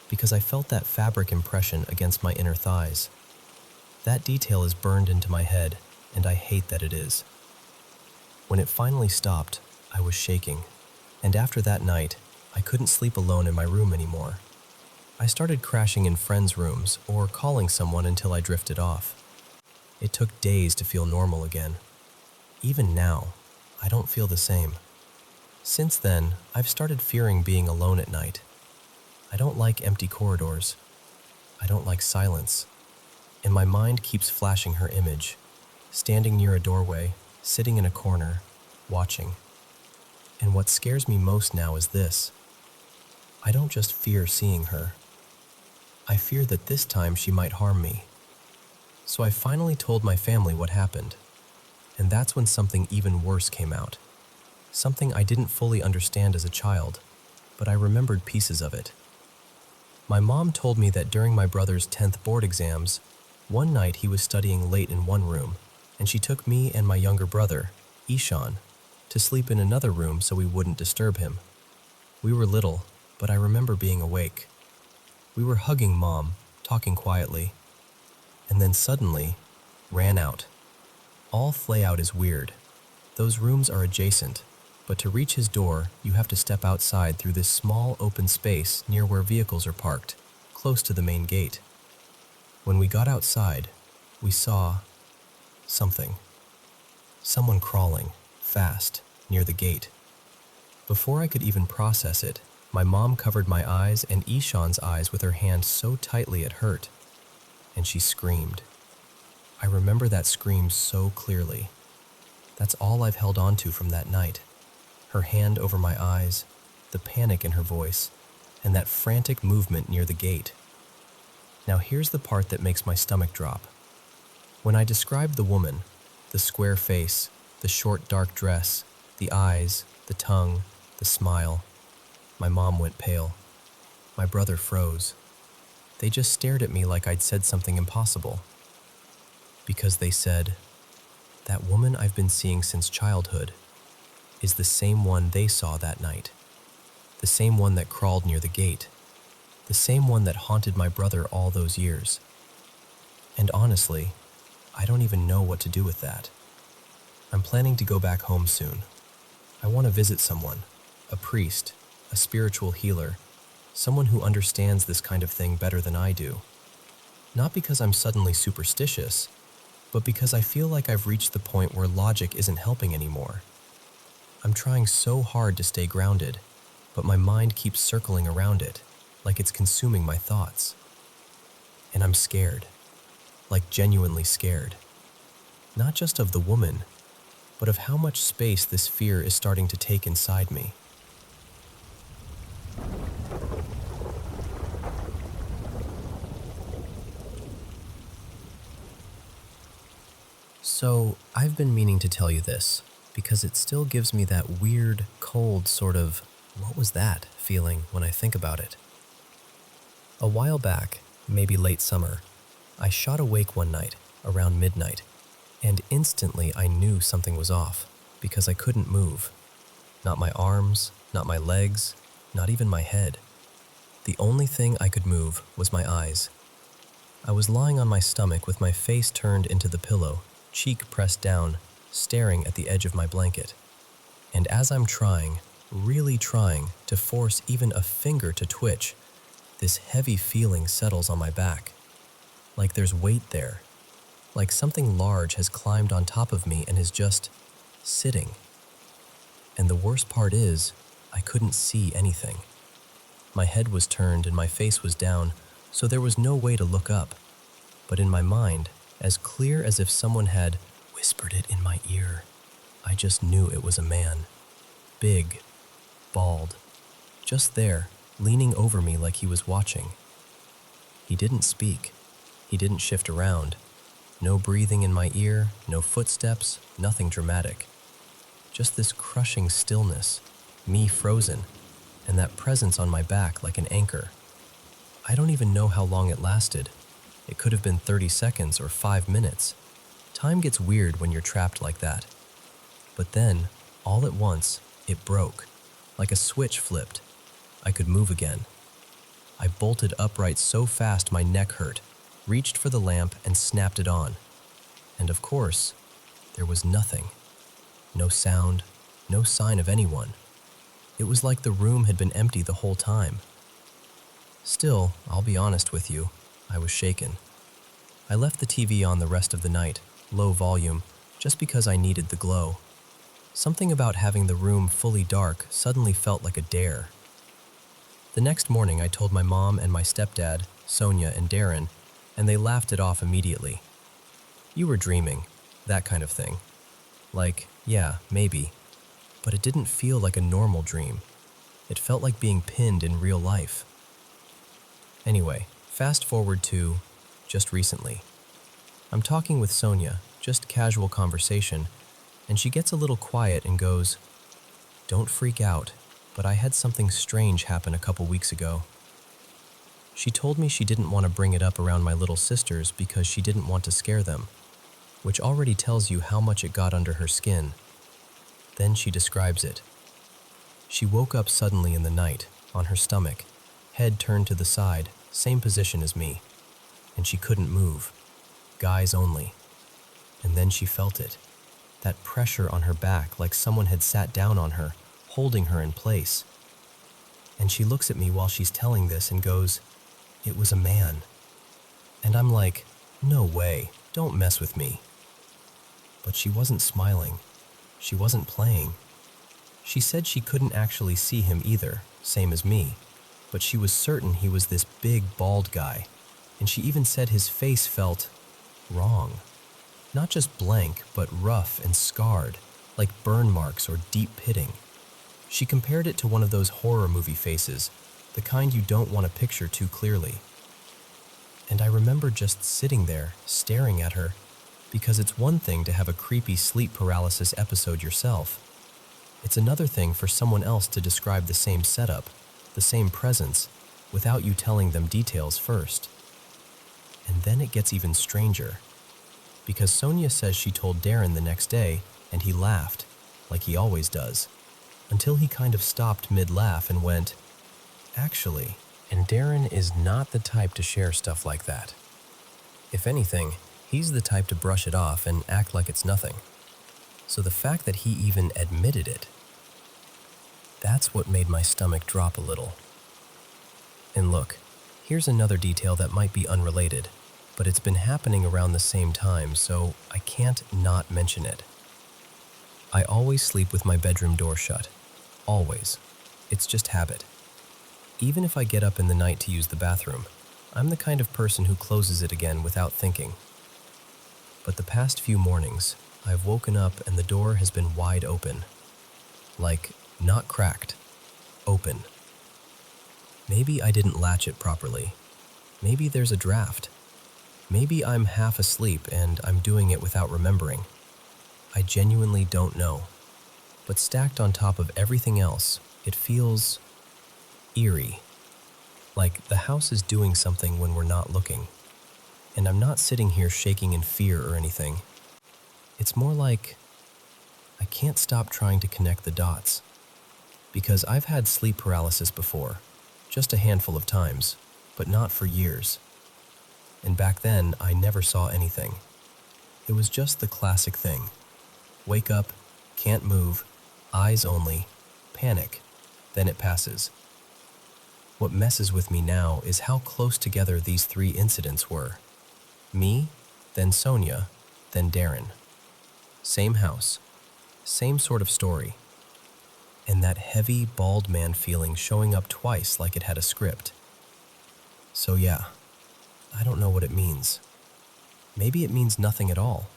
because I felt that fabric impression against my inner thighs. That detail is burned into my head, and I hate that it is. When it finally stopped, I was shaking, and after that night, I couldn't sleep alone in my room anymore. I started crashing in friends' rooms or calling someone until I drifted off. It took days to feel normal again. Even now, I don't feel the same. Since then, I've started fearing being alone at night. I don't like empty corridors. I don't like silence. And my mind keeps flashing her image, standing near a doorway, sitting in a corner, watching. And what scares me most now is this. I don't just fear seeing her. I fear that this time she might harm me. So I finally told my family what happened. And that's when something even worse came out. Something I didn't fully understand as a child, but I remembered pieces of it. My mom told me that during my brother's 10th board exams, one night he was studying late in one room, and she took me and my younger brother, Ishan, to sleep in another room so we wouldn't disturb him. We were little, but I remember being awake. We were hugging Mom, talking quietly, and then suddenly ran out. All flay out is weird. Those rooms are adjacent, but to reach his door, you have to step outside through this small open space near where vehicles are parked, close to the main gate. When we got outside, we saw something. Someone crawling, fast, near the gate. Before I could even process it, my mom covered my eyes and Ishan's eyes with her hand so tightly it hurt, and she screamed. I remember that scream so clearly. That's all I've held on to from that night. Her hand over my eyes, the panic in her voice, and that frantic movement near the gate. Now here's the part that makes my stomach drop. When I described the woman, the square face, the short dark dress, the eyes, the tongue, the smile, my mom went pale. My brother froze. They just stared at me like I'd said something impossible. Because they said, that woman I've been seeing since childhood is the same one they saw that night. The same one that crawled near the gate. The same one that haunted my brother all those years. And honestly, I don't even know what to do with that. I'm planning to go back home soon. I want to visit someone, a priest, a spiritual healer, someone who understands this kind of thing better than I do. Not because I'm suddenly superstitious, but because I feel like I've reached the point where logic isn't helping anymore. I'm trying so hard to stay grounded, but my mind keeps circling around it, like it's consuming my thoughts. And I'm scared, like genuinely scared. Not just of the woman, but of how much space this fear is starting to take inside me. So, I've been meaning to tell you this, because it still gives me that weird, cold sort of, what was that feeling when I think about it. A while back, maybe late summer, I shot awake one night, around midnight, and instantly I knew something was off, because I couldn't move. Not my arms, not my legs, not even my head. The only thing I could move was my eyes. I was lying on my stomach with my face turned into the pillow, cheek pressed down, staring at the edge of my blanket. And as I'm trying, really trying, to force even a finger to twitch, this heavy feeling settles on my back. Like there's weight there. Like something large has climbed on top of me and is just sitting. And the worst part is, I couldn't see anything. My head was turned and my face was down, so there was no way to look up. But in my mind, as clear as if someone had whispered it in my ear, I just knew it was a man. Big, bald, just there, leaning over me like he was watching. He didn't speak. He didn't shift around. No breathing in my ear, no footsteps, nothing dramatic. Just this crushing stillness, me frozen, and that presence on my back like an anchor. I don't even know how long it lasted. It could have been 30 seconds or 5 minutes. Time gets weird when you're trapped like that. But then, all at once, it broke. Like a switch flipped. I could move again. I bolted upright so fast my neck hurt, reached for the lamp and snapped it on. And of course, there was nothing. No sound, no sign of anyone. It was like the room had been empty the whole time. Still, I'll be honest with you, I was shaken. I left the TV on the rest of the night, low volume, just because I needed the glow. Something about having the room fully dark suddenly felt like a dare. The next morning I told my mom and my stepdad, Sonia and Darren, and they laughed it off immediately. "You were dreaming," that kind of thing. Like, yeah, maybe. But it didn't feel like a normal dream. It felt like being pinned in real life. Anyway, fast forward to just recently. I'm talking with Sonia, just casual conversation, and she gets a little quiet and goes, "Don't freak out, but I had something strange happen a couple weeks ago." She told me she didn't want to bring it up around my little sisters because she didn't want to scare them, which already tells you how much it got under her skin. Then she describes it. She woke up suddenly in the night, on her stomach, head turned to the side, same position as me, and she couldn't move. Guys only. And then she felt it. That pressure on her back like someone had sat down on her, holding her in place. And she looks at me while she's telling this and goes, "It was a man." And I'm like, "No way, don't mess with me." But she wasn't smiling. She wasn't playing. She said she couldn't actually see him either, same as me, but she was certain he was this big, bald guy, and she even said his face felt wrong. Not just blank, but rough and scarred, like burn marks or deep pitting. She compared it to one of those horror movie faces, the kind you don't want to picture too clearly. And I remember just sitting there, staring at her, because it's one thing to have a creepy sleep paralysis episode yourself. It's another thing for someone else to describe the same setup, the same presence, without you telling them details first. And then it gets even stranger, because Sonia says she told Darren the next day, and he laughed, like he always does, until he kind of stopped mid-laugh and went, "Actually," and Darren is not the type to share stuff like that. If anything, he's the type to brush it off and act like it's nothing. So the fact that he even admitted it, that's what made my stomach drop a little. And look, here's another detail that might be unrelated, but it's been happening around the same time, so I can't not mention it. I always sleep with my bedroom door shut. Always. It's just habit. Even if I get up in the night to use the bathroom, I'm the kind of person who closes it again without thinking. But the past few mornings, I've woken up and the door has been wide open. Like, not cracked. Open. Maybe I didn't latch it properly. Maybe there's a draft. Maybe I'm half asleep and I'm doing it without remembering. I genuinely don't know. But stacked on top of everything else, it feels eerie. Like the house is doing something when we're not looking. And I'm not sitting here shaking in fear or anything. It's more like I can't stop trying to connect the dots. Because I've had sleep paralysis before, just a handful of times, but not for years. And back then, I never saw anything. It was just the classic thing. Wake up, can't move, eyes only, panic, then it passes. What messes with me now is how close together these three incidents were. Me, then Sonia, then Darren. Same house, same sort of story. And that heavy, bald man feeling showing up twice like it had a script. So yeah, I don't know what it means. Maybe it means nothing at all.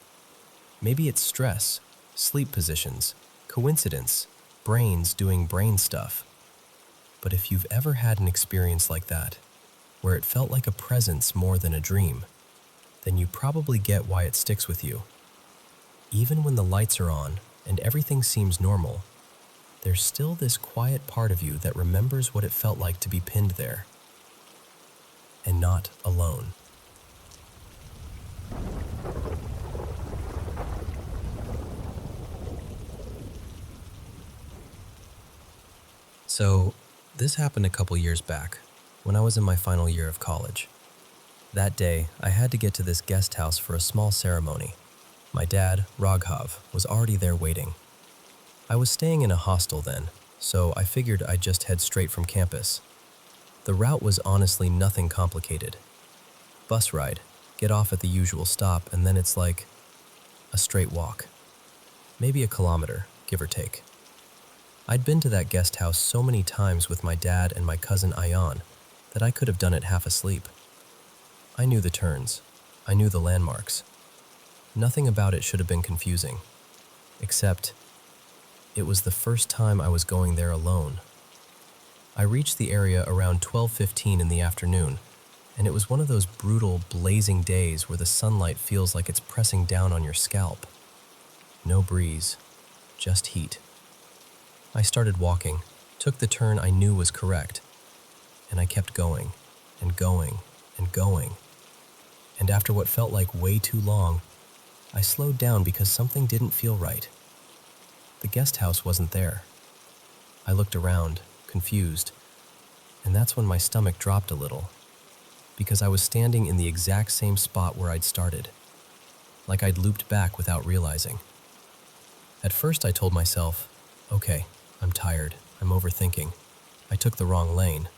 Maybe it's stress, sleep positions, coincidence, brains doing brain stuff. But if you've ever had an experience like that, where it felt like a presence more than a dream, then you probably get why it sticks with you. Even when the lights are on and everything seems normal, there's still this quiet part of you that remembers what it felt like to be pinned there. And not alone. So, this happened a couple years back, when I was in my final year of college. That day, I had to get to this guest house for a small ceremony. My dad, Raghav, was already there waiting. I was staying in a hostel then, so I figured I'd just head straight from campus. The route was honestly nothing complicated. Bus ride, get off at the usual stop, and then it's like a straight walk. Maybe a kilometer, give or take. I'd been to that guest house so many times with my dad and my cousin Ayan that I could have done it half asleep. I knew the turns. I knew the landmarks. Nothing about it should have been confusing. Except, it was the first time I was going there alone. I reached the area around 12:15 in the afternoon, and it was one of those brutal, blazing days where the sunlight feels like it's pressing down on your scalp. No breeze, just heat. I started walking, took the turn I knew was correct, and I kept going, and going, and going. And after what felt like way too long, I slowed down because something didn't feel right. The guest house wasn't there. I looked around, confused, and that's when my stomach dropped a little, because I was standing in the exact same spot where I'd started, like I'd looped back without realizing. At first I told myself, okay, I'm tired, I'm overthinking, I took the wrong lane.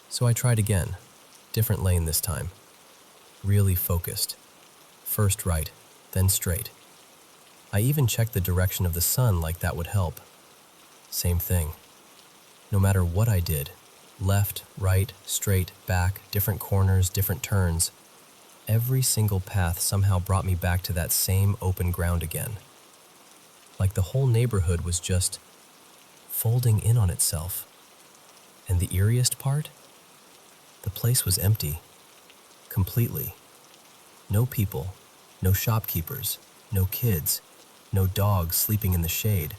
So I tried again, different lane this time, really focused. First right, then straight. I even checked the direction of the sun like that would help. Same thing. No matter what I did, left, right, straight, back, different corners, different turns, every single path somehow brought me back to that same open ground again. Like the whole neighborhood was just folding in on itself. And the eeriest part? The place was empty. Completely. No people, no shopkeepers, no kids, no dogs sleeping in the shade,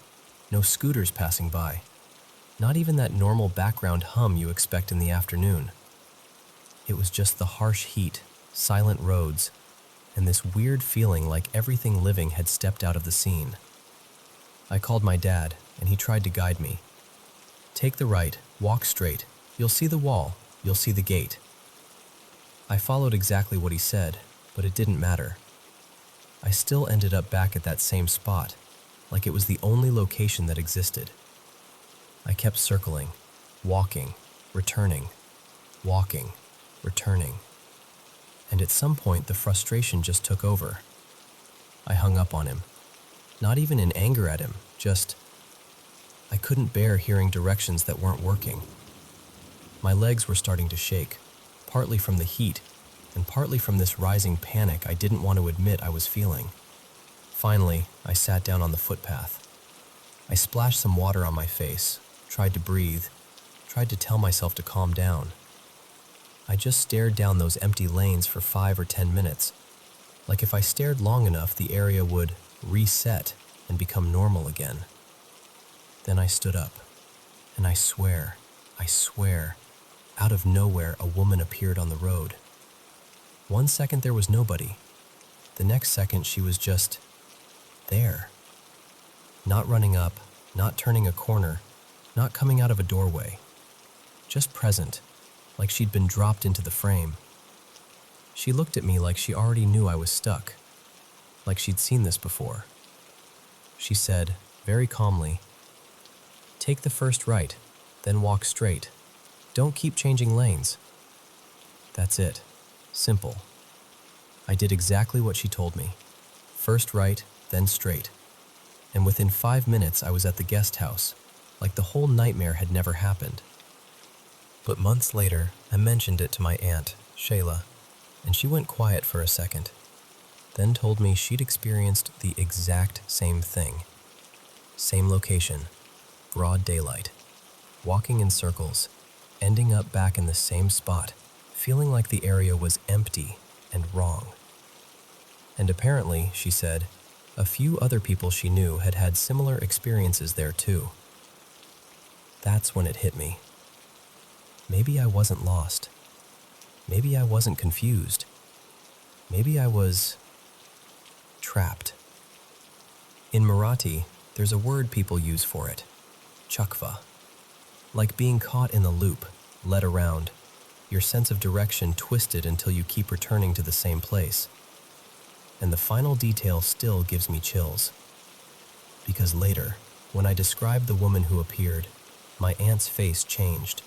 no scooters passing by. Not even that normal background hum you expect in the afternoon. It was just the harsh heat, silent roads, and this weird feeling like everything living had stepped out of the scene. I called my dad, and he tried to guide me. Take the right, walk straight, you'll see the wall, you'll see the gate. I followed exactly what he said, but it didn't matter. I still ended up back at that same spot, like it was the only location that existed. I kept circling, walking, returning, walking, returning. And at some point, the frustration just took over. I hung up on him. Not even in anger at him, just I couldn't bear hearing directions that weren't working. My legs were starting to shake, partly from the heat and partly from this rising panic I didn't want to admit I was feeling. Finally, I sat down on the footpath. I splashed some water on my face, tried to breathe, tried to tell myself to calm down. I just stared down those empty lanes for 5 or 10 minutes, like if I stared long enough the area would reset and become normal again. Then I stood up, and I swear, out of nowhere a woman appeared on the road. 1 second there was nobody. The next second she was just there. Not running up, not turning a corner, not coming out of a doorway. Just present, like she'd been dropped into the frame. She looked at me like she already knew I was stuck, like she'd seen this before. She said, very calmly, "Take the first right, then walk straight. Don't keep changing lanes." That's it. Simple. I did exactly what she told me. First right, then straight. And within 5 minutes I was at the guest house, like the whole nightmare had never happened. But months later, I mentioned it to my aunt, Shayla, and she went quiet for a second, then told me she'd experienced the exact same thing. Same location, broad daylight, walking in circles, ending up back in the same spot, feeling like the area was empty and wrong. And apparently, she said, a few other people she knew had had similar experiences there too. That's when it hit me. Maybe I wasn't lost. Maybe I wasn't confused. Maybe I was trapped. In Marathi, there's a word people use for it, chakva. Like being caught in the loop, led around, Your sense of direction twisted until you keep returning to the same place. And the final detail still gives me chills. Because later, when I described the woman who appeared, my aunt's face changed,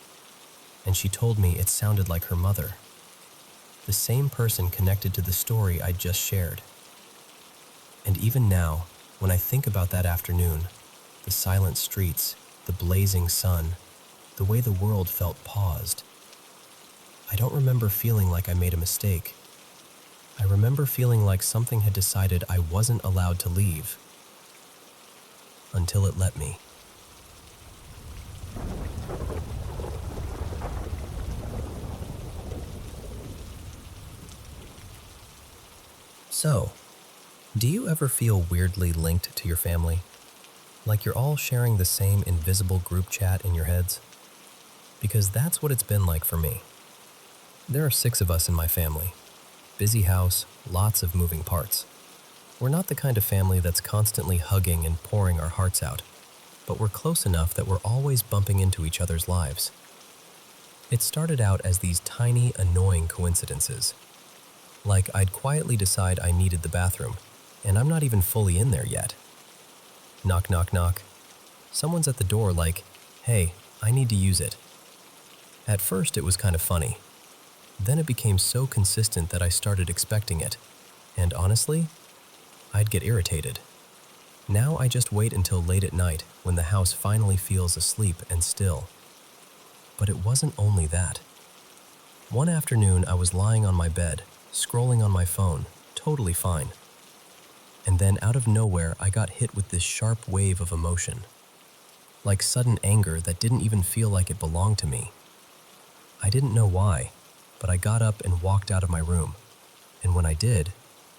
and she told me it sounded like her mother. The same person connected to the story I just shared. And even now, when I think about that afternoon, the silent streets, the blazing sun, the way the world felt paused, I don't remember feeling like I made a mistake. I remember feeling like something had decided I wasn't allowed to leave. Until it let me. So, do you ever feel weirdly linked to your family? Like you're all sharing the same invisible group chat in your heads? Because that's what it's been like for me. There are 6 of us in my family. Busy house, lots of moving parts. We're not the kind of family that's constantly hugging and pouring our hearts out, but we're close enough that we're always bumping into each other's lives. It started out as these tiny, annoying coincidences. Like I'd quietly decide I needed the bathroom, and I'm not even fully in there yet. Knock, knock, knock. Someone's at the door like, hey, I need to use it. At first it was kind of funny. Then it became so consistent that I started expecting it. And honestly, I'd get irritated. Now I just wait until late at night when the house finally feels asleep and still. But it wasn't only that. One afternoon I was lying on my bed, scrolling on my phone, totally fine. And then out of nowhere I got hit with this sharp wave of emotion. Like sudden anger that didn't even feel like it belonged to me. I didn't know why, but I got up and walked out of my room. And when I did,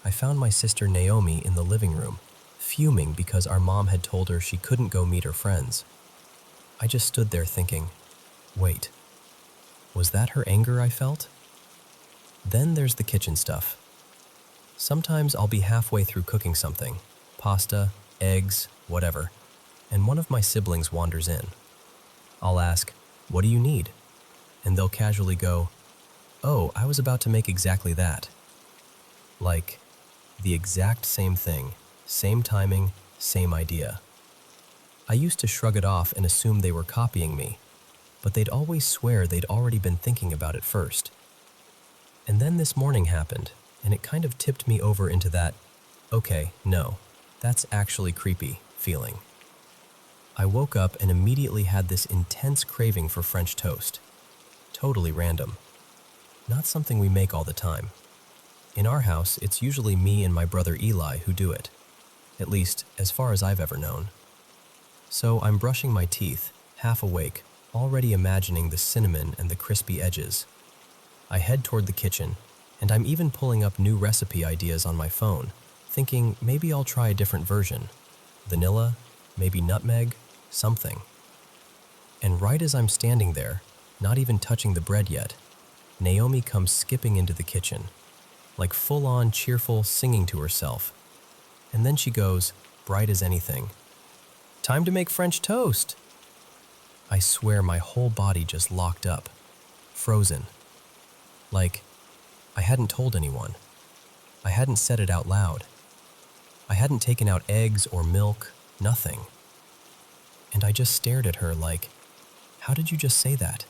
I found my sister Naomi in the living room, fuming because our mom had told her she couldn't go meet her friends. I just stood there thinking, wait, was that her anger I felt? Then there's the kitchen stuff. Sometimes I'll be halfway through cooking something, pasta, eggs, whatever, and one of my siblings wanders in. I'll ask, what do you need? And they'll casually go, oh, I was about to make exactly that. Like, the exact same thing, same timing, same idea. I used to shrug it off and assume they were copying me, but they'd always swear they'd already been thinking about it first. And then this morning happened, and it kind of tipped me over into that, okay, no, that's actually creepy feeling. I woke up and immediately had this intense craving for French toast. Totally random. Not something we make all the time. In our house, it's usually me and my brother Eli who do it. At least, as far as I've ever known. So I'm brushing my teeth, half awake, already imagining the cinnamon and the crispy edges. I head toward the kitchen, and I'm even pulling up new recipe ideas on my phone, thinking maybe I'll try a different version. Vanilla, maybe nutmeg, something. And right as I'm standing there, not even touching the bread yet, Naomi comes skipping into the kitchen, like full-on cheerful singing to herself. And then she goes, bright as anything, "Time to make French toast!" I swear my whole body just locked up, frozen. Like, I hadn't told anyone. I hadn't said it out loud. I hadn't taken out eggs or milk, nothing. And I just stared at her like, how did you just say that?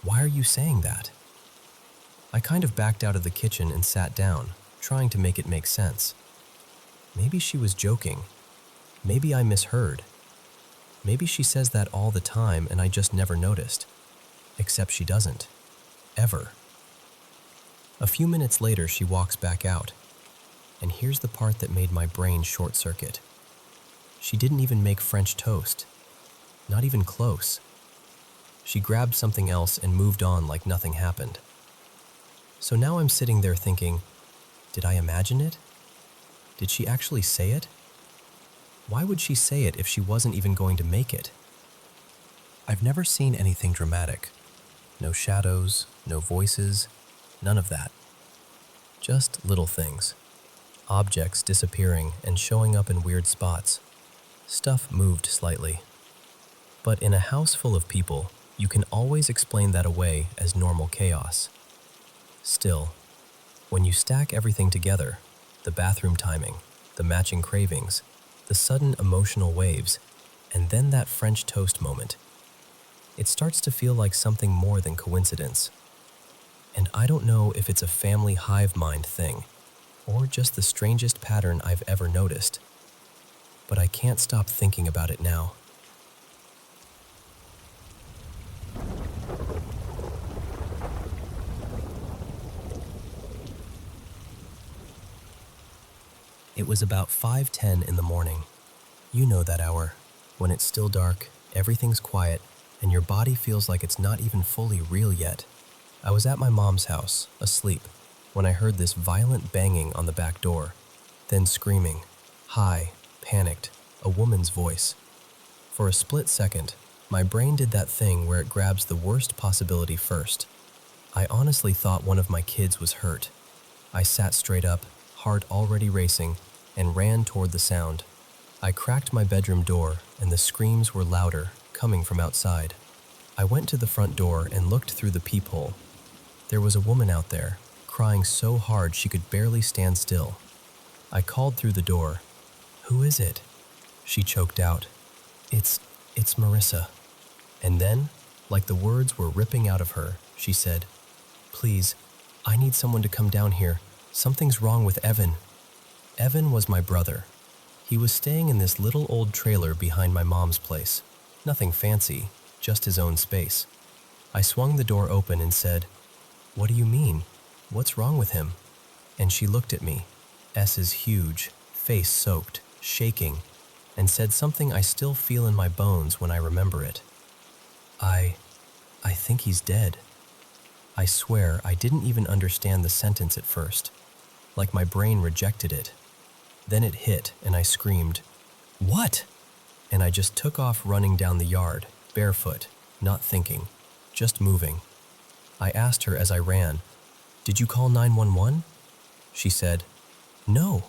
Why are you saying that? I kind of backed out of the kitchen and sat down, trying to make it make sense. Maybe she was joking. Maybe I misheard. Maybe she says that all the time and I just never noticed. Except she doesn't. Ever. A few minutes later, she walks back out. And here's the part that made my brain short-circuit. She didn't even make French toast. Not even close. She grabbed something else and moved on like nothing happened. So now I'm sitting there thinking, did I imagine it? Did she actually say it? Why would she say it if she wasn't even going to make it? I've never seen anything dramatic. No shadows, no voices, none of that. Just little things. Objects disappearing and showing up in weird spots. Stuff moved slightly. But in a house full of people, You can always explain that away as normal chaos. Still, when you stack everything together, the bathroom timing, the matching cravings, the sudden emotional waves, and then that French toast moment, it starts to feel like something more than coincidence. And I don't know if it's a family hive mind thing, or just the strangest pattern I've ever noticed, but I can't stop thinking about it now. It was about 5:10 in the morning. You know that hour, when it's still dark, everything's quiet, and your body feels like it's not even fully real yet. I was at my mom's house, asleep, when I heard this violent banging on the back door, then screaming, high, panicked, a woman's voice. For a split second, my brain did that thing where it grabs the worst possibility first. I honestly thought one of my kids was hurt. I sat straight up, heart already racing, and ran toward the sound. I cracked my bedroom door, and the screams were louder, coming from outside. I went to the front door and looked through the peephole. There was a woman out there, crying so hard she could barely stand still. I called through the door. "Who is it?" She choked out. It's Marissa." And then, like the words were ripping out of her, she said, "Please, I need someone to come down here. Something's wrong with Evan." Evan was my brother. He was staying in this little old trailer behind my mom's place. Nothing fancy, just his own space. I swung the door open and said, "What do you mean? What's wrong with him?" And she looked at me, S's huge, face soaked, shaking, and said something I still feel in my bones when I remember it. I think he's dead." I swear I didn't even understand the sentence at first, like my brain rejected it. Then it hit and I screamed, "What?" And I just took off running down the yard, barefoot, not thinking, just moving. I asked her as I ran, "Did you call 911?" She said, "No,"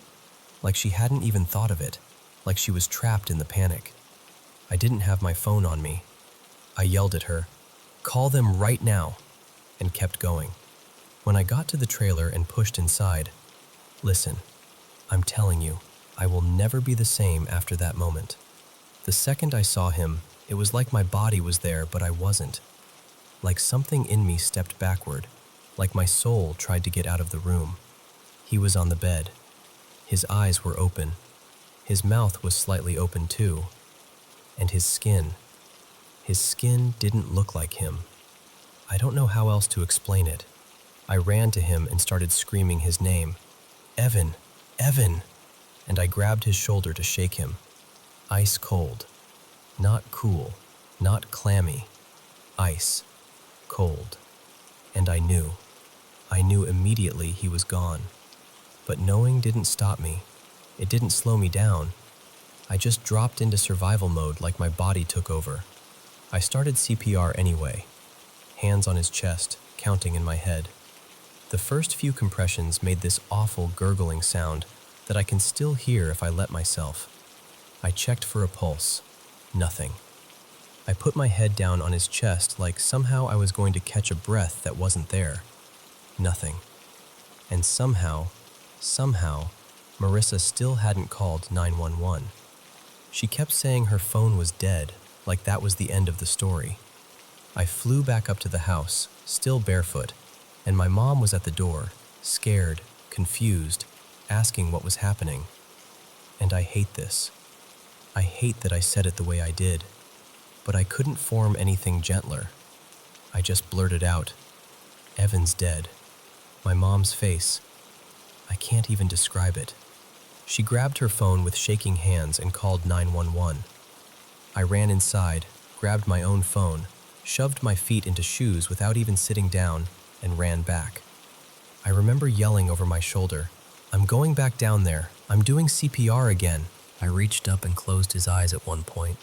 like she hadn't even thought of it, like she was trapped in the panic. I didn't have my phone on me. I yelled at her, "Call them right now," and kept going. When I got to the trailer and pushed inside, listen, I'm telling you, I will never be the same after that moment. The second I saw him, it was like my body was there, but I wasn't. Like something in me stepped backward, like my soul tried to get out of the room. He was on the bed. His eyes were open. His mouth was slightly open too. And his skin didn't look like him. I don't know how else to explain it. I ran to him and started screaming his name. "Evan! Evan!" And I grabbed his shoulder to shake him. Ice cold. Not cool. Not clammy. Ice. Cold. And I knew. I knew immediately he was gone. But knowing didn't stop me. It didn't slow me down. I just dropped into survival mode like my body took over. I started CPR anyway. Hands on his chest, counting in my head. The first few compressions made this awful gurgling sound that I can still hear if I let myself. I checked for a pulse. Nothing. I put my head down on his chest like somehow I was going to catch a breath that wasn't there. Nothing. And somehow, Marissa still hadn't called 911. She kept saying her phone was dead, like that was the end of the story. I flew back up to the house, still barefoot, and my mom was at the door, scared, confused, asking what was happening. And I hate this. I hate that I said it the way I did, but I couldn't form anything gentler. I just blurted out, "Evan's dead." My mom's face. I can't even describe it. She grabbed her phone with shaking hands and called 911. I ran inside, grabbed my own phone, shoved my feet into shoes without even sitting down, and ran back. I remember yelling over my shoulder, "I'm going back down there. I'm doing CPR again." I reached up and closed his eyes at one point.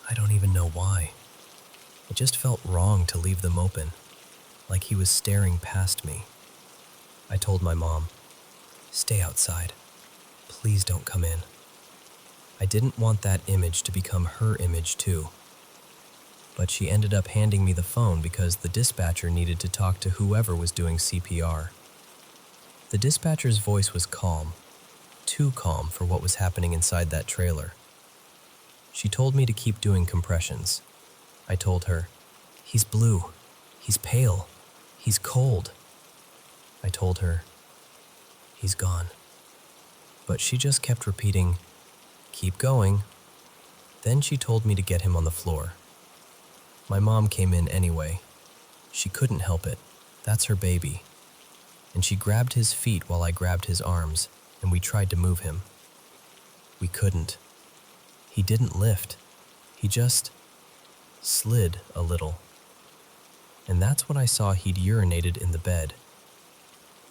I don't even know why. It just felt wrong to leave them open, like he was staring past me. I told my mom, "Stay outside. Please don't come in." I didn't want that image to become her image too. but she ended up handing me the phone because the dispatcher needed to talk to whoever was doing CPR. The dispatcher's voice was calm, too calm for what was happening inside that trailer. She told me to keep doing compressions. I told her, "He's blue, he's pale, he's cold." I told her, "He's gone." But she just kept repeating, "Keep going." Then she told me to get him on the floor. My mom came in anyway. She couldn't help it. That's her baby. And she grabbed his feet while I grabbed his arms, and we tried to move him. We couldn't. He didn't lift. He just slid a little. And that's when I saw he'd urinated in the bed.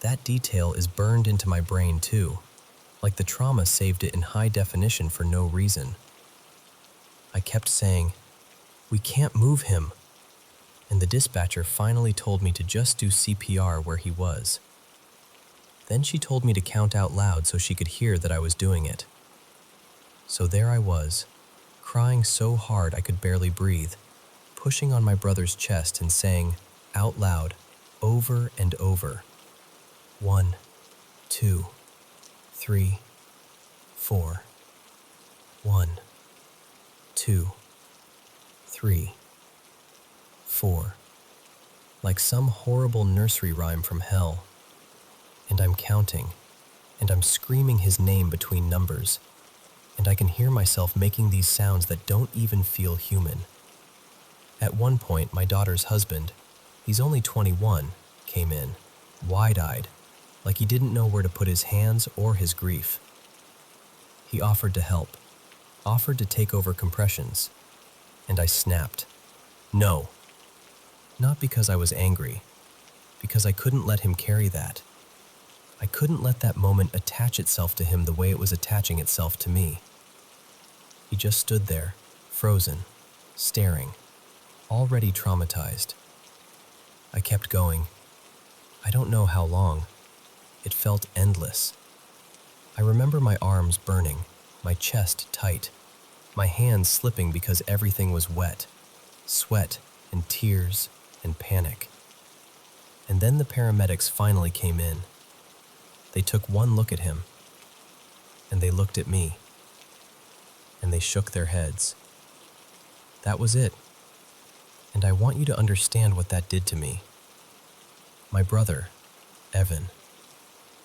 That detail is burned into my brain too, like the trauma saved it in high definition for no reason. I kept saying, "We can't move him." And the dispatcher finally told me to just do CPR where he was. Then she told me to count out loud so she could hear that I was doing it. So there I was, crying so hard I could barely breathe, pushing on my brother's chest and saying, out loud, over and over, 1, 2, 3, 4. 1, 2, 3, 4. Like some horrible nursery rhyme from hell. And I'm counting, and I'm screaming his name between numbers, and I can hear myself making these sounds that don't even feel human. At one point, my daughter's husband, he's only 21, came in, wide-eyed, like he didn't know where to put his hands or his grief. He offered to help, offered to take over compressions, and I snapped. No. Not because I was angry, because I couldn't let him carry that. I couldn't let that moment attach itself to him the way it was attaching itself to me. He just stood there, frozen, staring, already traumatized. I kept going. I don't know how long. It felt endless. I remember my arms burning, my chest tight, my hands slipping because everything was wet, sweat and tears and panic. And then the paramedics finally came in. They took one look at him, and they looked at me, and they shook their heads. That was it. And I want you to understand what that did to me. My brother, Evan,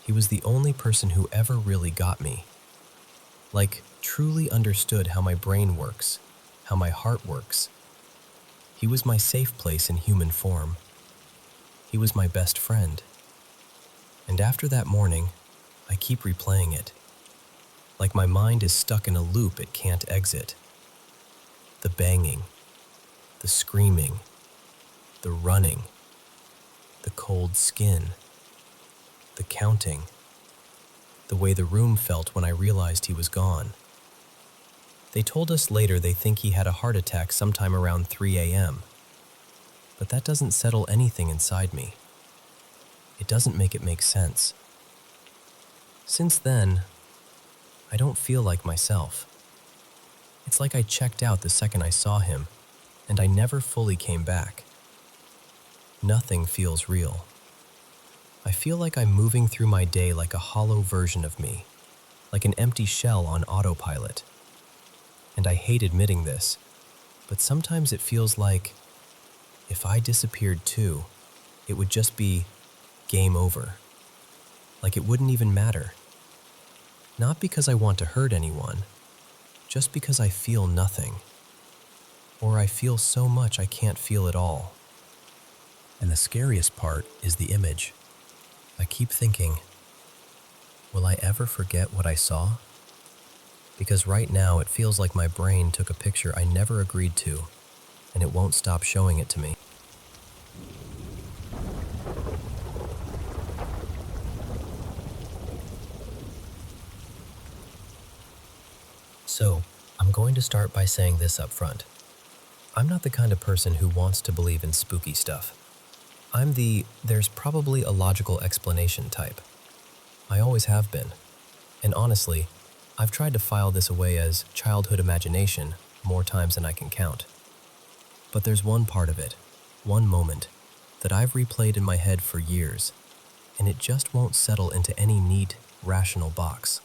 he was the only person who ever really got me. Like, truly understood how my brain works, how my heart works. He was my safe place in human form. He was my best friend. And after that morning, I keep replaying it. Like my mind is stuck in a loop it can't exit. The banging, the screaming, the running, the cold skin, the counting, the way the room felt when I realized he was gone. They told us later they think he had a heart attack sometime around 3 a.m. But that doesn't settle anything inside me. It doesn't make it make sense. Since then, I don't feel like myself. It's like I checked out the second I saw him, and I never fully came back. Nothing feels real. I feel like I'm moving through my day like a hollow version of me, like an empty shell on autopilot. And I hate admitting this, but sometimes it feels like if I disappeared too, it would just be game over. Like it wouldn't even matter. Not because I want to hurt anyone, just because I feel nothing. Or I feel so much I can't feel at all. And the scariest part is the image. I keep thinking, will I ever forget what I saw? Because right now it feels like my brain took a picture I never agreed to, and it won't stop showing it to me. So, I'm going to start by saying this up front. I'm not the kind of person who wants to believe in spooky stuff. I'm the there's probably a logical explanation type. I always have been. And honestly, I've tried to file this away as childhood imagination more times than I can count. But there's one part of it, one moment, that I've replayed in my head for years, and it just won't settle into any neat, rational box.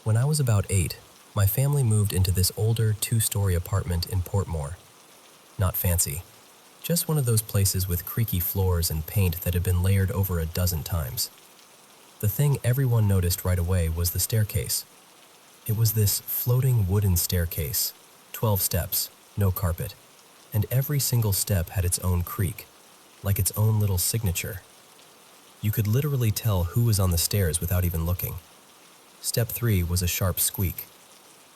When I was about 8, my family moved into this older 2-story apartment in Portmore. Not fancy, just one of those places with creaky floors and paint that had been layered over a dozen times. The thing everyone noticed right away was the staircase. It was this floating wooden staircase, 12 steps, no carpet, and every single step had its own creak, like its own little signature. You could literally tell who was on the stairs without even looking. Step 3 was a sharp squeak.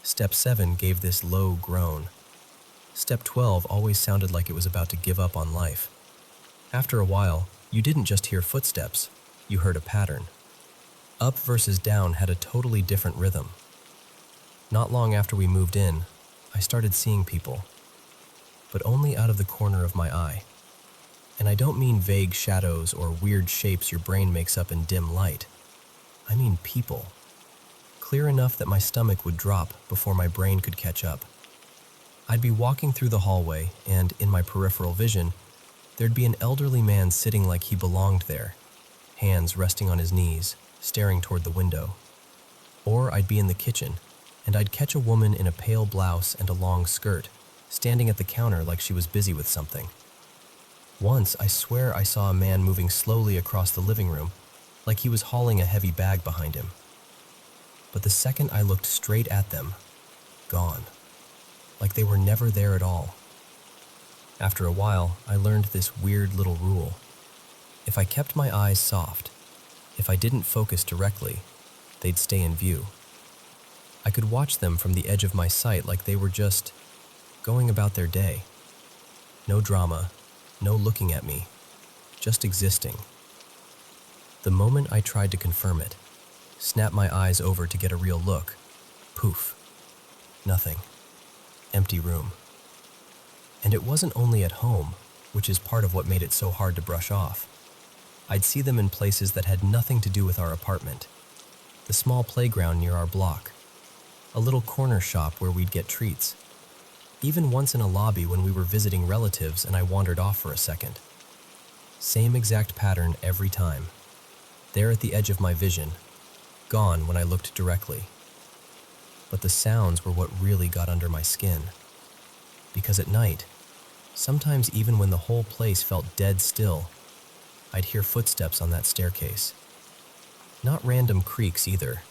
Step 7 gave this low groan. Step 12 always sounded like it was about to give up on life. After a while, you didn't just hear footsteps, you heard a pattern. Up versus down had a totally different rhythm. Not long after we moved in, I started seeing people, but only out of the corner of my eye. And I don't mean vague shadows or weird shapes your brain makes up in dim light. I mean people. Clear enough that my stomach would drop before my brain could catch up. I'd be walking through the hallway, and in my peripheral vision, there'd be an elderly man sitting like he belonged there, hands resting on his knees, staring toward the window. Or I'd be in the kitchen, and I'd catch a woman in a pale blouse and a long skirt, standing at the counter like she was busy with something. Once, I swear I saw a man moving slowly across the living room, like he was hauling a heavy bag behind him. But the second I looked straight at them, gone. Like they were never there at all. After a while, I learned this weird little rule. If I kept my eyes soft, if I didn't focus directly, they'd stay in view. I could watch them from the edge of my sight like they were just going about their day. No drama, no looking at me, just existing. The moment I tried to confirm it, snap my eyes over to get a real look, poof, nothing. Empty room. And it wasn't only at home, which is part of what made it so hard to brush off. I'd see them in places that had nothing to do with our apartment. The small playground near our block. A little corner shop where we'd get treats. Even once in a lobby when we were visiting relatives and I wandered off for a second. Same exact pattern every time. There at the edge of my vision. Gone when I looked directly. But the sounds were what really got under my skin. Because at night, sometimes even when the whole place felt dead still, I'd hear footsteps on that staircase. Not random creaks either.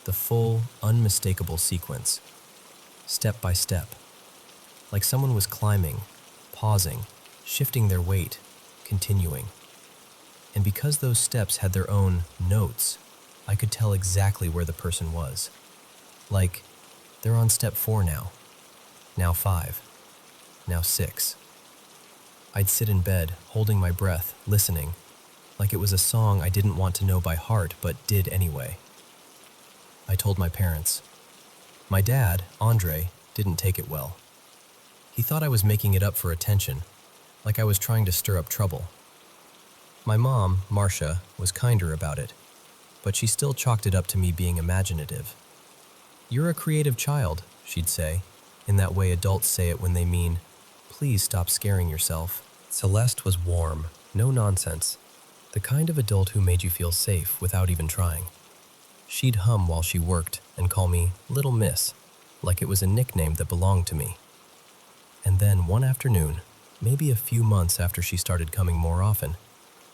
The full, unmistakable sequence. Step by step. Like someone was climbing, pausing, shifting their weight, continuing. And because those steps had their own notes, I could tell exactly where the person was. Like, they're on step 4 now 5, now 6. I'd sit in bed, holding my breath, listening, like it was a song I didn't want to know by heart, but did anyway. I told my parents. My dad, Andre, didn't take it well. He thought I was making it up for attention, like I was trying to stir up trouble. My mom, Marcia, was kinder about it, but she still chalked it up to me being imaginative. "You're a creative child," she'd say, in that way adults say it when they mean, "Please stop scaring yourself." Celeste was warm, no nonsense, the kind of adult who made you feel safe without even trying. She'd hum while she worked and call me Little Miss, like it was a nickname that belonged to me. And then one afternoon, maybe a few months after she started coming more often,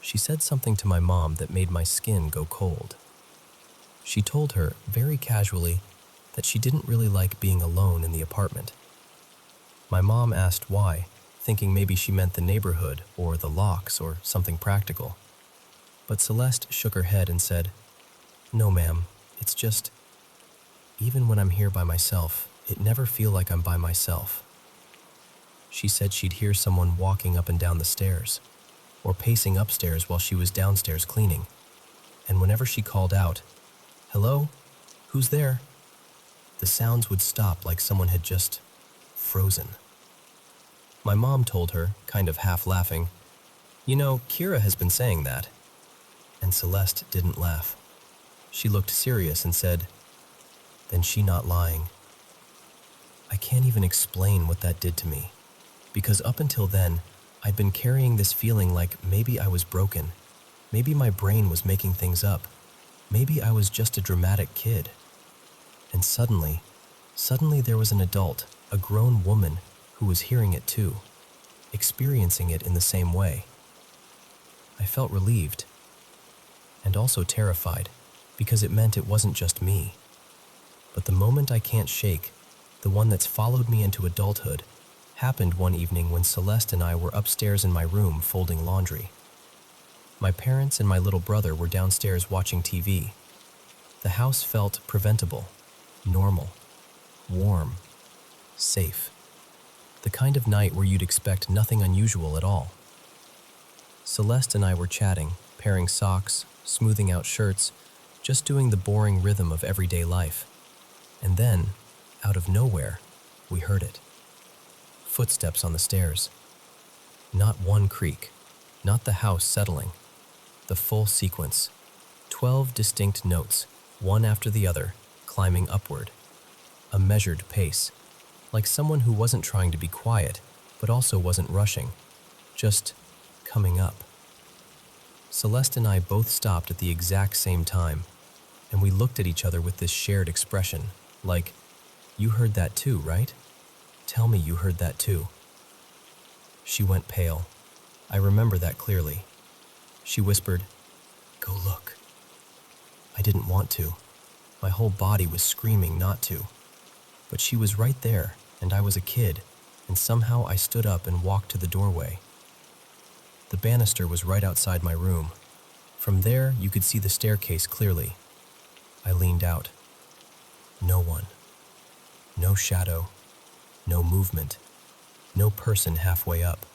she said something to my mom that made my skin go cold. She told her, very casually, that she didn't really like being alone in the apartment. My mom asked why, thinking maybe she meant the neighborhood or the locks or something practical. But Celeste shook her head and said, "No, ma'am, it's just, even when I'm here by myself, it never feel like I'm by myself." She said she'd hear someone walking up and down the stairs, or pacing upstairs while she was downstairs cleaning. And whenever she called out, "Hello? Who's there?" the sounds would stop like someone had just frozen. My mom told her, kind of half laughing, "You know, Kira has been saying that." And Celeste didn't laugh. She looked serious and said, "Then she not lying." I can't even explain what that did to me. because up until then, I'd been carrying this feeling like maybe I was broken, maybe my brain was making things up, maybe I was just a dramatic kid. And suddenly there was an adult, a grown woman, who was hearing it too, experiencing it in the same way. I felt relieved, and also terrified, because it meant it wasn't just me. But the moment I can't shake, the one that's followed me into adulthood, happened one evening when Celeste and I were upstairs in my room folding laundry. My parents and my little brother were downstairs watching TV. The house felt preventable, normal, warm, safe. The kind of night where you'd expect nothing unusual at all. Celeste and I were chatting, pairing socks, smoothing out shirts, just doing the boring rhythm of everyday life. And then, out of nowhere, we heard it. Footsteps on the stairs. Not one creak, not the house settling. The full sequence. 12 distinct notes, one after the other, climbing upward. A measured pace, like someone who wasn't trying to be quiet, but also wasn't rushing, just coming up. Celeste and I both stopped at the exact same time, and we looked at each other with this shared expression, like, "You heard that too, right? Tell me you heard that too." She went pale. I remember that clearly. She whispered, "Go look." I didn't want to. My whole body was screaming not to. But she was right there, and I was a kid, and somehow I stood up and walked to the doorway. The banister was right outside my room. From there, you could see the staircase clearly. I leaned out. No one. No shadow. No movement. No person halfway up.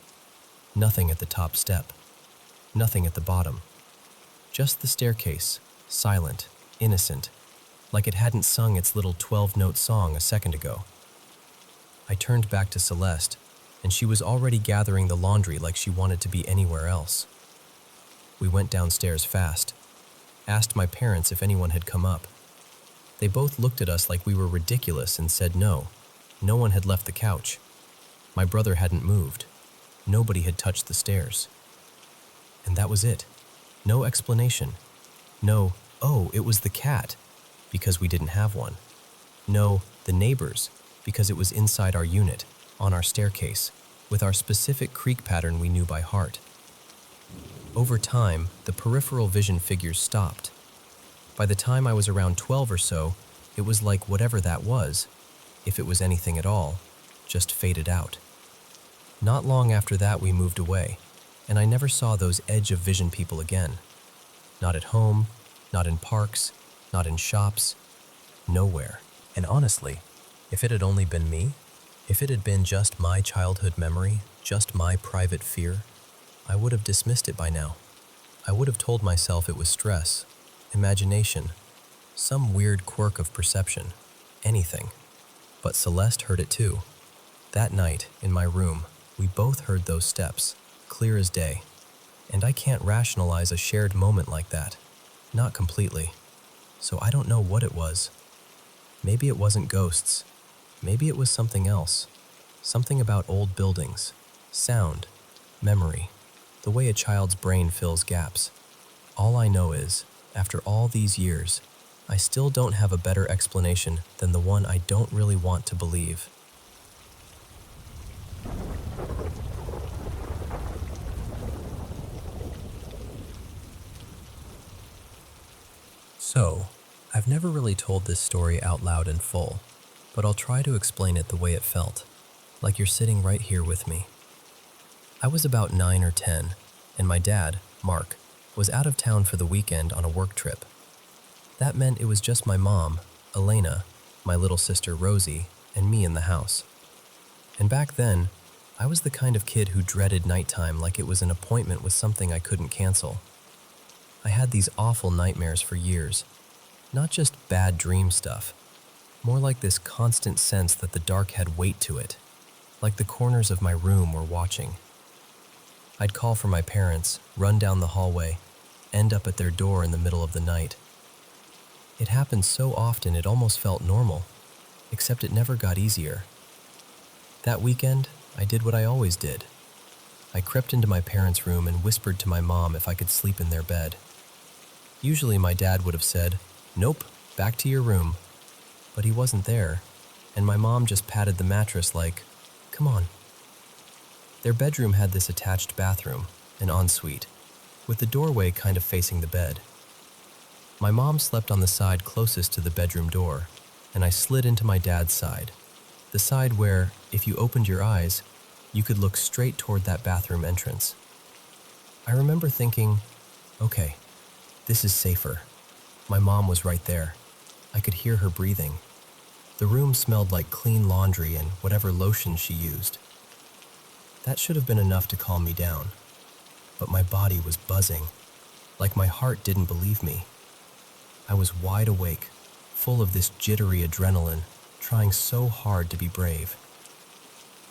Nothing at the top step. Nothing at the bottom. Just the staircase, silent, innocent, like it hadn't sung its little 12-note song a second ago. I turned back to Celeste, and she was already gathering the laundry like she wanted to be anywhere else. We went downstairs fast, asked my parents if anyone had come up. They both looked at us like we were ridiculous and said no. No one had left the couch. My brother hadn't moved. Nobody had touched the stairs. And that was it. No explanation. No, "Oh, it was the cat," because we didn't have one. No, "the neighbors," because it was inside our unit, on our staircase, with our specific creak pattern we knew by heart. Over time, the peripheral vision figures stopped. By the time I was around 12 or so, it was like whatever that was, if it was anything at all, just faded out. Not long after that we moved away, and I never saw those edge of vision people again. Not at home, not in parks, not in shops, nowhere. And honestly, if it had only been me, if it had been just my childhood memory, just my private fear, I would have dismissed it by now. I would have told myself it was stress, imagination, some weird quirk of perception, anything. But Celeste heard it too. That night, in my room, we both heard those steps, clear as day. And I can't rationalize a shared moment like that. Not completely. So I don't know what it was. Maybe it wasn't ghosts. Maybe it was something else. Something about old buildings, sound, memory, the way a child's brain fills gaps. All I know is, after all these years, I still don't have a better explanation than the one I don't really want to believe. So, I've never really told this story out loud in full, but I'll try to explain it the way it felt, like you're sitting right here with me. I was about 9 or 10, and my dad, Mark, was out of town for the weekend on a work trip. That meant it was just my mom, Elena, my little sister Rosie, and me in the house. And back then, I was the kind of kid who dreaded nighttime like it was an appointment with something I couldn't cancel. I had these awful nightmares for years. Not just bad dream stuff, more like this constant sense that the dark had weight to it, like the corners of my room were watching. I'd call for my parents, run down the hallway, end up at their door in the middle of the night. It happened so often it almost felt normal, except it never got easier. That weekend, I did what I always did. I crept into my parents' room and whispered to my mom if I could sleep in their bed. Usually my dad would have said, "Nope, back to your room." But he wasn't there, and my mom just patted the mattress like, "Come on." Their bedroom had this attached bathroom, an ensuite, with the doorway kind of facing the bed. My mom slept on the side closest to the bedroom door, and I slid into my dad's side, the side where, if you opened your eyes, you could look straight toward that bathroom entrance. I remember thinking, okay, this is safer. My mom was right there. I could hear her breathing. The room smelled like clean laundry and whatever lotion she used. That should have been enough to calm me down, but my body was buzzing, like my heart didn't believe me. I was wide awake, full of this jittery adrenaline, trying so hard to be brave.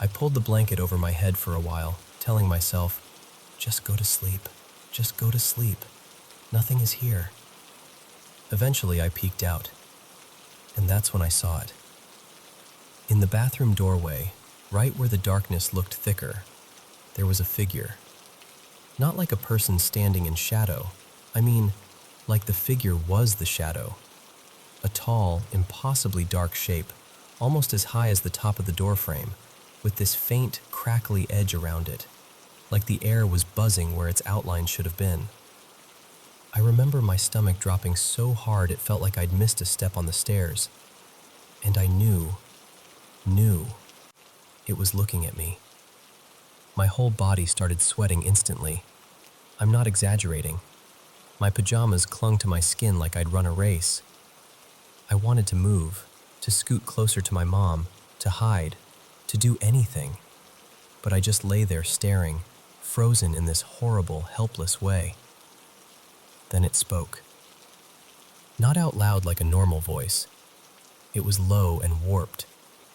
I pulled the blanket over my head for a while, telling myself, just go to sleep, just go to sleep. Nothing is here. Eventually, I peeked out, and that's when I saw it. In the bathroom doorway, right where the darkness looked thicker, there was a figure. Not like a person standing in shadow. I mean, like the figure was the shadow. A tall, impossibly dark shape, almost as high as the top of the doorframe, with this faint, crackly edge around it, like the air was buzzing where its outline should have been. I remember my stomach dropping so hard it felt like I'd missed a step on the stairs. And I knew it was looking at me. My whole body started sweating instantly. I'm not exaggerating. My pajamas clung to my skin like I'd run a race. I wanted to move, to scoot closer to my mom, to hide, to do anything. But I just lay there staring, frozen in this horrible, helpless way. Then it spoke. Not out loud like a normal voice. It was low and warped,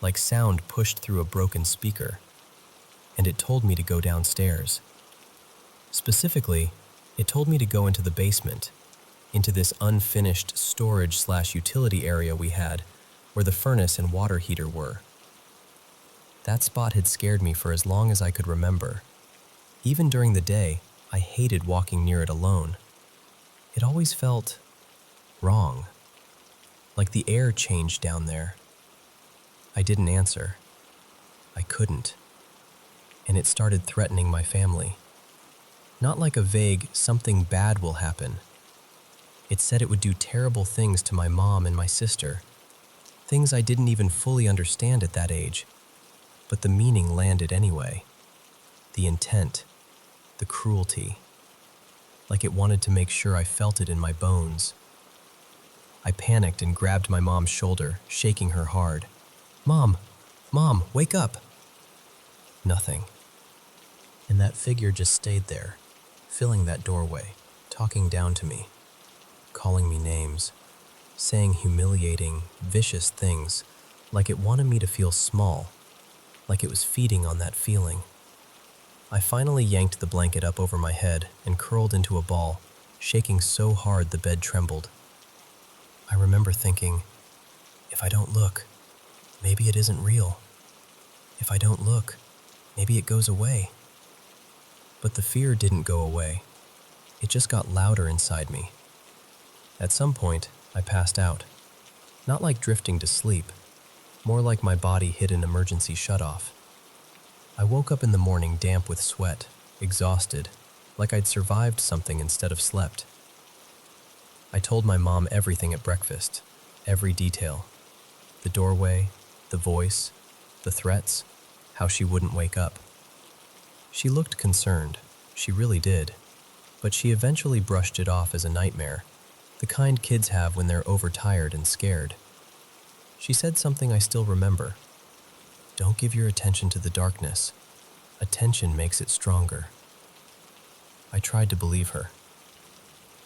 like sound pushed through a broken speaker. And it told me to go downstairs. Specifically, it told me to go into the basement, into this unfinished storage/utility area we had, where the furnace and water heater were. That spot had scared me for as long as I could remember. Even during the day, I hated walking near it alone. It always felt wrong, like the air changed down there. I didn't answer. I couldn't. And it started threatening my family. Not like a vague, something bad will happen. It said it would do terrible things to my mom and my sister. Things I didn't even fully understand at that age. But the meaning landed anyway. The intent, the cruelty. Like it wanted to make sure I felt it in my bones. I panicked and grabbed my mom's shoulder, shaking her hard. Mom, wake up!" Nothing. And that figure just stayed there, filling that doorway, talking down to me, calling me names, saying humiliating, vicious things, like it wanted me to feel small, like it was feeding on that feeling. I finally yanked the blanket up over my head and curled into a ball, shaking so hard the bed trembled. I remember thinking, if I don't look, maybe it isn't real. If I don't look, maybe it goes away. But the fear didn't go away. It just got louder inside me. At some point, I passed out. Not like drifting to sleep, more like my body hit an emergency shutoff. I woke up in the morning damp with sweat, exhausted, like I'd survived something instead of slept. I told my mom everything at breakfast, every detail. The doorway, the voice, the threats, how she wouldn't wake up. She looked concerned, she really did, but she eventually brushed it off as a nightmare, the kind kids have when they're overtired and scared. She said something I still remember. Don't give your attention to the darkness. Attention makes it stronger. I tried to believe her.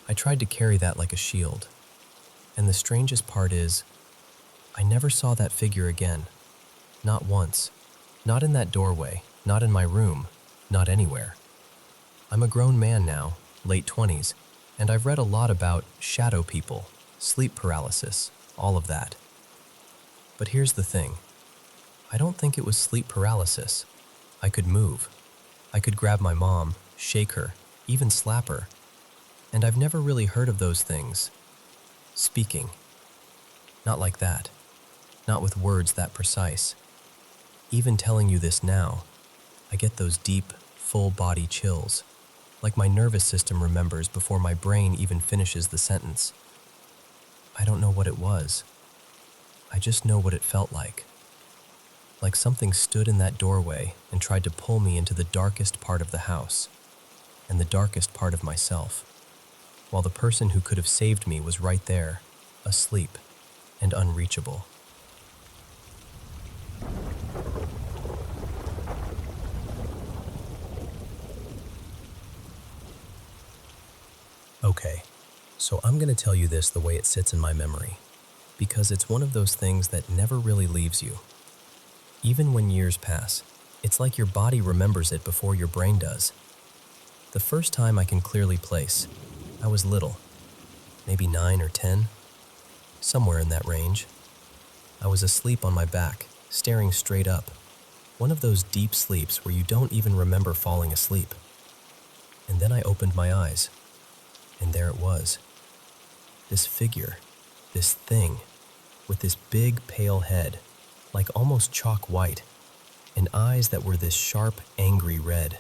I tried to carry that like a shield. And the strangest part is, I never saw that figure again. Not once. Not in that doorway, not in my room, not anywhere. I'm a grown man now, late 20s, and I've read a lot about shadow people, sleep paralysis, all of that. But here's the thing. I don't think it was sleep paralysis. I could move. I could grab my mom, shake her, even slap her. And I've never really heard of those things. Speaking. Not like that. Not with words that precise. Even telling you this now, I get those deep, full-body chills, like my nervous system remembers before my brain even finishes the sentence. I don't know what it was. I just know what it felt like. Like something stood in that doorway and tried to pull me into the darkest part of the house, and the darkest part of myself, while the person who could have saved me was right there, asleep and unreachable. Okay, so I'm going to tell you this the way it sits in my memory, because it's one of those things that never really leaves you. Even when years pass, it's like your body remembers it before your brain does. The first time I can clearly place, I was little, maybe 9 or 10, somewhere in that range. I was asleep on my back, staring straight up, one of those deep sleeps where you don't even remember falling asleep. And then I opened my eyes, and there it was. This figure, this thing, with this big pale head, like almost chalk white, and eyes that were this sharp, angry red.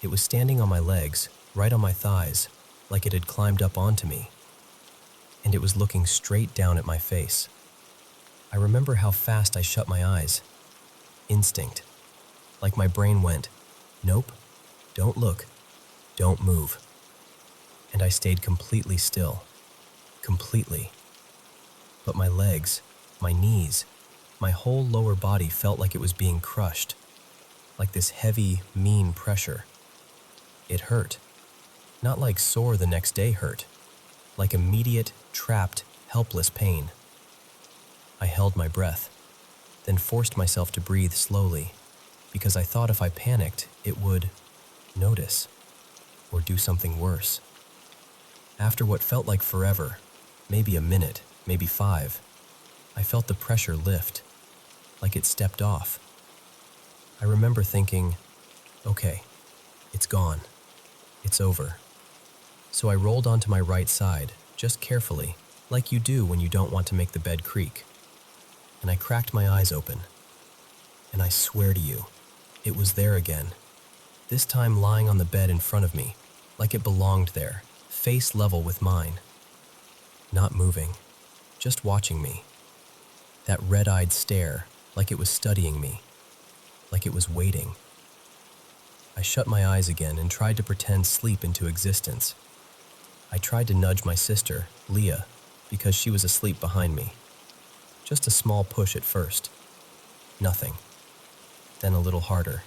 It was standing on my legs, right on my thighs, like it had climbed up onto me. And it was looking straight down at my face. I remember how fast I shut my eyes. Instinct. Like my brain went, nope, don't look, don't move. And I stayed completely still. Completely. But my legs, my knees, my whole lower body felt like it was being crushed. Like this heavy, mean pressure. It hurt. Not like sore the next day hurt. Like immediate, trapped, helpless pain. I held my breath, then forced myself to breathe slowly, because I thought if I panicked, it would notice, or do something worse. After what felt like forever, maybe a minute, maybe 5, I felt the pressure lift, like it stepped off. I remember thinking, okay, it's gone. It's over. So I rolled onto my right side, just carefully, like you do when you don't want to make the bed creak. And I cracked my eyes open. And I swear to you, it was there again. This time lying on the bed in front of me, like it belonged there, face level with mine. Not moving, just watching me. That red-eyed stare, like it was studying me, like it was waiting. I shut my eyes again and tried to pretend sleep into existence. I tried to nudge my sister, Leah, because she was asleep behind me. Just a small push at first. Nothing. Then a little harder.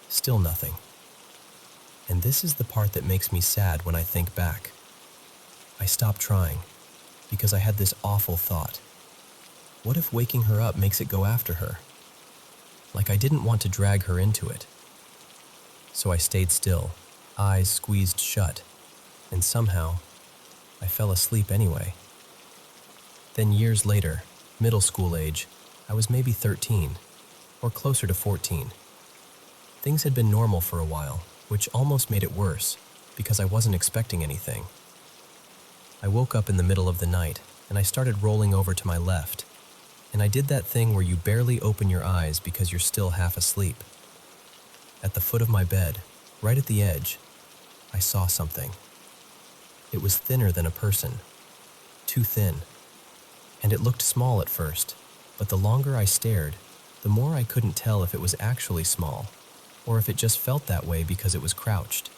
Still nothing. And this is the part that makes me sad when I think back. I stopped trying, because I had this awful thought. What if waking her up makes it go after her? Like I didn't want to drag her into it. So I stayed still, eyes squeezed shut, and somehow, I fell asleep anyway. Then years later, middle school age, I was maybe 13, or closer to 14. Things had been normal for a while, which almost made it worse, because I wasn't expecting anything. I woke up in the middle of the night, and I started rolling over to my left, and I did that thing where you barely open your eyes because you're still half asleep. At the foot of my bed, right at the edge, I saw something. It was thinner than a person, too thin, and it looked small at first, but the longer I stared, the more I couldn't tell if it was actually small, or if it just felt that way because it was crouched.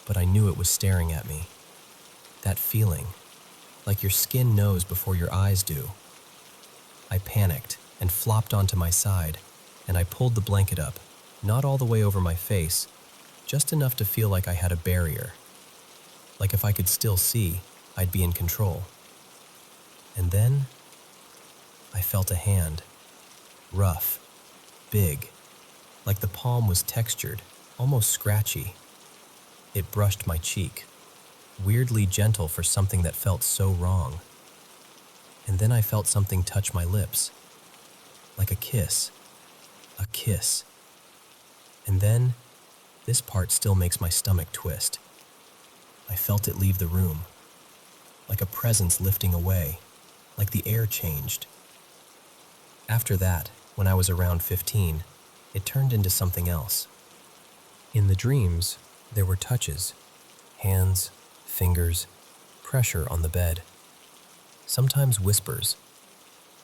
But I knew it was staring at me. That feeling, like your skin knows before your eyes do. I panicked and flopped onto my side, and I pulled the blanket up, not all the way over my face, just enough to feel like I had a barrier. Like if I could still see, I'd be in control. And then, I felt a hand. Rough, big, like the palm was textured, almost scratchy. It brushed my cheek, weirdly gentle for something that felt so wrong. And then I felt something touch my lips. Like a kiss. A kiss. And then, this part still makes my stomach twist. I felt it leave the room, like a presence lifting away, like the air changed. After that, when I was around 15, it turned into something else. In the dreams, there were touches, hands, fingers, pressure on the bed. Sometimes whispers,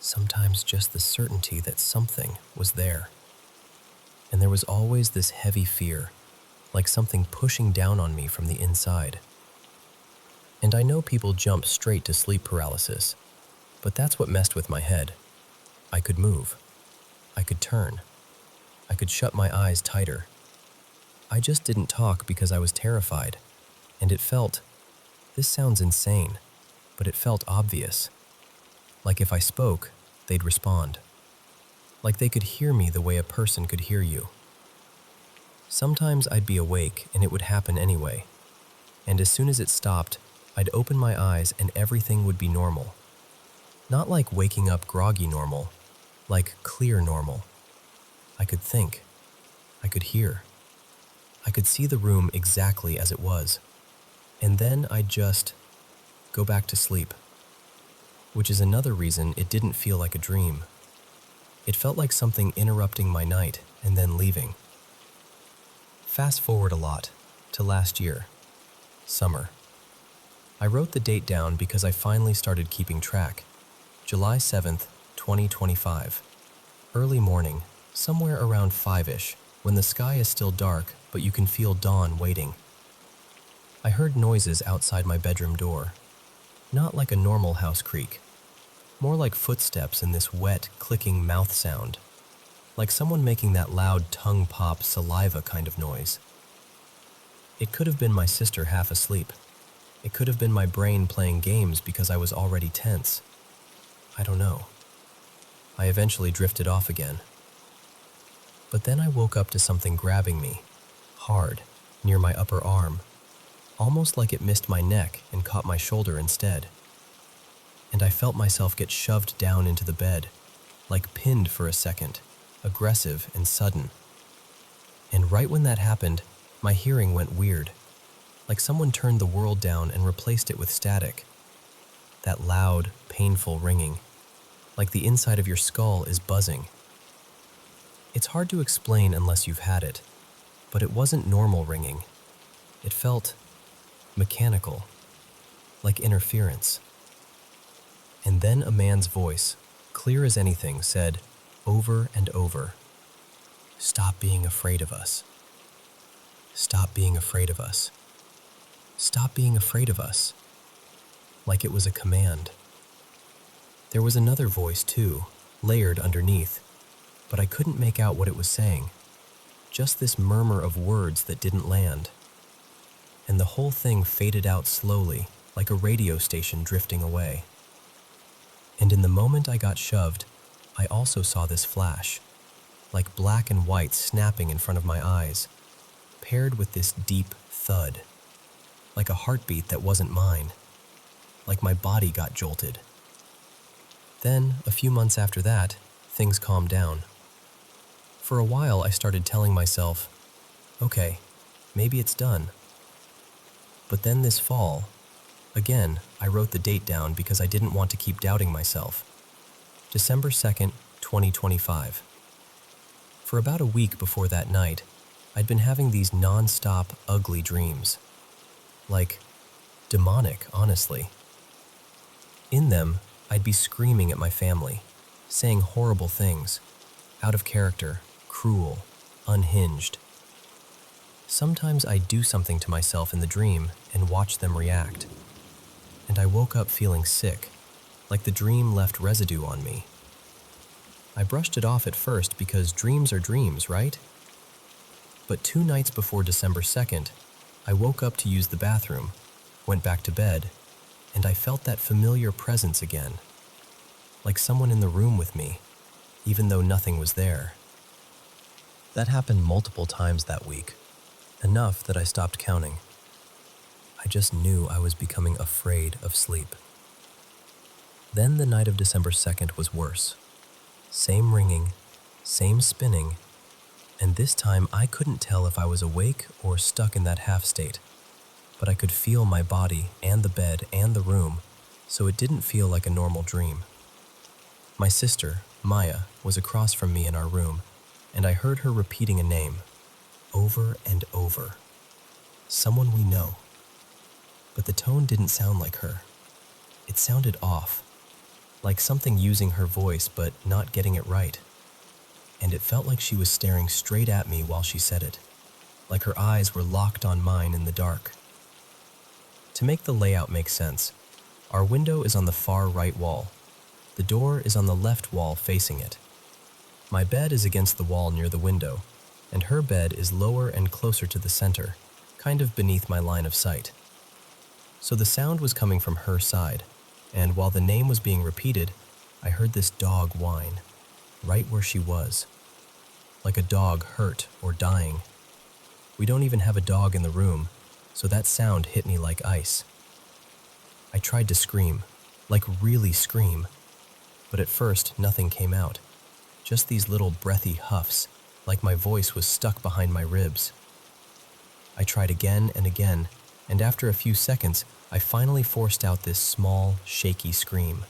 sometimes just the certainty that something was there. And there was always this heavy fear, like something pushing down on me from the inside. And I know people jump straight to sleep paralysis, but that's what messed with my head. I could move. I could turn. I could shut my eyes tighter. I just didn't talk because I was terrified, and it felt, this sounds insane, but it felt obvious. Like if I spoke, they'd respond. Like they could hear me the way a person could hear you. Sometimes I'd be awake and it would happen anyway, and as soon as it stopped, I'd open my eyes and everything would be normal. Not like waking up groggy normal, like clear normal. I could think. I could hear. I could see the room exactly as it was. And then I'd just go back to sleep. Which is another reason it didn't feel like a dream. It felt like something interrupting my night and then leaving. Fast forward a lot to last year, summer. I wrote the date down because I finally started keeping track. July 7th, 2025. Early morning, somewhere around 5-ish, when the sky is still dark, but you can feel dawn waiting. I heard noises outside my bedroom door. Not like a normal house creak. More like footsteps in this wet, clicking mouth sound. Like someone making that loud tongue pop saliva kind of noise. It could have been my sister half asleep. It could have been my brain playing games because I was already tense. I don't know. I eventually drifted off again. But then I woke up to something grabbing me, hard, near my upper arm, almost like it missed my neck and caught my shoulder instead. And I felt myself get shoved down into the bed, like pinned for a second, aggressive and sudden. And right when that happened, my hearing went weird, like someone turned the world down and replaced it with static. That loud, painful ringing, like the inside of your skull is buzzing. It's hard to explain unless you've had it, but it wasn't normal ringing. It felt mechanical, like interference. And then a man's voice, clear as anything, said, over and over, "Stop being afraid of us. Stop being afraid of us. Stop being afraid of us." Like it was a command. There was another voice too, layered underneath, but I couldn't make out what it was saying. Just this murmur of words that didn't land. And the whole thing faded out slowly, like a radio station drifting away. And in the moment I got shoved, I also saw this flash, like black and white snapping in front of my eyes, paired with this deep thud, like a heartbeat that wasn't mine, like my body got jolted. Then, a few months after that, things calmed down. For a while, I started telling myself, okay, maybe it's done. But then this fall, again, I wrote the date down because I didn't want to keep doubting myself. December 2nd, 2025. For about a week before that night, I'd been having these non-stop, ugly dreams. Like, demonic, honestly. In them, I'd be screaming at my family, saying horrible things, out of character, cruel, unhinged. Sometimes I'd do something to myself in the dream and watch them react. And I woke up feeling sick, like the dream left residue on me. I brushed it off at first because dreams are dreams, right? But 2 nights before December 2nd, I woke up to use the bathroom, went back to bed, and I felt that familiar presence again, like someone in the room with me, even though nothing was there. That happened multiple times that week, enough that I stopped counting. I just knew I was becoming afraid of sleep. Then the night of December 2nd was worse. Same ringing, same spinning, And this time I couldn't tell if I was awake or stuck in that half state, but I could feel my body and the bed and the room, so it didn't feel like a normal dream. My sister, Maya, was across from me in our room, and I heard her repeating a name, over and over. Someone we know. But the tone didn't sound like her. It sounded off, like something using her voice but not getting it right. And it felt like she was staring straight at me while she said it, like her eyes were locked on mine in the dark. To make the layout make sense, our window is on the far right wall. The door is on the left wall facing it. My bed is against the wall near the window, and her bed is lower and closer to the center, kind of beneath my line of sight. So the sound was coming from her side, and while the name was being repeated, I heard this dog whine, right where she was, like a dog hurt or dying. We don't even have a dog in the room, so that sound hit me like ice. I tried to scream, like really scream, but at first nothing came out, just these little breathy huffs, like my voice was stuck behind my ribs. I tried again and again, and after a few seconds, I finally forced out this small, shaky scream.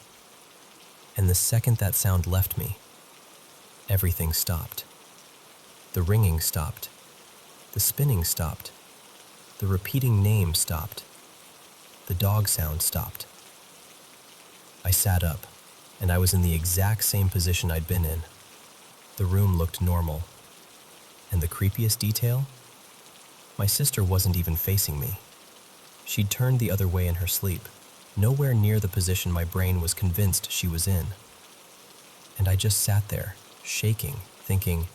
And the second that sound left me, everything stopped. The ringing stopped. The spinning stopped. The repeating name stopped. The dog sound stopped. I sat up, and I was in the exact same position I'd been in. The room looked normal. And the creepiest detail? My sister wasn't even facing me. She'd turned the other way in her sleep, nowhere near the position my brain was convinced she was in. And I just sat there, shaking, thinking,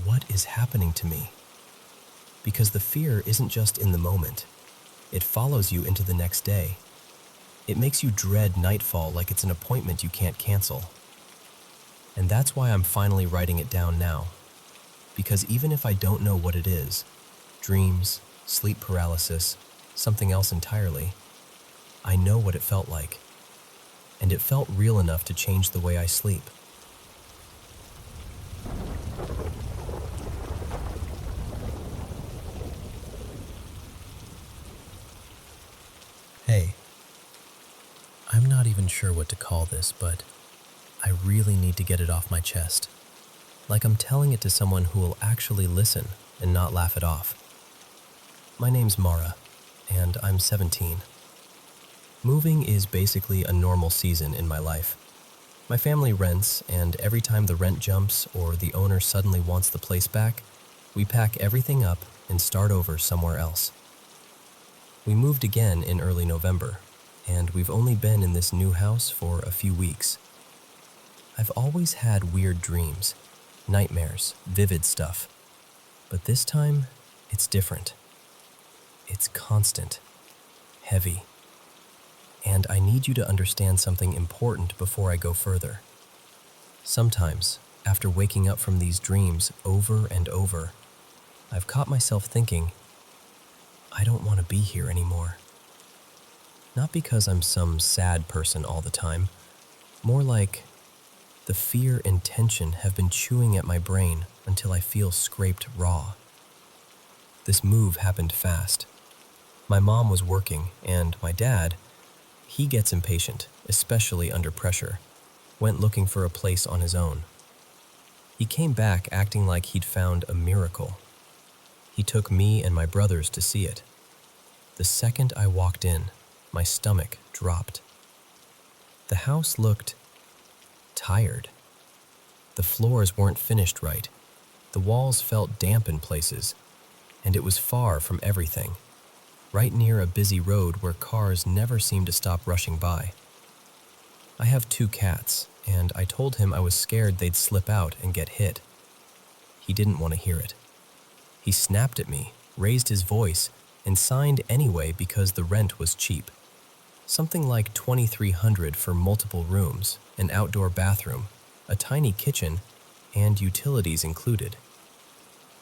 what is happening to me? Because the fear isn't just in the moment. It follows you into the next day. It makes you dread nightfall like it's an appointment you can't cancel. And that's why I'm finally writing it down now. Because even if I don't know what it is, dreams, sleep paralysis, something else entirely, I know what it felt like. And it felt real enough to change the way I sleep. Hey, I'm not even sure what to call this, but I really need to get it off my chest. Like I'm telling it to someone who will actually listen and not laugh it off. My name's Mara, and I'm 17. Moving is basically a normal season in my life. My family rents, and every time the rent jumps or the owner suddenly wants the place back, we pack everything up and start over somewhere else. We moved again in early November, and we've only been in this new house for a few weeks. I've always had weird dreams, nightmares, vivid stuff. But this time, it's different. It's constant, heavy. And I need you to understand something important before I go further. Sometimes, after waking up from these dreams over and over, I've caught myself thinking, I don't want to be here anymore. Not because I'm some sad person all the time, more like the fear and tension have been chewing at my brain until I feel scraped raw. This move happened fast. My mom was working, and my dad, he gets impatient, especially under pressure, went looking for a place on his own. He came back acting like he'd found a miracle. He took me and my brothers to see it. The second I walked in, my stomach dropped. The house looked tired. The floors weren't finished right. The walls felt damp in places, and it was far from everything, right near a busy road where cars never seemed to stop rushing by. I have 2 cats, and I told him I was scared they'd slip out and get hit. He didn't want to hear it. He snapped at me, raised his voice, and signed anyway because the rent was cheap. Something like $2,300 for multiple rooms, an outdoor bathroom, a tiny kitchen, and utilities included.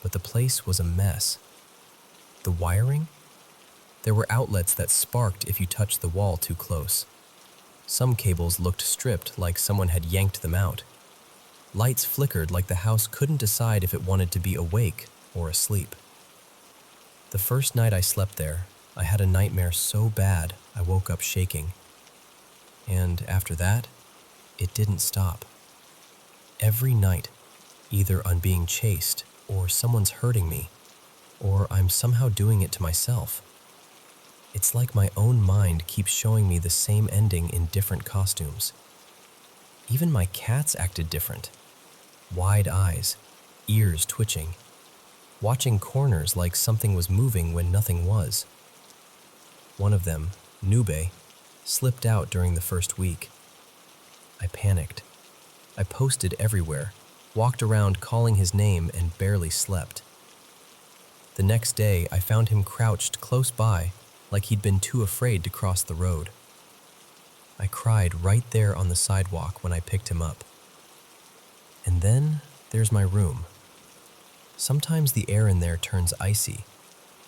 But the place was a mess. The wiring? There were outlets that sparked if you touched the wall too close. Some cables looked stripped like someone had yanked them out. Lights flickered like the house couldn't decide if it wanted to be awake or asleep. The first night I slept there, I had a nightmare so bad I woke up shaking. And after that, it didn't stop. Every night, either I'm being chased, or someone's hurting me, or I'm somehow doing it to myself. It's like my own mind keeps showing me the same ending in different costumes. Even my cats acted different. Wide eyes, ears twitching, watching corners like something was moving when nothing was. One of them, Nube, slipped out during the first week. I panicked. I posted everywhere, walked around calling his name and barely slept. The next day, I found him crouched close by, like he'd been too afraid to cross the road. I cried right there on the sidewalk when I picked him up. And then there's my room. Sometimes the air in there turns icy,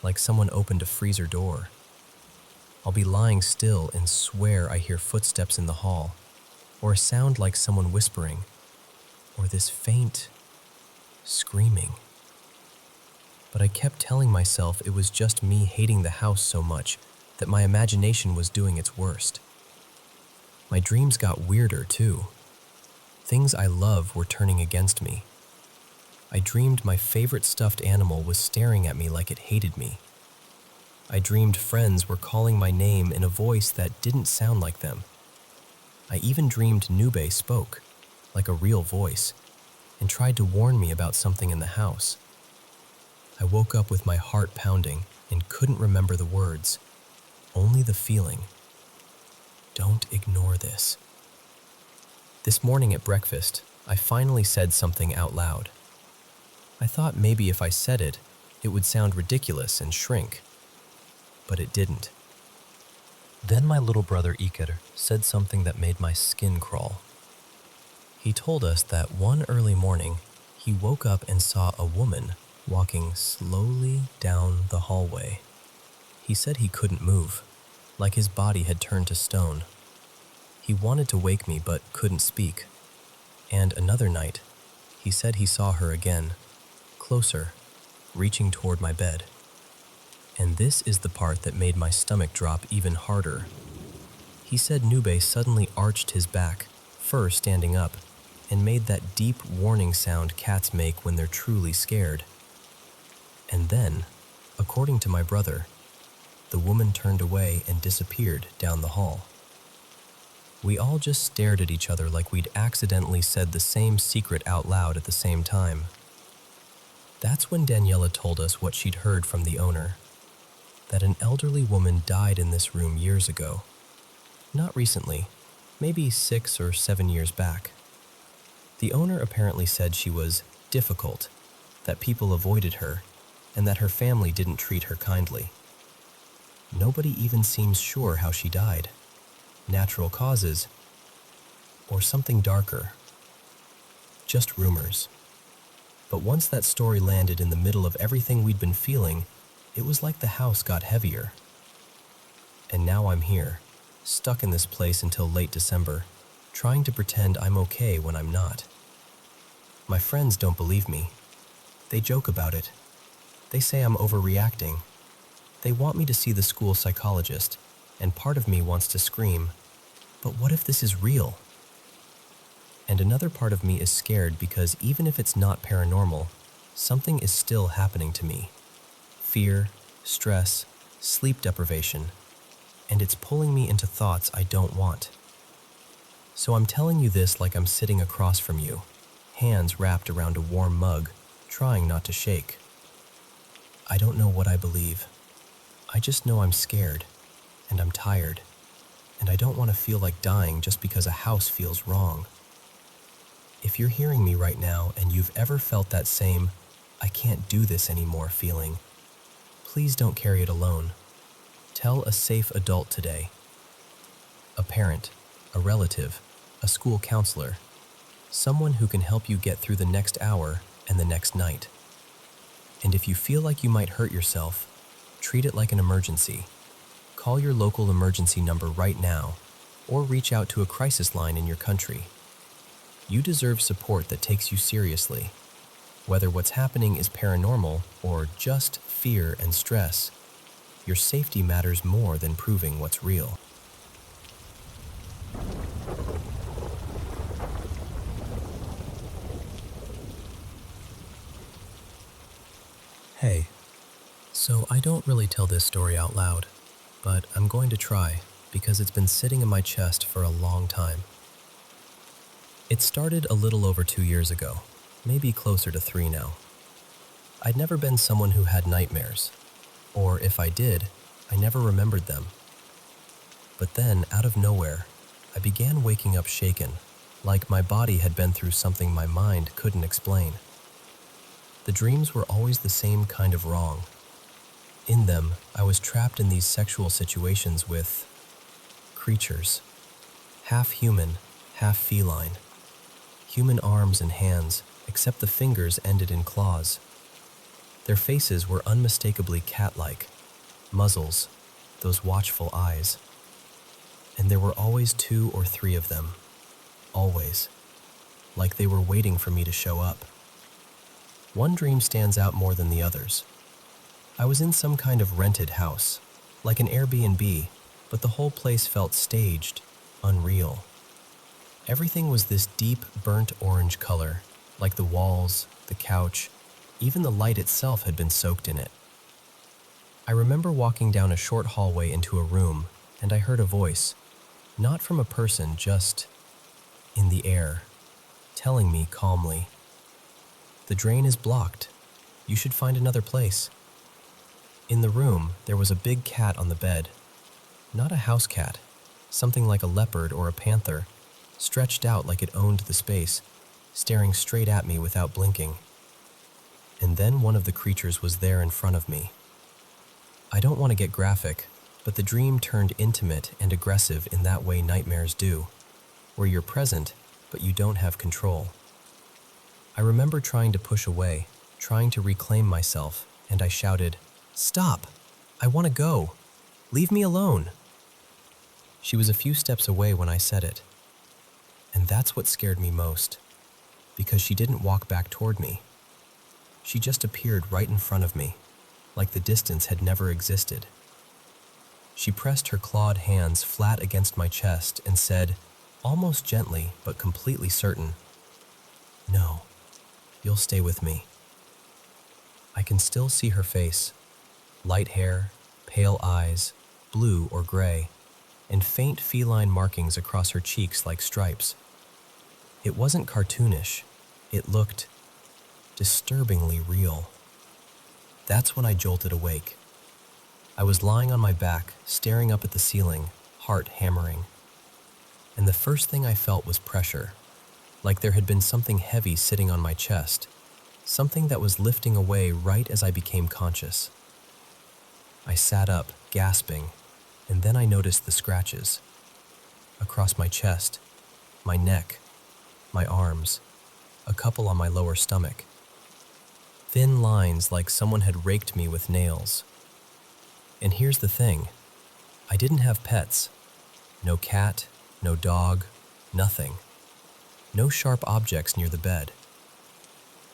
like someone opened a freezer door. I'll be lying still and swear I hear footsteps in the hall, or a sound like someone whispering, or this faint screaming. But I kept telling myself it was just me hating the house so much that my imagination was doing its worst. My dreams got weirder too. Things I love were turning against me. I dreamed my favorite stuffed animal was staring at me like it hated me. I dreamed friends were calling my name in a voice that didn't sound like them. I even dreamed Nube spoke, like a real voice, and tried to warn me about something in the house. I woke up with my heart pounding and couldn't remember the words, only the feeling. Don't ignore this. This morning at breakfast, I finally said something out loud. I thought maybe if I said it, it would sound ridiculous and shrink. But it didn't. Then my little brother Iker said something that made my skin crawl. He told us that one early morning, he woke up and saw a woman walking slowly down the hallway. He said he couldn't move, like his body had turned to stone. He wanted to wake me but couldn't speak. And another night, he said he saw her again, closer, reaching toward my bed. And this is the part that made my stomach drop even harder. He said Nube suddenly arched his back, fur standing up, and made that deep warning sound cats make when they're truly scared. And then, according to my brother, the woman turned away and disappeared down the hall. We all just stared at each other like we'd accidentally said the same secret out loud at the same time. That's when Daniela told us what she'd heard from the owner, that an elderly woman died in this room years ago. Not recently, maybe 6 or 7 years back. The owner apparently said she was difficult, that people avoided her, and that her family didn't treat her kindly. Nobody even seems sure how she died. Natural causes, or something darker. Just rumors. But once that story landed in the middle of everything we'd been feeling, it was like the house got heavier. And now I'm here, stuck in this place until late December, trying to pretend I'm okay when I'm not. My friends don't believe me. They joke about it. They say I'm overreacting. They want me to see the school psychologist, and part of me wants to scream, but what if this is real? And another part of me is scared because even if it's not paranormal, something is still happening to me. Fear, stress, sleep deprivation, and it's pulling me into thoughts I don't want. So I'm telling you this like I'm sitting across from you, hands wrapped around a warm mug, trying not to shake. I don't know what I believe. I just know I'm scared, and I'm tired, and I don't want to feel like dying just because a house feels wrong. If you're hearing me right now and you've ever felt that same, I can't do this anymore feeling, please don't carry it alone. Tell a safe adult today. A parent, a relative, a school counselor, someone who can help you get through the next hour and the next night. And if you feel like you might hurt yourself, treat it like an emergency. Call your local emergency number right now, or reach out to a crisis line in your country. You deserve support that takes you seriously. Whether what's happening is paranormal or just fear and stress, your safety matters more than proving what's real. Hey, so I don't really tell this story out loud, but I'm going to try because it's been sitting in my chest for a long time. It started a little over 2 years ago, maybe closer to 3 now. I'd never been someone who had nightmares, or if I did, I never remembered them. But then, out of nowhere, I began waking up shaken, like my body had been through something my mind couldn't explain. The dreams were always the same kind of wrong. In them, I was trapped in these sexual situations with creatures, half human, half feline. Human arms and hands, except the fingers ended in claws. Their faces were unmistakably cat-like, muzzles, those watchful eyes. And there were always 2 or 3 of them, always, like they were waiting for me to show up. One dream stands out more than the others. I was in some kind of rented house, like an Airbnb, but the whole place felt staged, unreal. Everything was this deep, burnt orange color, like the walls, the couch, even the light itself had been soaked in it. I remember walking down a short hallway into a room, and I heard a voice, not from a person, just in the air, telling me calmly, "The drain is blocked. You should find another place." In the room, there was a big cat on the bed. Not a house cat, something like a leopard or a panther, stretched out like it owned the space, staring straight at me without blinking. And then one of the creatures was there in front of me. I don't want to get graphic, but the dream turned intimate and aggressive in that way nightmares do, where you're present, but you don't have control. I remember trying to push away, trying to reclaim myself, and I shouted, "Stop! I want to go! Leave me alone!" She was a few steps away when I said it. And that's what scared me most, because she didn't walk back toward me. She just appeared right in front of me, like the distance had never existed. She pressed her clawed hands flat against my chest and said, almost gently but completely certain, "No, you'll stay with me." I can still see her face, light hair, pale eyes, blue or gray, and faint feline markings across her cheeks like stripes. It wasn't cartoonish, it looked disturbingly real. That's when I jolted awake. I was lying on my back, staring up at the ceiling, heart hammering. And the first thing I felt was pressure, like there had been something heavy sitting on my chest, something that was lifting away right as I became conscious. I sat up, gasping, and then I noticed the scratches. Across my chest, my neck, my arms, a couple on my lower stomach. Thin lines like someone had raked me with nails. And here's the thing, I didn't have pets. No cat, no dog, nothing. No sharp objects near the bed.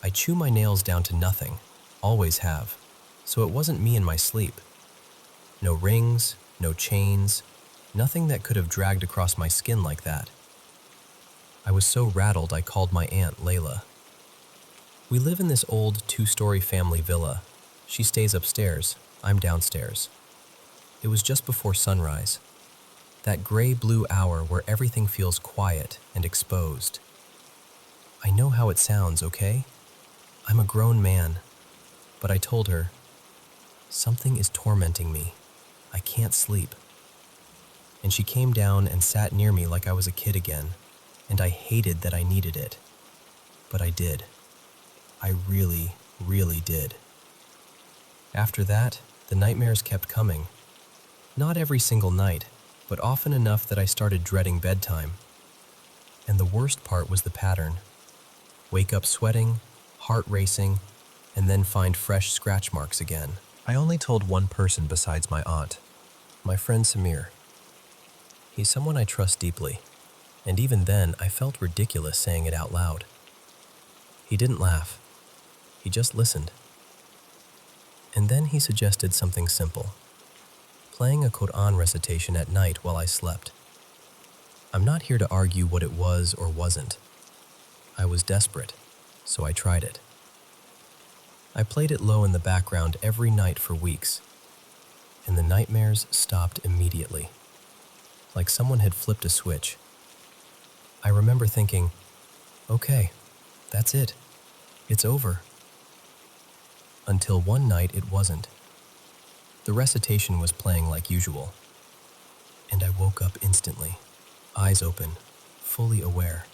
I chew my nails down to nothing, always have, so it wasn't me in my sleep. No rings, no chains, nothing that could have dragged across my skin like that. I was so rattled I called my aunt Layla. We live in this old 2-story family villa. She stays upstairs, I'm downstairs. It was just before sunrise. That gray-blue hour where everything feels quiet and exposed. I know how it sounds, okay? I'm a grown man. But I told her, something is tormenting me. I can't sleep. And she came down and sat near me like I was a kid again, and I hated that I needed it. But I did. I really, really did. After that, the nightmares kept coming. Not every single night, but often enough that I started dreading bedtime. And the worst part was the pattern. Wake up sweating, heart racing, and then find fresh scratch marks again. I only told one person besides my aunt, my friend Samir. He's someone I trust deeply. And even then, I felt ridiculous saying it out loud. He didn't laugh. He just listened. And then he suggested something simple, playing a Quran recitation at night while I slept. I'm not here to argue what it was or wasn't. I was desperate, so I tried it. I played it low in the background every night for weeks, and the nightmares stopped immediately, like someone had flipped a switch. I remember thinking, okay, that's it. It's over. Until one night it wasn't. The recitation was playing like usual, and I woke up instantly, eyes open, fully aware,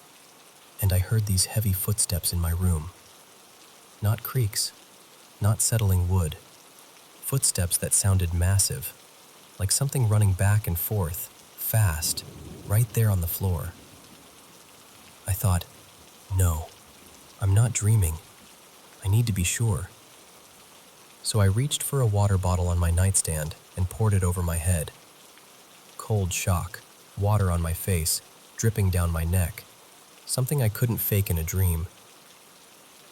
and I heard these heavy footsteps in my room. Not creaks, not settling wood, footsteps that sounded massive, like something running back and forth, fast, right there on the floor. I thought, no, I'm not dreaming. I need to be sure. So I reached for a water bottle on my nightstand and poured it over my head. Cold shock, water on my face, dripping down my neck, something I couldn't fake in a dream.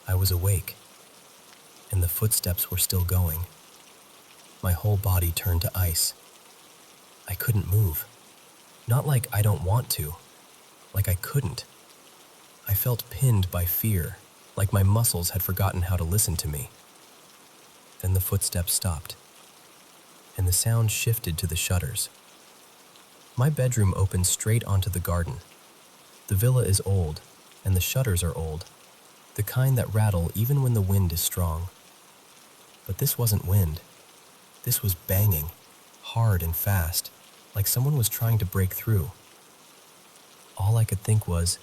I was awake, and the footsteps were still going. My whole body turned to ice. I couldn't move. Not like I don't want to, like I couldn't. I felt pinned by fear, like my muscles had forgotten how to listen to me. Then the footsteps stopped, and the sound shifted to the shutters. My bedroom opened straight onto the garden. The villa is old, and the shutters are old, the kind that rattle even when the wind is strong. But this wasn't wind. This was banging, hard and fast, like someone was trying to break through. All I could think was,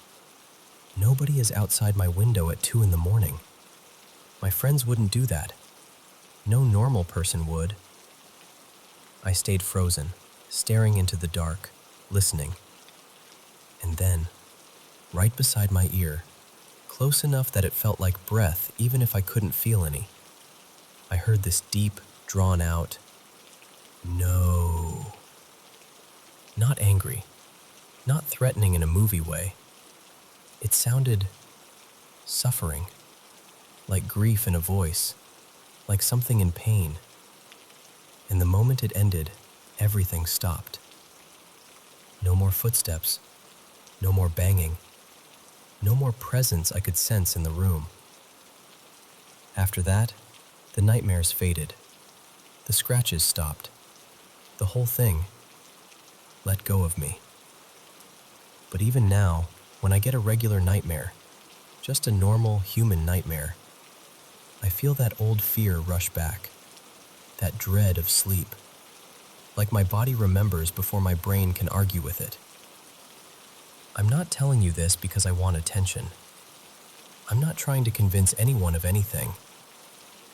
nobody is outside my window at 2 a.m. My friends wouldn't do that. No normal person would. I stayed frozen, staring into the dark, listening. And then, right beside my ear, close enough that it felt like breath even if I couldn't feel any, I heard this deep, drawn-out, no. Not angry, not threatening in a movie way. It sounded suffering, like grief in a voice, like something in pain. And the moment it ended, everything stopped. No more footsteps, no more banging, no more presence I could sense in the room. After that, the nightmares faded. The scratches stopped. The whole thing let go of me. But even now, when I get a regular nightmare, just a normal human nightmare, I feel that old fear rush back, that dread of sleep, like my body remembers before my brain can argue with it. I'm not telling you this because I want attention. I'm not trying to convince anyone of anything.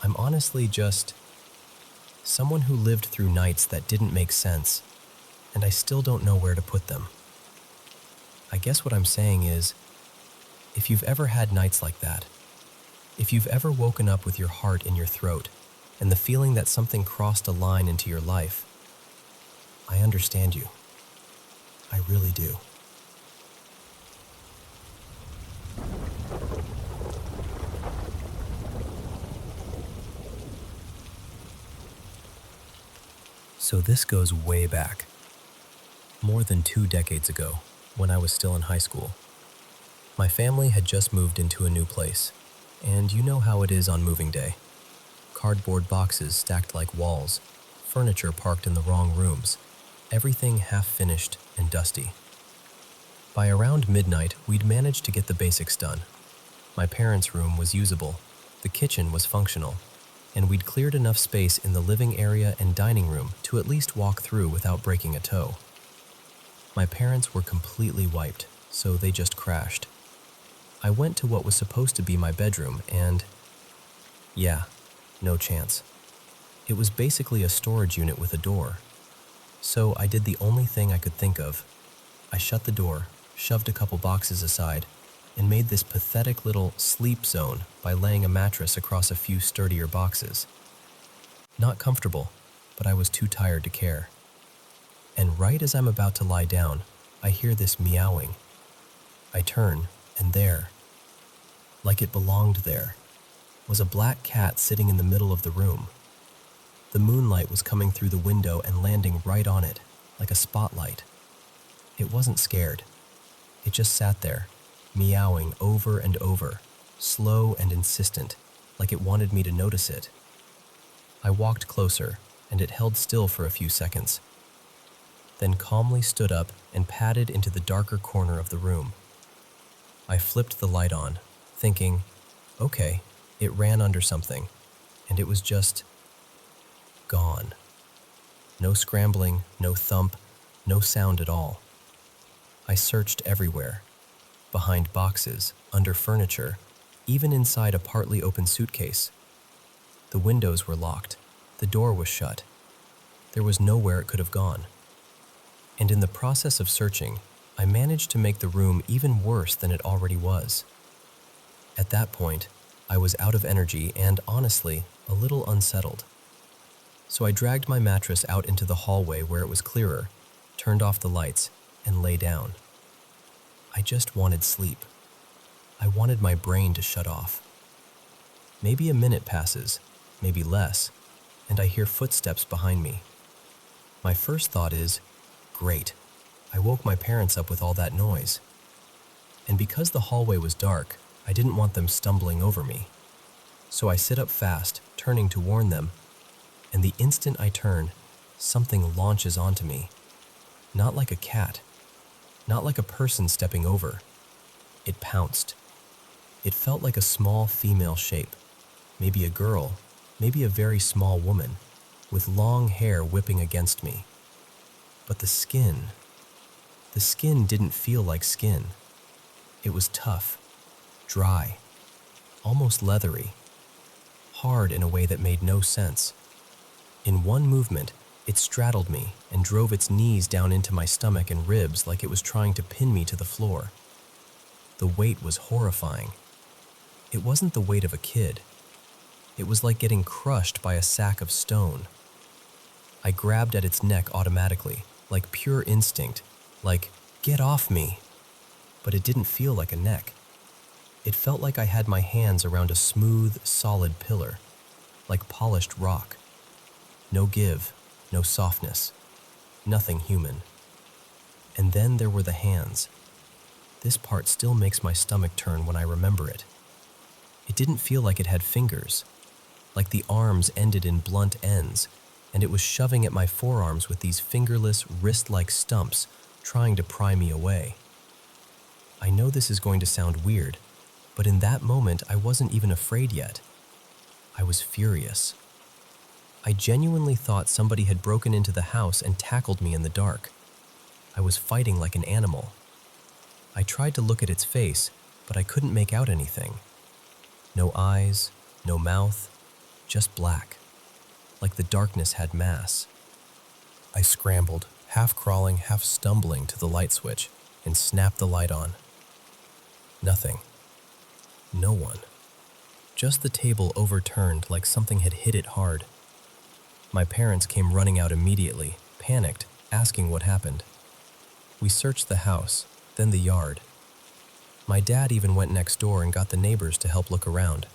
I'm honestly just someone who lived through nights that didn't make sense, and I still don't know where to put them. I guess what I'm saying is, if you've ever had nights like that, if you've ever woken up with your heart in your throat and the feeling that something crossed a line into your life, I understand you. I really do. So this goes way back, more than 2 decades ago, when I was still in high school. My family had just moved into a new place, and you know how it is on moving day. Cardboard boxes stacked like walls, furniture parked in the wrong rooms, everything half-finished and dusty. By around midnight, we'd managed to get the basics done. My parents' room was usable, the kitchen was functional, and we'd cleared enough space in the living area and dining room to at least walk through without breaking a toe. My parents were completely wiped, so they just crashed. I went to what was supposed to be my bedroom and, yeah, no chance. It was basically a storage unit with a door. So I did the only thing I could think of. I shut the door, shoved a couple boxes aside, and made this pathetic little sleep zone by laying a mattress across a few sturdier boxes. Not comfortable, but I was too tired to care. And right as I'm about to lie down, I hear this meowing, I turn, and there, like it belonged there, was a black cat sitting in the middle of the room. The moonlight was coming through the window and landing right on it, like a spotlight. It wasn't scared. It just sat there, meowing over and over, slow and insistent, like it wanted me to notice it. I walked closer, and it held still for a few seconds, then calmly stood up and padded into the darker corner of the room. I flipped the light on, thinking, okay, it ran under something, and it was just gone. No scrambling, no thump, no sound at all. I searched everywhere, behind boxes, under furniture, even inside a partly open suitcase. The windows were locked, the door was shut. There was nowhere it could have gone. And in the process of searching, I managed to make the room even worse than it already was. At that point, I was out of energy and, honestly, a little unsettled. So I dragged my mattress out into the hallway where it was clearer, turned off the lights, and lay down. I just wanted sleep. I wanted my brain to shut off. Maybe a minute passes, maybe less, and I hear footsteps behind me. My first thought is, great, I woke my parents up with all that noise. And because the hallway was dark, I didn't want them stumbling over me. So I sit up fast, turning to warn them, and the instant I turn, something launches onto me. Not like a cat, not like a person stepping over. It pounced. It felt like a small female shape, maybe a girl, maybe a very small woman, with long hair whipping against me. But the skin didn't feel like skin. It was tough, dry, almost leathery, hard in a way that made no sense. In one movement, it straddled me and drove its knees down into my stomach and ribs like it was trying to pin me to the floor. The weight was horrifying. It wasn't the weight of a kid. It was like getting crushed by a sack of stone. I grabbed at its neck automatically, like pure instinct, like, get off me. But it didn't feel like a neck. It felt like I had my hands around a smooth, solid pillar, like polished rock. No give, no softness, nothing human. And then there were the hands. This part still makes my stomach turn when I remember it. It didn't feel like it had fingers, like the arms ended in blunt ends, and it was shoving at my forearms with these fingerless, wrist-like stumps, trying to pry me away. I know this is going to sound weird, but in that moment I wasn't even afraid yet. I was furious. I genuinely thought somebody had broken into the house and tackled me in the dark. I was fighting like an animal. I tried to look at its face, but I couldn't make out anything. No eyes, no mouth, just black, like the darkness had mass. I scrambled, half crawling, half stumbling to the light switch, and snapped the light on. Nothing. No one. Just the table overturned like something had hit it hard. My parents came running out immediately, panicked, asking what happened. We searched the house, then the yard. My dad even went next door and got the neighbors to help look around.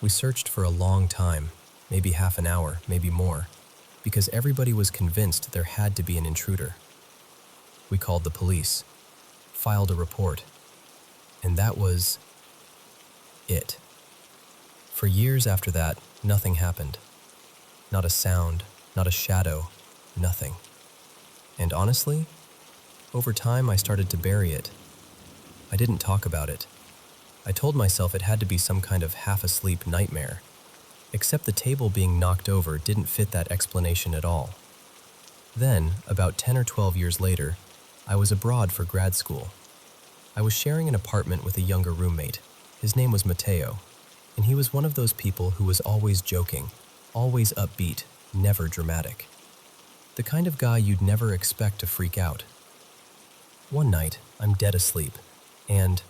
We searched for a long time, maybe half an hour, maybe more, because everybody was convinced there had to be an intruder. We called the police, filed a report, and that was it. For years after that, nothing happened. Not a sound, not a shadow, nothing. And honestly, over time I started to bury it. I didn't talk about it. I told myself it had to be some kind of half-asleep nightmare, except the table being knocked over didn't fit that explanation at all. Then, about 10 or 12 years later, I was abroad for grad school. I was sharing an apartment with a younger roommate. His name was Mateo, and he was one of those people who was always joking, always upbeat, never dramatic. The kind of guy you'd never expect to freak out. One night, I'm dead asleep, and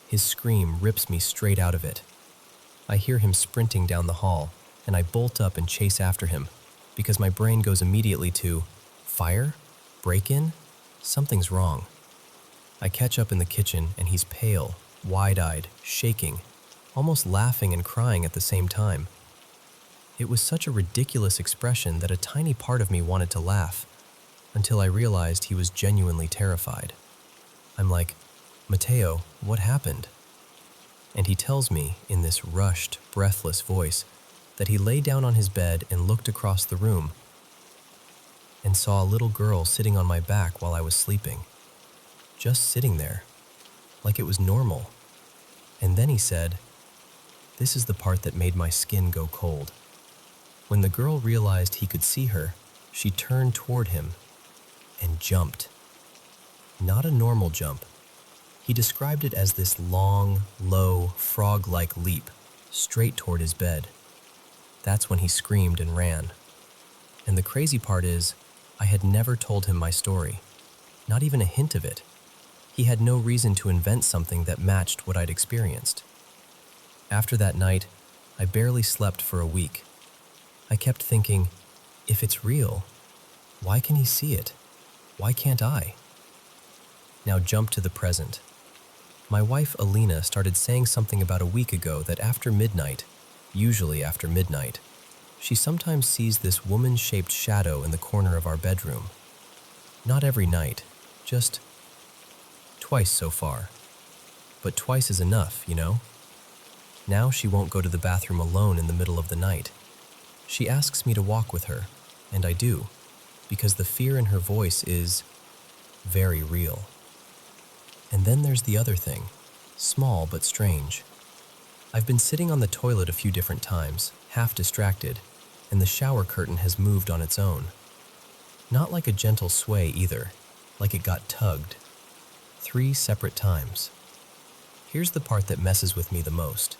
his scream rips me straight out of it. I hear him sprinting down the hall, and I bolt up and chase after him, because my brain goes immediately to, fire? Break-in? Something's wrong. I catch up in the kitchen and he's pale, wide-eyed, shaking, almost laughing and crying at the same time. It was such a ridiculous expression that a tiny part of me wanted to laugh, until I realized he was genuinely terrified. I'm like, "Mateo, what happened?" And he tells me, in this rushed, breathless voice, that he lay down on his bed and looked across the room and saw a little girl sitting on my back while I was sleeping. Just sitting there, like it was normal. And then he said, this is the part that made my skin go cold. When the girl realized he could see her, she turned toward him and jumped. Not a normal jump. He described it as this long, low, frog-like leap straight toward his bed. That's when he screamed and ran. And the crazy part is, I had never told him my story, not even a hint of it. He had no reason to invent something that matched what I'd experienced. After that night, I barely slept for a week. I kept thinking, if it's real, why can he see it? Why can't I? Now jump to the present. My wife Alina started saying something about a week ago that after midnight, usually after midnight, she sometimes sees this woman-shaped shadow in the corner of our bedroom. Not every night, just twice so far. But twice is enough, you know? Now she won't go to the bathroom alone in the middle of the night. She asks me to walk with her, and I do, because the fear in her voice is very real. And then there's the other thing, small but strange. I've been sitting on the toilet a few different times, half distracted, and the shower curtain has moved on its own. Not like a gentle sway either, like it got tugged. 3 separate times. Here's the part that messes with me the most.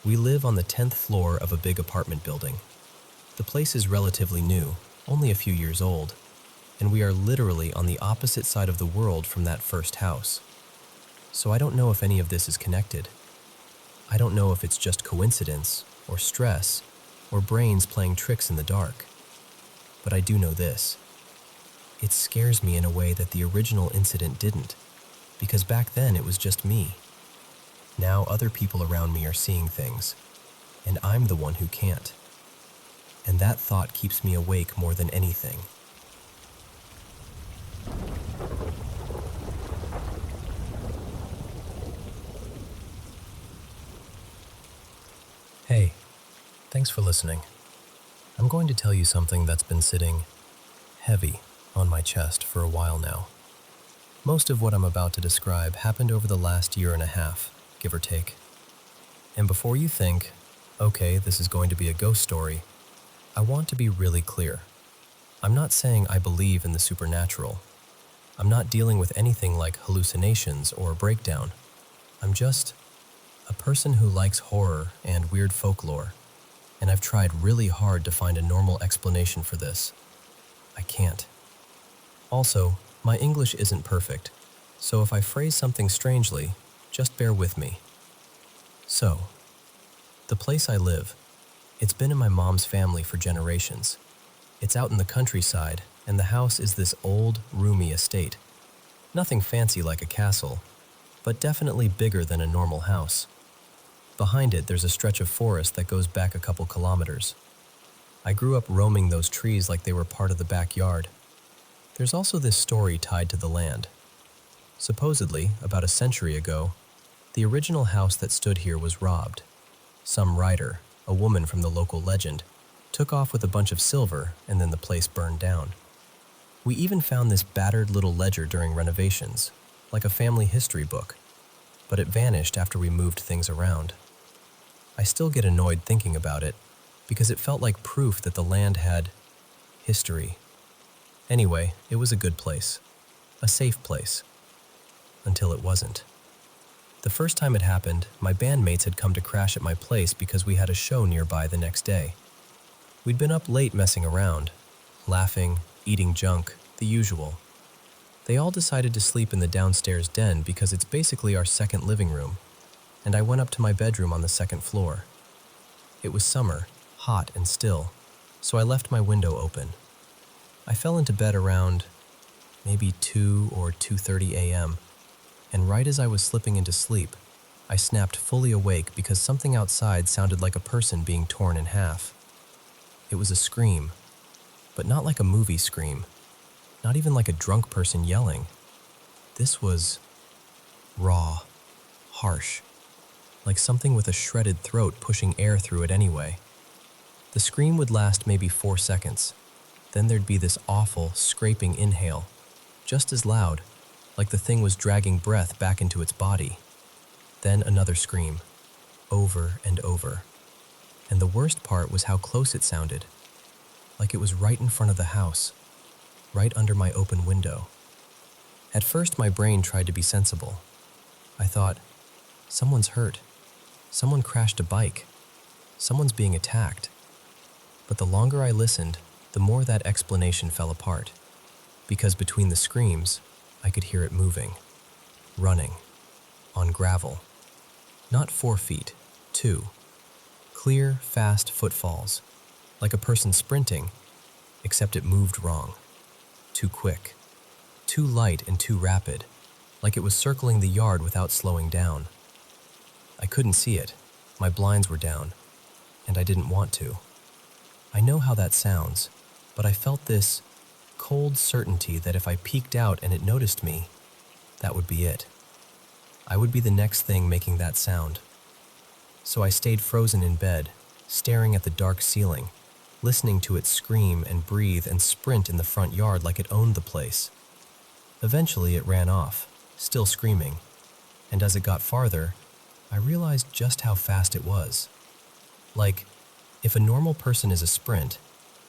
We live on the 10th floor of a big apartment building. The place is relatively new, only a few years old, and we are literally on the opposite side of the world from that first house. So I don't know if any of this is connected. I don't know if it's just coincidence, or stress, or brains playing tricks in the dark. But I do know this. It scares me in a way that the original incident didn't, because back then it was just me. Now other people around me are seeing things, and I'm the one who can't. And that thought keeps me awake more than anything. Hey, thanks for listening. I'm going to tell you something that's been sitting heavy on my chest for a while now. Most of what I'm about to describe happened over the last year and a half, give or take. And before you think, okay, this is going to be a ghost story, I want to be really clear. I'm not saying I believe in the supernatural. I'm not dealing with anything like hallucinations or a breakdown. I'm just a person who likes horror and weird folklore, and I've tried really hard to find a normal explanation for this. I can't. Also, my English isn't perfect, so if I phrase something strangely, just bear with me. So, the place I live, it's been in my mom's family for generations. It's out in the countryside, and the house is this old, roomy estate. Nothing fancy like a castle, but definitely bigger than a normal house. Behind it, there's a stretch of forest that goes back a couple kilometers. I grew up roaming those trees like they were part of the backyard. There's also this story tied to the land. Supposedly, about a century ago, the original house that stood here was robbed. Some writer, a woman from the local legend, took off with a bunch of silver and then the place burned down. We even found this battered little ledger during renovations, like a family history book, but it vanished after we moved things around. I still get annoyed thinking about it because it felt like proof that the land had history. Anyway, it was a good place, a safe place, until it wasn't. The first time it happened, my bandmates had come to crash at my place because we had a show nearby the next day. We'd been up late messing around, laughing, eating junk, the usual. They all decided to sleep in the downstairs den because it's basically our second living room, and I went up to my bedroom on the second floor. It was summer, hot and still, so I left my window open. I fell into bed around maybe 2 or 2:30 a.m., And right as I was slipping into sleep, I snapped fully awake because something outside sounded like a person being torn in half. It was a scream, but not like a movie scream, not even like a drunk person yelling. This was raw, harsh, like something with a shredded throat pushing air through it anyway. The scream would last maybe 4 seconds. Then there'd be this awful, scraping inhale, just as loud, like the thing was dragging breath back into its body. Then another scream, over and over. And the worst part was how close it sounded, like it was right in front of the house, right under my open window. At first, my brain tried to be sensible. I thought, someone's hurt. Someone crashed a bike. Someone's being attacked. But the longer I listened, the more that explanation fell apart. Because between the screams, I could hear it moving, running, on gravel. Not 4 feet, 2. Clear, fast footfalls, like a person sprinting, except it moved wrong. Too quick, too light and too rapid, like it was circling the yard without slowing down. I couldn't see it, my blinds were down, and I didn't want to. I know how that sounds, but I felt this cold certainty that if I peeked out and it noticed me, that would be it. I would be the next thing making that sound. So I stayed frozen in bed, staring at the dark ceiling, listening to it scream and breathe and sprint in the front yard like it owned the place. Eventually it ran off, still screaming, and as it got farther, I realized just how fast it was. Like, if a normal person is a sprint,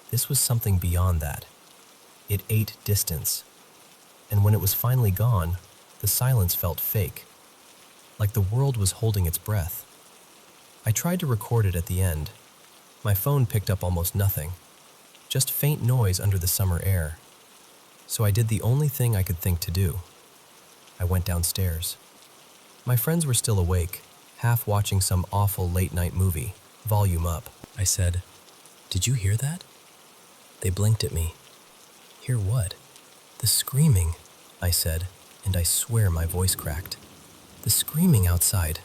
this was something beyond that. It ate distance, and when it was finally gone, the silence felt fake, like the world was holding its breath. I tried to record it at the end. My phone picked up almost nothing, just faint noise under the summer air. So I did the only thing I could think to do. I went downstairs. My friends were still awake, half watching some awful late-night movie, volume up. I said, "Did you hear that?" They blinked at me. "Hear what?" "The screaming," I said, and I swear my voice cracked. "The screaming outside."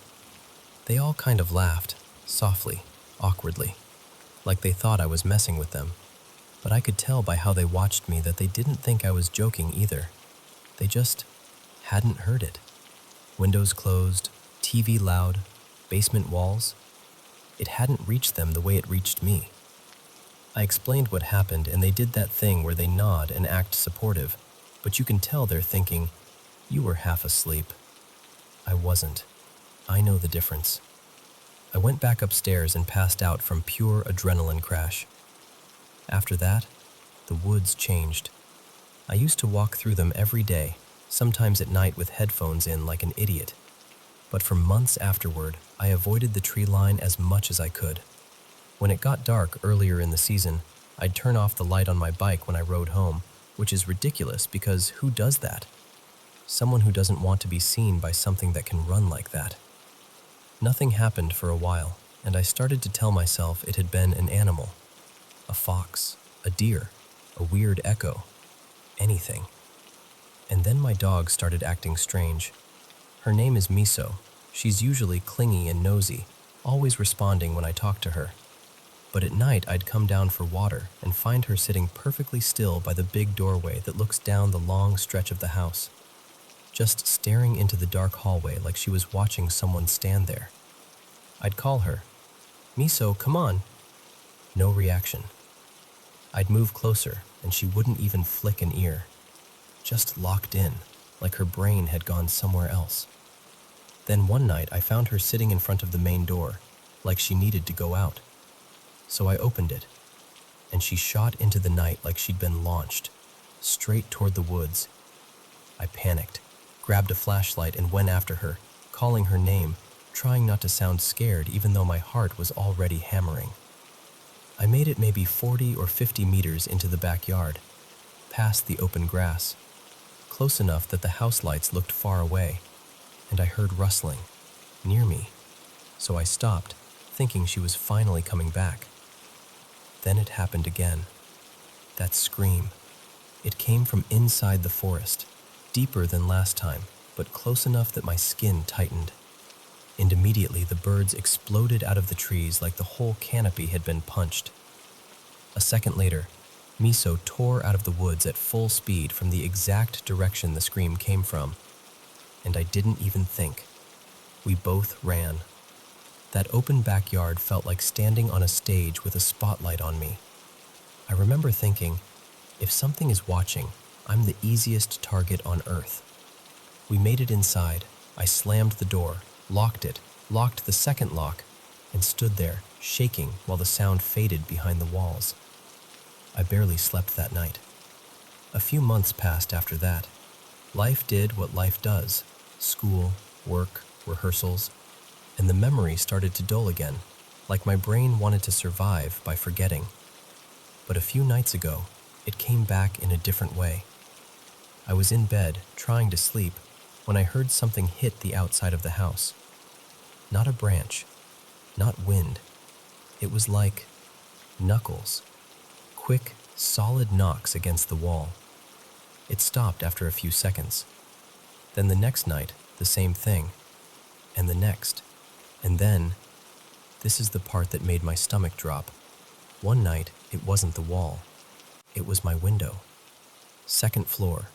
They all kind of laughed, softly, awkwardly, like they thought I was messing with them. But I could tell by how they watched me that they didn't think I was joking either. They just hadn't heard it. Windows closed, TV loud, basement walls. It hadn't reached them the way it reached me. I explained what happened, and they did that thing where they nod and act supportive, but you can tell they're thinking, "You were half asleep." I wasn't. I know the difference. I went back upstairs and passed out from pure adrenaline crash. After that, the woods changed. I used to walk through them every day, sometimes at night with headphones in like an idiot. But for months afterward, I avoided the tree line as much as I could. When it got dark earlier in the season, I'd turn off the light on my bike when I rode home, which is ridiculous because who does that? Someone who doesn't want to be seen by something that can run like that. Nothing happened for a while, and I started to tell myself it had been an animal. A fox, a deer, a weird echo, anything. And then my dog started acting strange. Her name is Miso. She's usually clingy and nosy, always responding when I talk to her. But at night I'd come down for water and find her sitting perfectly still by the big doorway that looks down the long stretch of the house, just staring into the dark hallway like she was watching someone stand there. I'd call her, "Miso, come on." No reaction. I'd move closer and she wouldn't even flick an ear, just locked in, like her brain had gone somewhere else. Then one night I found her sitting in front of the main door, like she needed to go out. So I opened it, and she shot into the night like she'd been launched, straight toward the woods. I panicked, grabbed a flashlight and went after her, calling her name, trying not to sound scared even though my heart was already hammering. I made it maybe 40 or 50 meters into the backyard, past the open grass, close enough that the house lights looked far away, and I heard rustling, near me, so I stopped, thinking she was finally coming back. Then it happened again. That scream. It came from inside the forest, deeper than last time, but close enough that my skin tightened. And immediately the birds exploded out of the trees like the whole canopy had been punched. A second later, Miso tore out of the woods at full speed from the exact direction the scream came from. And I didn't even think. We both ran. That open backyard felt like standing on a stage with a spotlight on me. I remember thinking, if something is watching, I'm the easiest target on earth. We made it inside. I slammed the door, locked it, locked the second lock, and stood there, shaking while the sound faded behind the walls. I barely slept that night. A few months passed after that. Life did what life does: school, work, rehearsals, and the memory started to dull again, like my brain wanted to survive by forgetting. But a few nights ago, it came back in a different way. I was in bed, trying to sleep, when I heard something hit the outside of the house. Not a branch, not wind. It was like knuckles. Quick, solid knocks against the wall. It stopped after a few seconds. Then the next night, the same thing. And the next. And then, this is the part that made my stomach drop. One night, it wasn't the wall. It was my window. Second floor.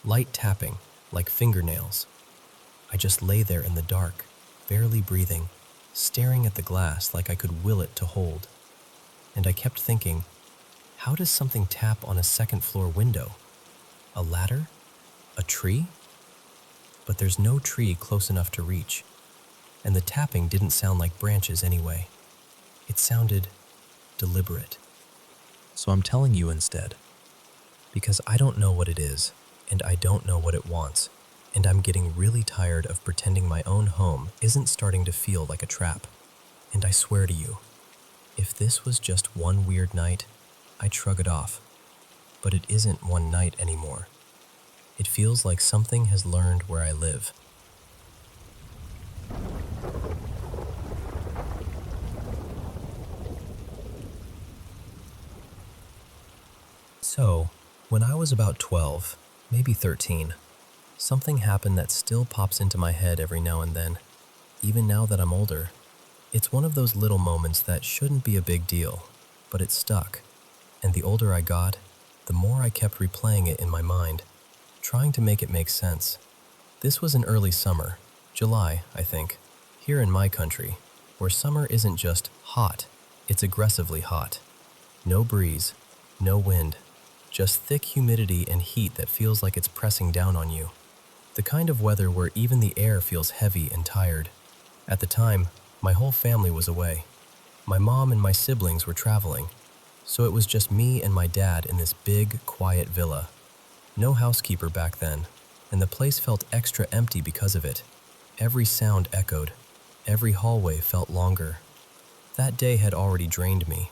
Light tapping, like fingernails. I just lay there in the dark, barely breathing, staring at the glass like I could will it to hold. And I kept thinking, how does something tap on a second floor window? A ladder? A tree? But there's no tree close enough to reach. And the tapping didn't sound like branches anyway. It sounded deliberate. So I'm telling you instead. Because I don't know what it is, and I don't know what it wants, and I'm getting really tired of pretending my own home isn't starting to feel like a trap. And I swear to you, if this was just one weird night, I'd shrug it off. But it isn't one night anymore. It feels like something has learned where I live. So, when I was about 12, maybe 13, something happened that still pops into my head every now and then, even now that I'm older. It's one of those little moments that shouldn't be a big deal, but it stuck. And the older I got, the more I kept replaying it in my mind, trying to make it make sense. This was in early summer, July, I think, here in my country, where summer isn't just hot, it's aggressively hot. No breeze, no wind, just thick humidity and heat that feels like it's pressing down on you. The kind of weather where even the air feels heavy and tired. At the time, my whole family was away. My mom and my siblings were traveling, so it was just me and my dad in this big, quiet villa. No housekeeper back then, and the place felt extra empty because of it. Every sound echoed. Every hallway felt longer. That day had already drained me.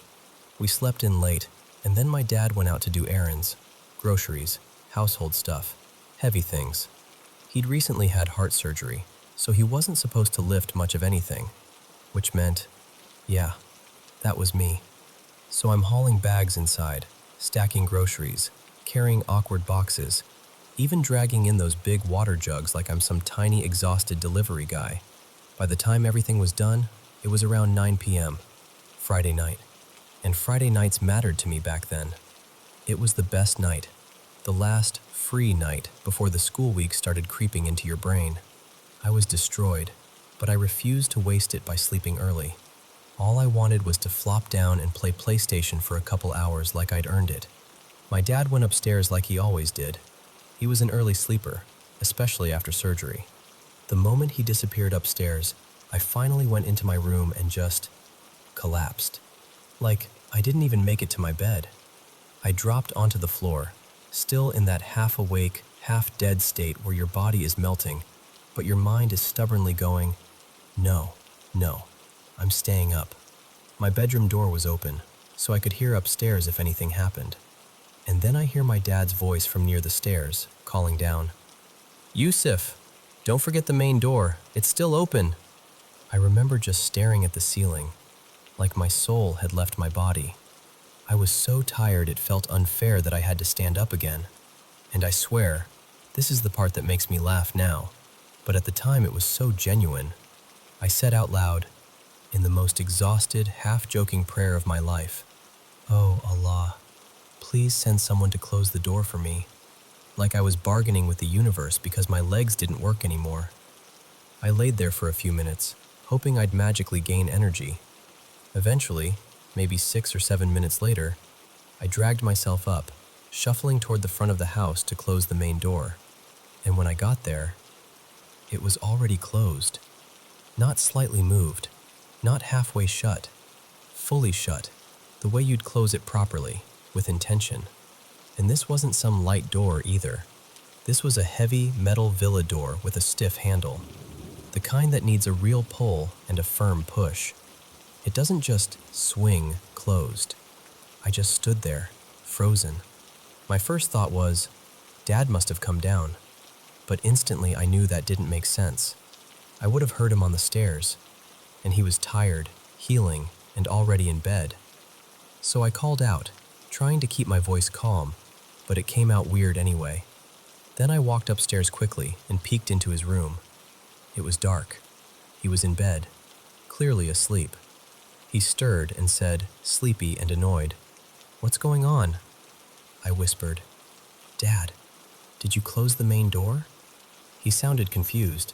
We slept in late, and then my dad went out to do errands, groceries, household stuff, heavy things. He'd recently had heart surgery, so he wasn't supposed to lift much of anything, which meant, yeah, that was me. So I'm hauling bags inside, stacking groceries, carrying awkward boxes, even dragging in those big water jugs like I'm some tiny exhausted delivery guy. By the time everything was done, it was around 9 p.m., Friday night. And Friday nights mattered to me back then. It was the best night, the last free night before the school week started creeping into your brain. I was destroyed, but I refused to waste it by sleeping early. All I wanted was to flop down and play PlayStation for a couple hours like I'd earned it. My dad went upstairs like he always did. He was an early sleeper, especially after surgery. The moment he disappeared upstairs, I finally went into my room and just collapsed. Like, I didn't even make it to my bed. I dropped onto the floor, still in that half-awake, half-dead state where your body is melting, but your mind is stubbornly going, no, I'm staying up. My bedroom door was open, so I could hear upstairs if anything happened. And then I hear my dad's voice from near the stairs, calling down, "Yusuf, don't forget the main door, it's still open." I remember just staring at the ceiling, like my soul had left my body. I was so tired it felt unfair that I had to stand up again. And I swear, This is the part that makes me laugh now, but at the time it was so genuine. I said out loud, in the most exhausted, half-joking prayer of my life, "Oh, Allah, please send someone to close the door for me," like I was bargaining with the universe because my legs didn't work anymore. I laid there for a few minutes, hoping I'd magically gain energy. Eventually, maybe 6 or 7 minutes later, I dragged myself up, shuffling toward the front of the house to close the main door. And when I got there, it was already closed. Not slightly moved, not halfway shut, fully shut, the way you'd close it properly, with intention. And this wasn't some light door either. This was a heavy metal villa door with a stiff handle, the kind that needs a real pull and a firm push. It doesn't just swing closed. I just stood there, frozen. My first thought was, Dad must have come down. But instantly I knew that didn't make sense. I would have heard him on the stairs, and he was tired, healing, and already in bed. So I called out, trying to keep my voice calm, but it came out weird anyway. Then I walked upstairs quickly and peeked into his room. It was dark. He was in bed, clearly asleep. He stirred and said, sleepy and annoyed, "What's going on?" I whispered, "Dad, did you close the main door?" He sounded confused.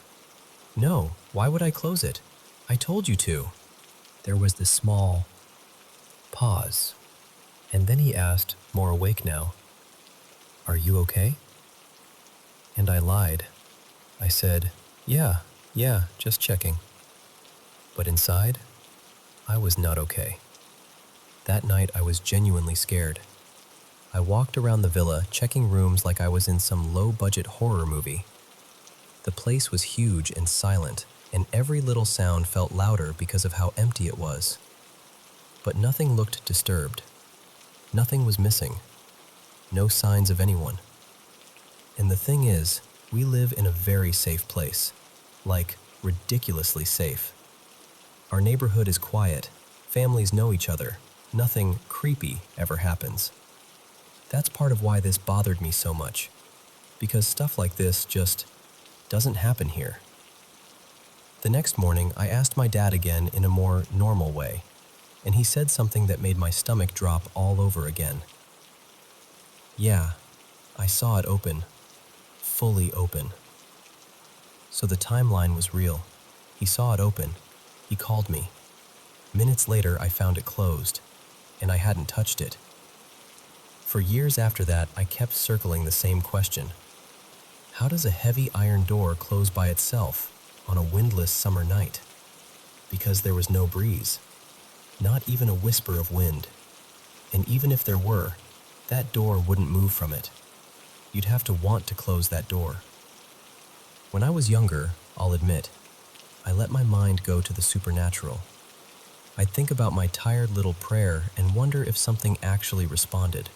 "No, why would I close it? I told you to." There was this small pause, and then he asked, more awake now, "Are you okay?" And I lied. I said, Yeah, just checking." But inside, I was not okay. That night I was genuinely scared. I walked around the villa, checking rooms like I was in some low-budget horror movie. The place was huge and silent, and every little sound felt louder because of how empty it was. But nothing looked disturbed. Nothing was missing. No signs of anyone. And the thing is, we live in a very safe place. Like, ridiculously safe. Our neighborhood is quiet. Families know each other. Nothing creepy ever happens. That's part of why this bothered me so much. Because stuff like this just doesn't happen here. The next morning, I asked my dad again in a more normal way, and he said something that made my stomach drop all over again. "Yeah, I saw it open. Fully open." So the timeline was real. He saw it open. He called me. Minutes later, I found it closed, and I hadn't touched it. For years after that, I kept circling the same question. How does a heavy iron door close by itself on a windless summer night? Because there was no breeze. Not even a whisper of wind. And even if there were, that door wouldn't move from it. You'd have to want to close that door. When I was younger, I'll admit, I let my mind go to the supernatural. I'd think about my tired little prayer and wonder if something actually responded.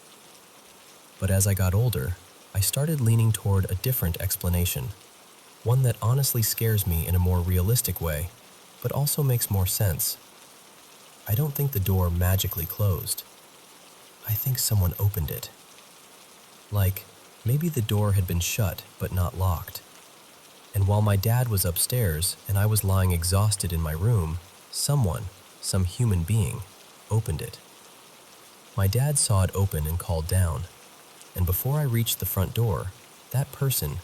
But as I got older, I started leaning toward a different explanation, one that honestly scares me in a more realistic way, but also makes more sense. I don't think the door magically closed. I think someone opened it. Like, maybe the door had been shut but not locked. And while my dad was upstairs and I was lying exhausted in my room, someone, some human being, opened it. My dad saw it open and called down, and before I reached the front door, that person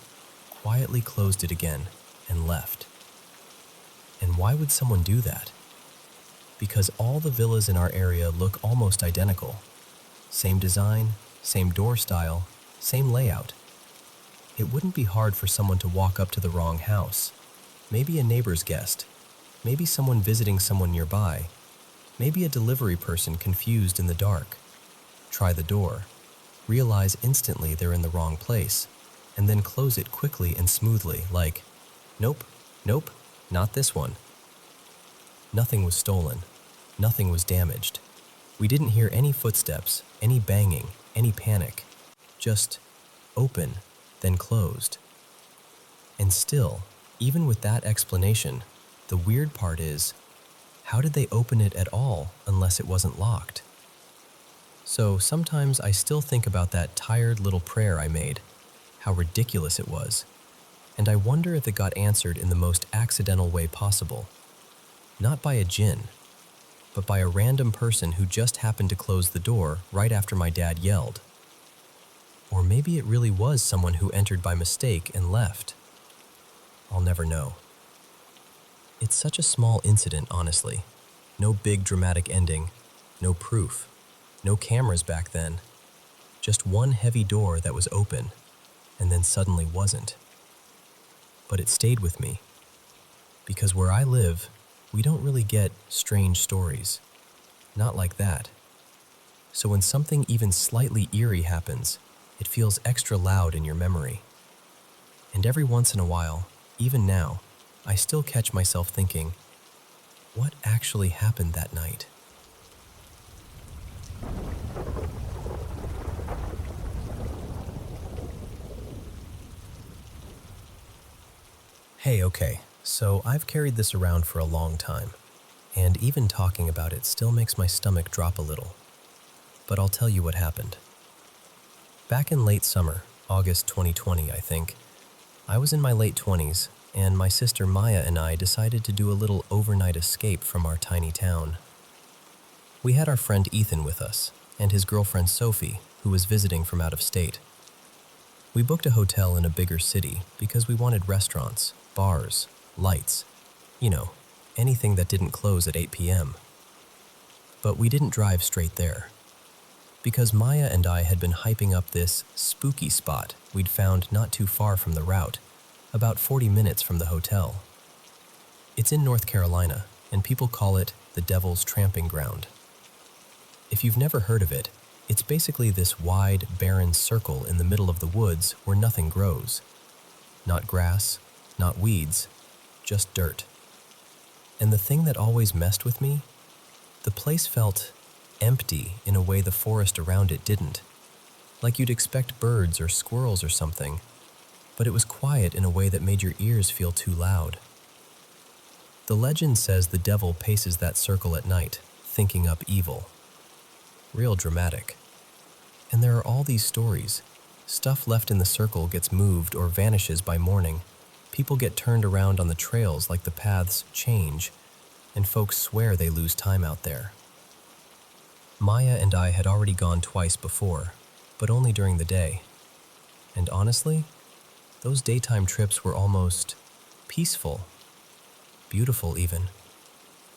quietly closed it again and left. And why would someone do that? Because all the villas in our area look almost identical. Same design, same door style, same layout. It wouldn't be hard for someone to walk up to the wrong house. Maybe a neighbor's guest. Maybe someone visiting someone nearby. Maybe a delivery person confused in the dark. Try the door. Realize instantly they're in the wrong place. And then close it quickly and smoothly, like, nope, not this one. Nothing was stolen. Nothing was damaged. We didn't hear any footsteps, any banging, any panic. Just open, then closed. And still, even with that explanation, the weird part is, how did they open it at all unless it wasn't locked? So sometimes I still think about that tired little prayer I made. how ridiculous it was, and I wonder if it got answered in the most accidental way possible. Not by a djinn, but by a random person who just happened to close the door right after my dad yelled. Or maybe it really was someone who entered by mistake and left. I'll never know. It's such a small incident, honestly. No big dramatic ending, no proof, no cameras back then. Just one heavy door that was open and then suddenly wasn't. But it stayed with me, because where I live, we don't really get strange stories. Not like that. So when something even slightly eerie happens, it feels extra loud in your memory. And every once in a while, even now, I still catch myself thinking, what actually happened that night? Hey, okay, so I've carried this around for a long time, and even talking about it still makes my stomach drop a little. But I'll tell you what happened. Back in late summer, August 2020, I think, I was in my late 20s, and my sister Maya and I decided to do a little overnight escape from our tiny town. We had our friend Ethan with us, and his girlfriend Sophie, who was visiting from out of state. We booked a hotel in a bigger city because we wanted restaurants, bars, lights, anything that didn't close at 8 p.m. But we didn't drive straight there, because Maya and I had been hyping up this spooky spot we'd found not too far from the route, about 40 minutes from the hotel. It's in North Carolina, and people call it the Devil's Tramping Ground. If you've never heard of it, it's basically this wide, barren circle in the middle of the woods where nothing grows. Not grass, not weeds, just dirt. And the thing that always messed with me? The place felt empty in a way the forest around it didn't. Like you'd expect birds or squirrels or something, but it was quiet in a way that made your ears feel too loud. The legend says the devil paces that circle at night, thinking up evil. Real dramatic. And there are all these stories. Stuff left in the circle gets moved or vanishes by morning. People get turned around on the trails like the paths change, and folks swear they lose time out there. Maya and I had already gone twice before, but only during the day. And honestly, those daytime trips were almost peaceful, beautiful even.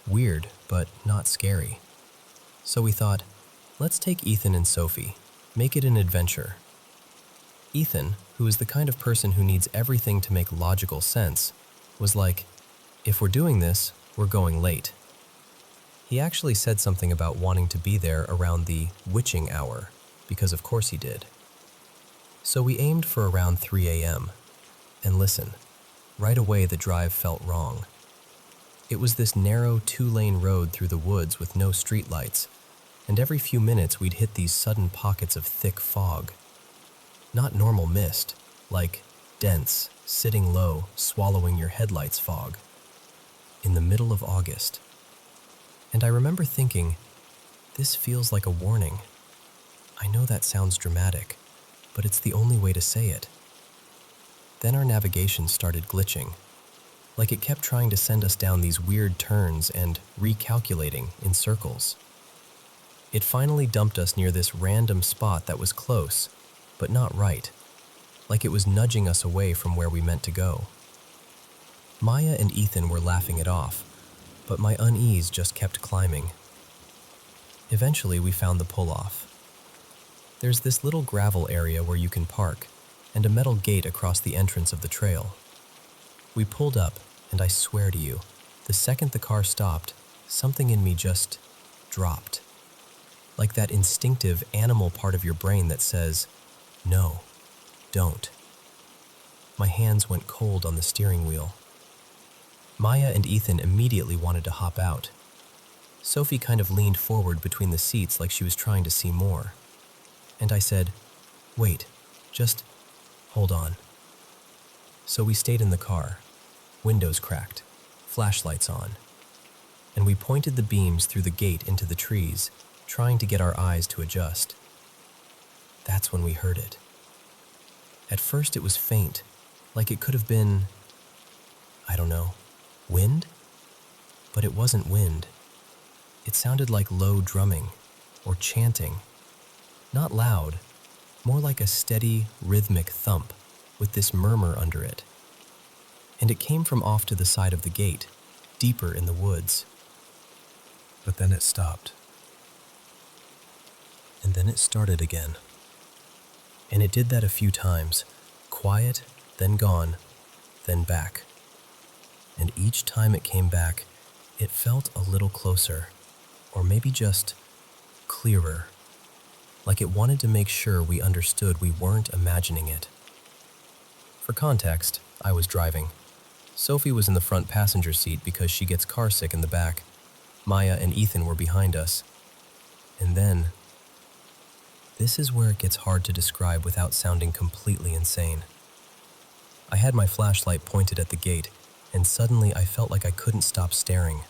Weird, but not scary. So we thought, let's take Ethan and Sophie, make it an adventure. Ethan, who is the kind of person who needs everything to make logical sense, was like, if we're doing this, we're going late. He actually said something about wanting to be there around the witching hour, because of course he did. So we aimed for around 3 a.m. And listen, right away the drive felt wrong. It was this narrow 2-lane road through the woods with no streetlights, and every few minutes we'd hit these sudden pockets of thick fog. Not normal mist, like dense, sitting low, swallowing your headlights fog. In the middle of August. And I remember thinking, this feels like a warning. I know that sounds dramatic, but it's the only way to say it. Then our navigation started glitching, like it kept trying to send us down these weird turns and recalculating in circles. It finally dumped us near this random spot that was close, but not right, like it was nudging us away from where we meant to go. Maya and Ethan were laughing it off, but my unease just kept climbing. Eventually, we found the pull-off. There's this little gravel area where you can park, and a metal gate across the entrance of the trail. We pulled up, and I swear to you, the second the car stopped, something in me just dropped. Like that instinctive animal part of your brain that says, no, don't. My hands went cold on the steering wheel. Maya and Ethan immediately wanted to hop out. Sophie kind of leaned forward between the seats like she was trying to see more. And I said, wait, just hold on. So we stayed in the car, windows cracked, flashlights on, and we pointed the beams through the gate into the trees, trying to get our eyes to adjust. That's when we heard it. At first it was faint, like it could have been, I don't know, wind? But it wasn't wind. It sounded like low drumming or chanting. Not loud, more like a steady, rhythmic thump with this murmur under it. And it came from off to the side of the gate, deeper in the woods. But then it stopped. And then it started again. And it did that a few times, quiet, then gone, then back. And each time it came back, it felt a little closer, or maybe just clearer, like it wanted to make sure we understood we weren't imagining it. For context, I was driving. Sophie was in the front passenger seat because she gets carsick in the back. Maya and Ethan were behind us. And then, this is where it gets hard to describe without sounding completely insane. I had my flashlight pointed at the gate, and suddenly I felt like I couldn't stop staring.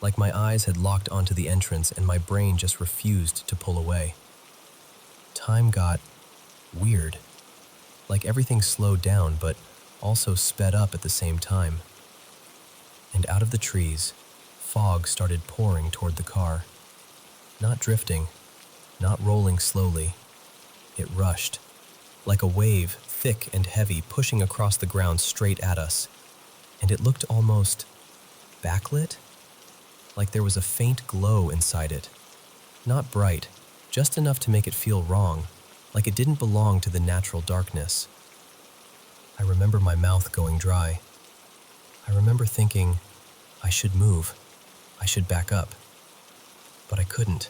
Like my eyes had locked onto the entrance and my brain just refused to pull away. Time got weird. Like everything slowed down but also sped up at the same time. And out of the trees, fog started pouring toward the car. Not drifting, not rolling slowly. It rushed, like a wave, thick and heavy, pushing across the ground straight at us. And it looked almost backlit, like there was a faint glow inside it. Not bright, just enough to make it feel wrong, like it didn't belong to the natural darkness. I remember my mouth going dry. I remember thinking, I should move. I should back up. But I couldn't.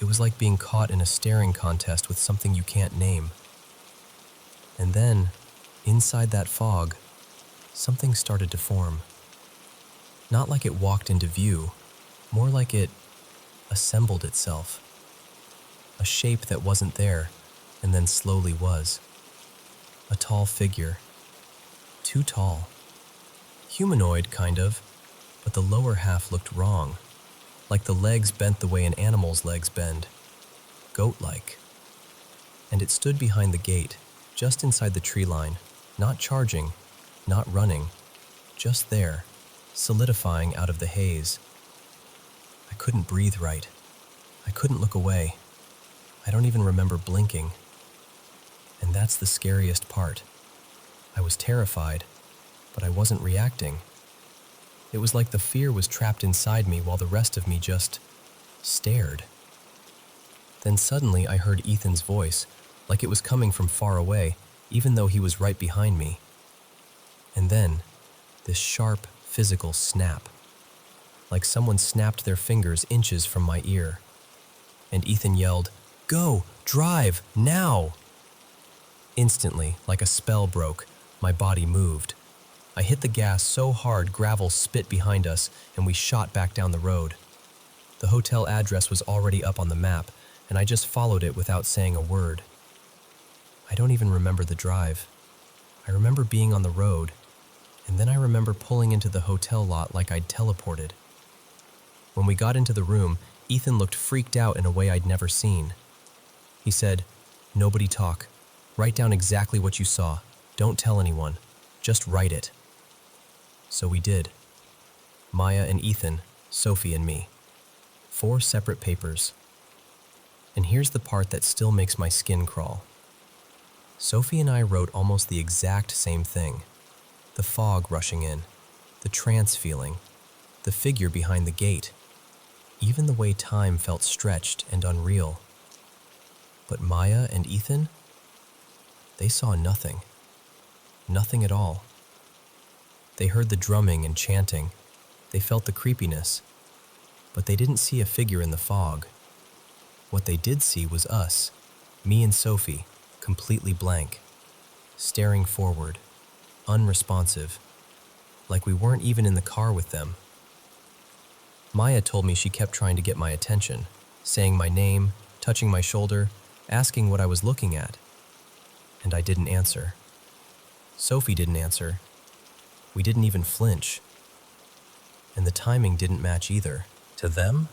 It was like being caught in a staring contest with something you can't name. And then, inside that fog, something started to form. Not like it walked into view, more like it assembled itself. A shape that wasn't there, and then slowly was. A tall figure. Too tall. Humanoid, kind of, but the lower half looked wrong, like the legs bent the way an animal's legs bend. Goat-like. And it stood behind the gate, just inside the tree line, not charging, not running, just there, solidifying out of the haze. I couldn't breathe right. I couldn't look away. I don't even remember blinking. And that's the scariest part. I was terrified, but I wasn't reacting. It was like the fear was trapped inside me while the rest of me just stared. Then suddenly I heard Ethan's voice, like it was coming from far away, even though he was right behind me. And then, this sharp, physical snap, like someone snapped their fingers inches from my ear. And Ethan yelled, "Go! Drive! Now!" Instantly, like a spell broke, my body moved. I hit the gas so hard gravel spit behind us, and we shot back down the road. The hotel address was already up on the map, and I just followed it without saying a word. I don't even remember the drive. I remember being on the road, and then I remember pulling into the hotel lot like I'd teleported. When we got into the room, Ethan looked freaked out in a way I'd never seen. He said, "Nobody talk. Write down exactly what you saw. Don't tell anyone. Just write it." So we did. Maya and Ethan, Sophie and me. 4 separate papers. And here's the part that still makes my skin crawl. Sophie and I wrote almost the exact same thing. The fog rushing in, the trance feeling, the figure behind the gate, even the way time felt stretched and unreal. But Maya and Ethan, they saw nothing. Nothing at all. They heard the drumming and chanting. They felt the creepiness. But they didn't see a figure in the fog. What they did see was us, me and Sophie, completely blank, staring forward, unresponsive, like we weren't even in the car with them. Maya told me she kept trying to get my attention, saying my name, touching my shoulder, asking what I was looking at. And I didn't answer. Sophie didn't answer. We didn't even flinch. And the timing didn't match either. To them,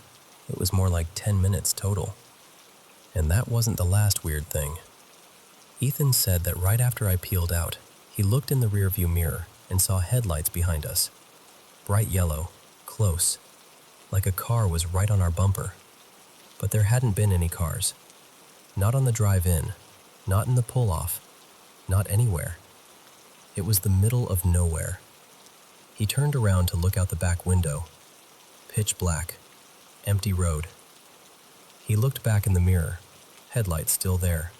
it was more like 10 minutes total. And that wasn't the last weird thing. Ethan said that right after I peeled out, he looked in the rearview mirror and saw headlights behind us. Bright yellow, close, like a car was right on our bumper. But there hadn't been any cars. Not on the drive-in, not in the pull-off, not anywhere. It was the middle of nowhere. He turned around to look out the back window. Pitch black, empty road. He looked back in the mirror, headlights still there.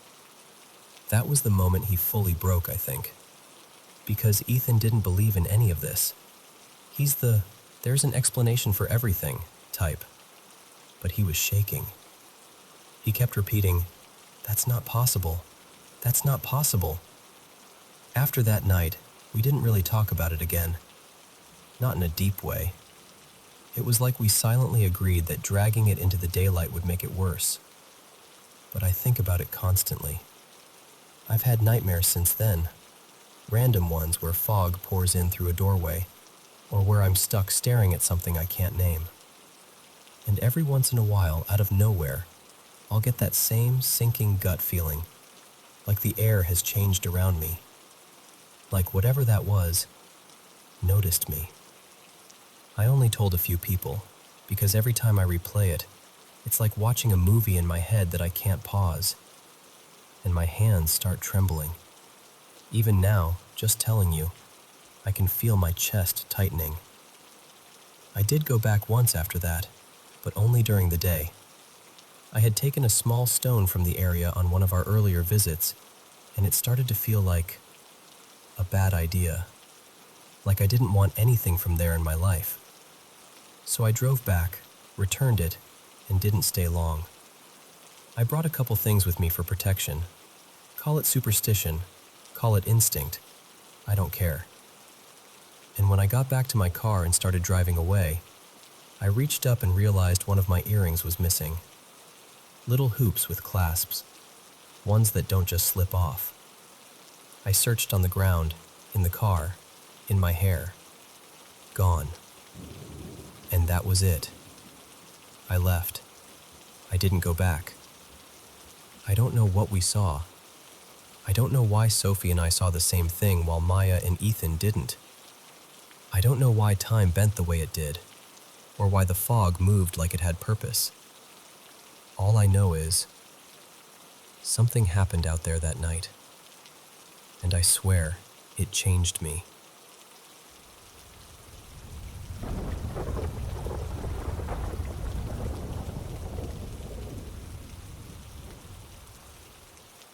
That was the moment he fully broke, I think. Because Ethan didn't believe in any of this. He's the "there's an explanation for everything" type. But he was shaking. He kept repeating, "That's not possible. That's not possible." After that night, we didn't really talk about it again. Not in a deep way. It was like we silently agreed that dragging it into the daylight would make it worse. But I think about it constantly. I've had nightmares since then. Random ones where fog pours in through a doorway, or where I'm stuck staring at something I can't name. And every once in a while, out of nowhere, I'll get that same sinking gut feeling, like the air has changed around me. Like whatever that was, noticed me. I only told a few people, because every time I replay it, it's like watching a movie in my head that I can't pause. And my hands start trembling. Even now, just telling you, I can feel my chest tightening. I did go back once after that, but only during the day. I had taken a small stone from the area on one of our earlier visits, and it started to feel like a bad idea. Like I didn't want anything from there in my life. So I drove back, returned it, and didn't stay long. I brought a couple things with me for protection. Call it superstition, call it instinct, I don't care. And when I got back to my car and started driving away, I reached up and realized one of my earrings was missing. Little hoops with clasps, ones that don't just slip off. I searched on the ground, in the car, in my hair. Gone. And that was it. I left. I didn't go back. I don't know what we saw. I don't know why Sophie and I saw the same thing while Maya and Ethan didn't. I don't know why time bent the way it did, or why the fog moved like it had purpose. All I know is, something happened out there that night, and I swear it changed me.